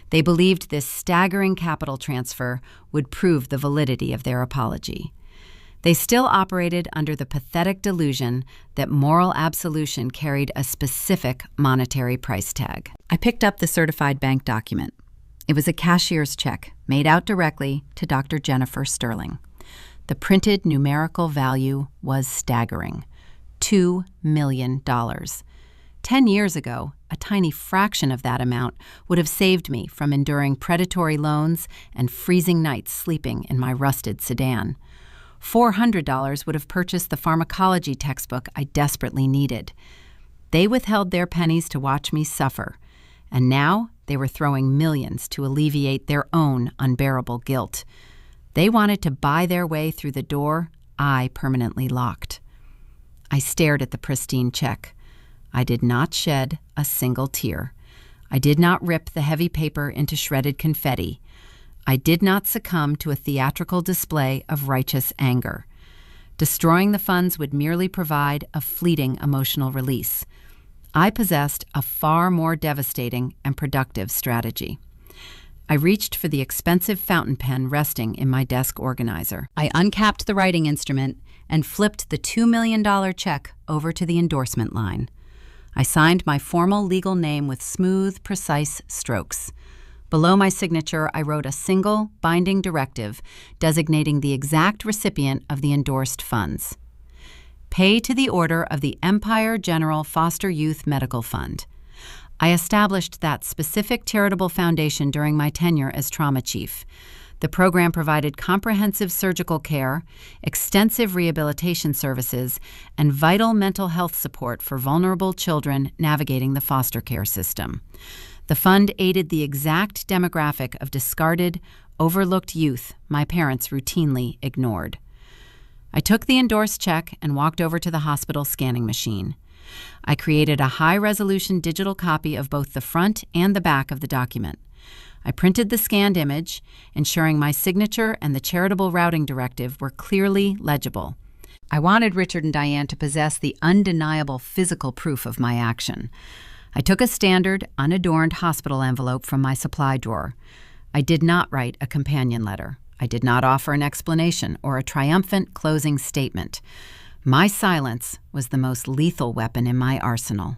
They believed this staggering capital transfer would prove the validity of their apology. They still operated under the pathetic delusion that moral absolution carried a specific monetary price tag. I picked up the certified bank document. It was a cashier's check made out directly to Dr. Jennifer Sterling. The printed numerical value was staggering: $2 million. 10 years ago, a tiny fraction of that amount would have saved me from enduring predatory loans and freezing nights sleeping in my rusted sedan. $400 would have purchased the pharmacology textbook I desperately needed. They withheld their pennies to watch me suffer, and now they were throwing millions to alleviate their own unbearable guilt. They wanted to buy their way through the door I permanently locked. I stared at the pristine check. I did not shed a single tear. I did not rip the heavy paper into shredded confetti. I did not succumb to a theatrical display of righteous anger. Destroying the funds would merely provide a fleeting emotional release. I possessed a far more devastating and productive strategy. I reached for the expensive fountain pen resting in my desk organizer. I uncapped the writing instrument and flipped the $2 million check over to the endorsement line. I signed my formal legal name with smooth, precise strokes. Below my signature, I wrote a single, binding directive designating the exact recipient of the endorsed funds. Pay to the order of the Empire General Foster Youth Medical Fund. I established that specific charitable foundation during my tenure as trauma chief. The program provided comprehensive surgical care, extensive rehabilitation services, and vital mental health support for vulnerable children navigating the foster care system. The fund aided the exact demographic of discarded, overlooked youth my parents routinely ignored. I took the endorsed check and walked over to the hospital scanning machine. I created a high-resolution digital copy of both the front and the back of the document. I printed the scanned image, ensuring my signature and the charitable routing directive were clearly legible. I wanted Richard and Diane to possess the undeniable physical proof of my action. I took a standard, unadorned hospital envelope from my supply drawer. I did not write a companion letter. I did not offer an explanation or a triumphant closing statement. My silence was the most lethal weapon in my arsenal.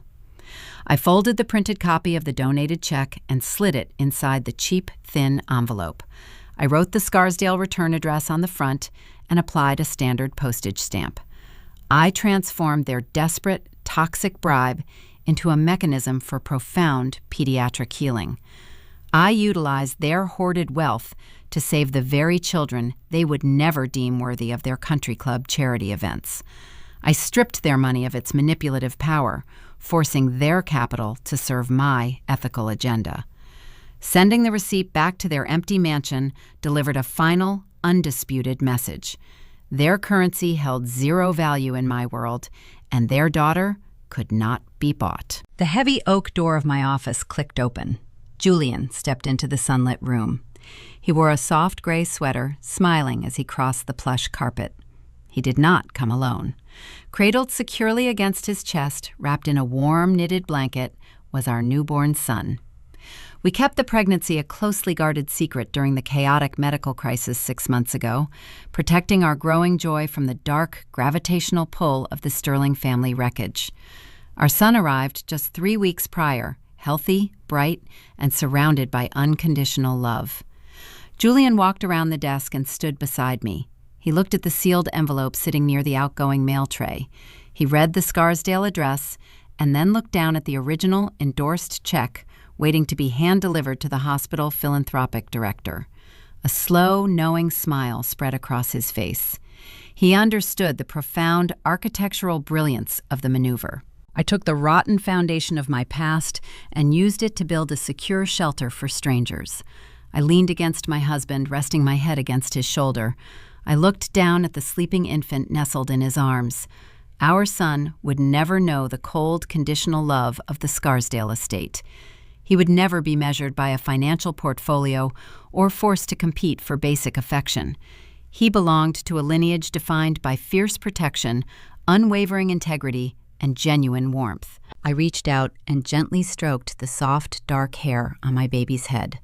I folded the printed copy of the donated check and slid it inside the cheap, thin envelope. I wrote the Scarsdale return address on the front and applied a standard postage stamp. I transformed their desperate, toxic bribe into a mechanism for profound pediatric healing. I utilized their hoarded wealth to save the very children they would never deem worthy of their country club charity events. I stripped their money of its manipulative power, forcing their capital to serve my ethical agenda. Sending the receipt back to their empty mansion delivered a final, undisputed message. Their currency held zero value in my world, and their daughter could not be bought. The heavy oak door of my office clicked open. Julian stepped into the sunlit room. He wore a soft gray sweater, smiling as he crossed the plush carpet. He did not come alone. Cradled securely against his chest, wrapped in a warm knitted blanket, was our newborn son. We kept the pregnancy a closely guarded secret during the chaotic medical crisis 6 months ago, protecting our growing joy from the dark, gravitational pull of the Sterling family wreckage. Our son arrived just 3 weeks prior, healthy, bright, and surrounded by unconditional love. Julian walked around the desk and stood beside me. He looked at the sealed envelope sitting near the outgoing mail tray. He read the Scarsdale address and then looked down at the original endorsed check waiting to be hand-delivered to the hospital philanthropic director. A slow, knowing smile spread across his face. He understood the profound architectural brilliance of the maneuver. I took the rotten foundation of my past and used it to build a secure shelter for strangers. I leaned against my husband, resting my head against his shoulder. I looked down at the sleeping infant nestled in his arms. Our son would never know the cold, conditional love of the Scarsdale estate. He would never be measured by a financial portfolio or forced to compete for basic affection. He belonged to a lineage defined by fierce protection, unwavering integrity, and genuine warmth. I reached out and gently stroked the soft, dark hair on my baby's head.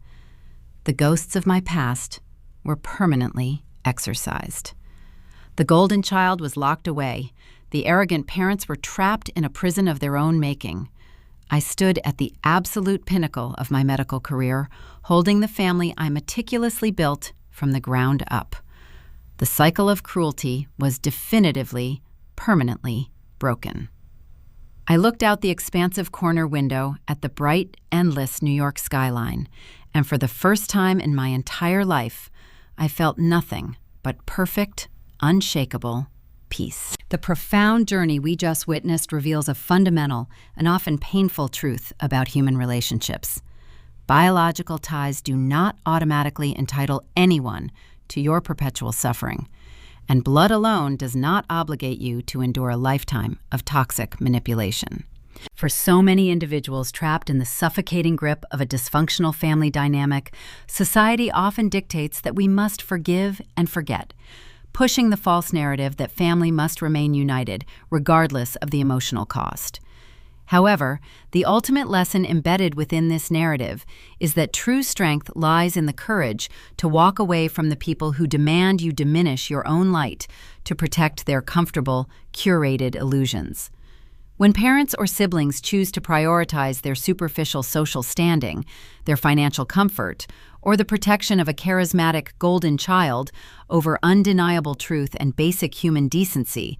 The ghosts of my past were permanently exorcised. The golden child was locked away. The arrogant parents were trapped in a prison of their own making. I stood at the absolute pinnacle of my medical career, holding the family I meticulously built from the ground up. The cycle of cruelty was definitively, permanently broken. I looked out the expansive corner window at the bright, endless New York skyline, and for the first time in my entire life, I felt nothing but perfect, unshakable peace. The profound journey we just witnessed reveals a fundamental and often painful truth about human relationships. Biological ties do not automatically entitle anyone to your perpetual suffering, and blood alone does not obligate you to endure a lifetime of toxic manipulation. For so many individuals trapped in the suffocating grip of a dysfunctional family dynamic, society often dictates that we must forgive and forget, pushing the false narrative that family must remain united, regardless of the emotional cost. However, the ultimate lesson embedded within this narrative is that true strength lies in the courage to walk away from the people who demand you diminish your own light to protect their comfortable, curated illusions. When parents or siblings choose to prioritize their superficial social standing, their financial comfort, or the protection of a charismatic golden child over undeniable truth and basic human decency,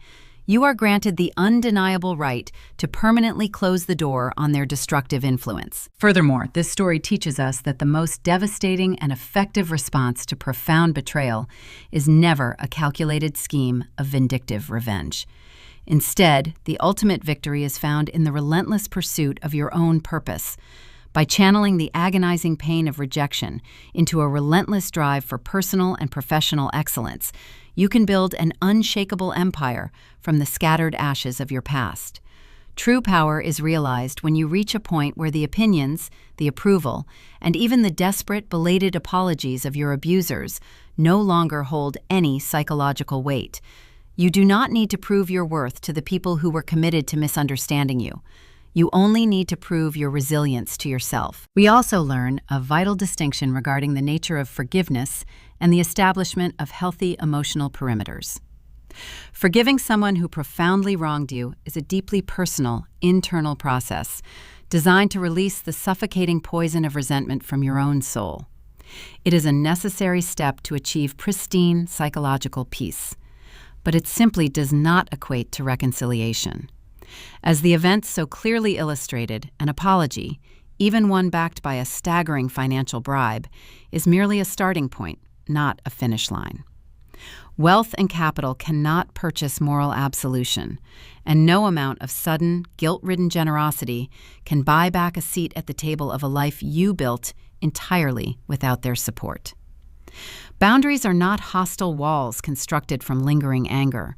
you are granted the undeniable right to permanently close the door on their destructive influence. Furthermore, this story teaches us that the most devastating and effective response to profound betrayal is never a calculated scheme of vindictive revenge. Instead, the ultimate victory is found in the relentless pursuit of your own purpose. By channeling the agonizing pain of rejection into a relentless drive for personal and professional excellence, you can build an unshakable empire from the scattered ashes of your past. True power is realized when you reach a point where the opinions, the approval, and even the desperate, belated apologies of your abusers no longer hold any psychological weight. You do not need to prove your worth to the people who were committed to misunderstanding you. You only need to prove your resilience to yourself. We also learn a vital distinction regarding the nature of forgiveness and the establishment of healthy emotional perimeters. Forgiving someone who profoundly wronged you is a deeply personal, internal process designed to release the suffocating poison of resentment from your own soul. It is a necessary step to achieve pristine psychological peace, but it simply does not equate to reconciliation. As the events so clearly illustrated, an apology, even one backed by a staggering financial bribe, is merely a starting point, not a finish line. Wealth and capital cannot purchase moral absolution, and no amount of sudden, guilt-ridden generosity can buy back a seat at the table of a life you built entirely without their support. Boundaries are not hostile walls constructed from lingering anger.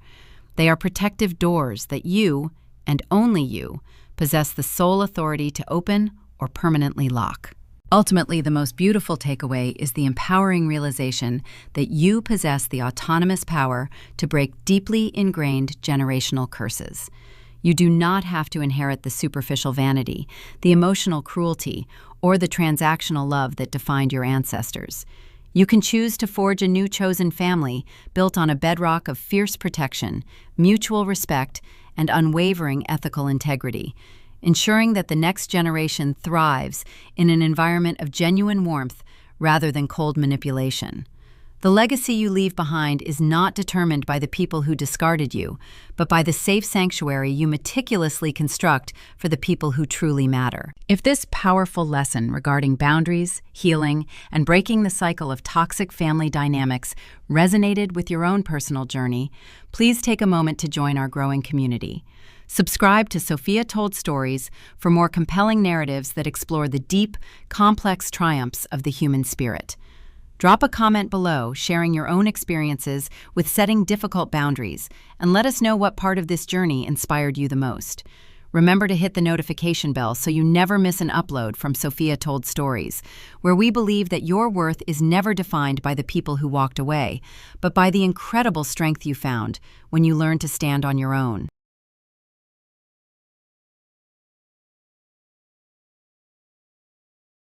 They are protective doors that you, and only you, possess the sole authority to open or permanently lock. Ultimately, the most beautiful takeaway is the empowering realization that you possess the autonomous power to break deeply ingrained generational curses. You do not have to inherit the superficial vanity, the emotional cruelty, or the transactional love that defined your ancestors. You can choose to forge a new chosen family built on a bedrock of fierce protection, mutual respect, and unwavering ethical integrity, ensuring that the next generation thrives in an environment of genuine warmth rather than cold manipulation. The legacy you leave behind is not determined by the people who discarded you, but by the safe sanctuary you meticulously construct for the people who truly matter. If this powerful lesson regarding boundaries, healing, and breaking the cycle of toxic family dynamics resonated with your own personal journey, please take a moment to join our growing community. Subscribe to Sophia Told Stories for more compelling narratives that explore the deep, complex triumphs of the human spirit. Drop a comment below sharing your own experiences with setting difficult boundaries, and let us know what part of this journey inspired you the most. Remember to hit the notification bell so you never miss an upload from Sophia Told Stories, where we believe that your worth is never defined by the people who walked away, but by the incredible strength you found when you learned to stand on your own.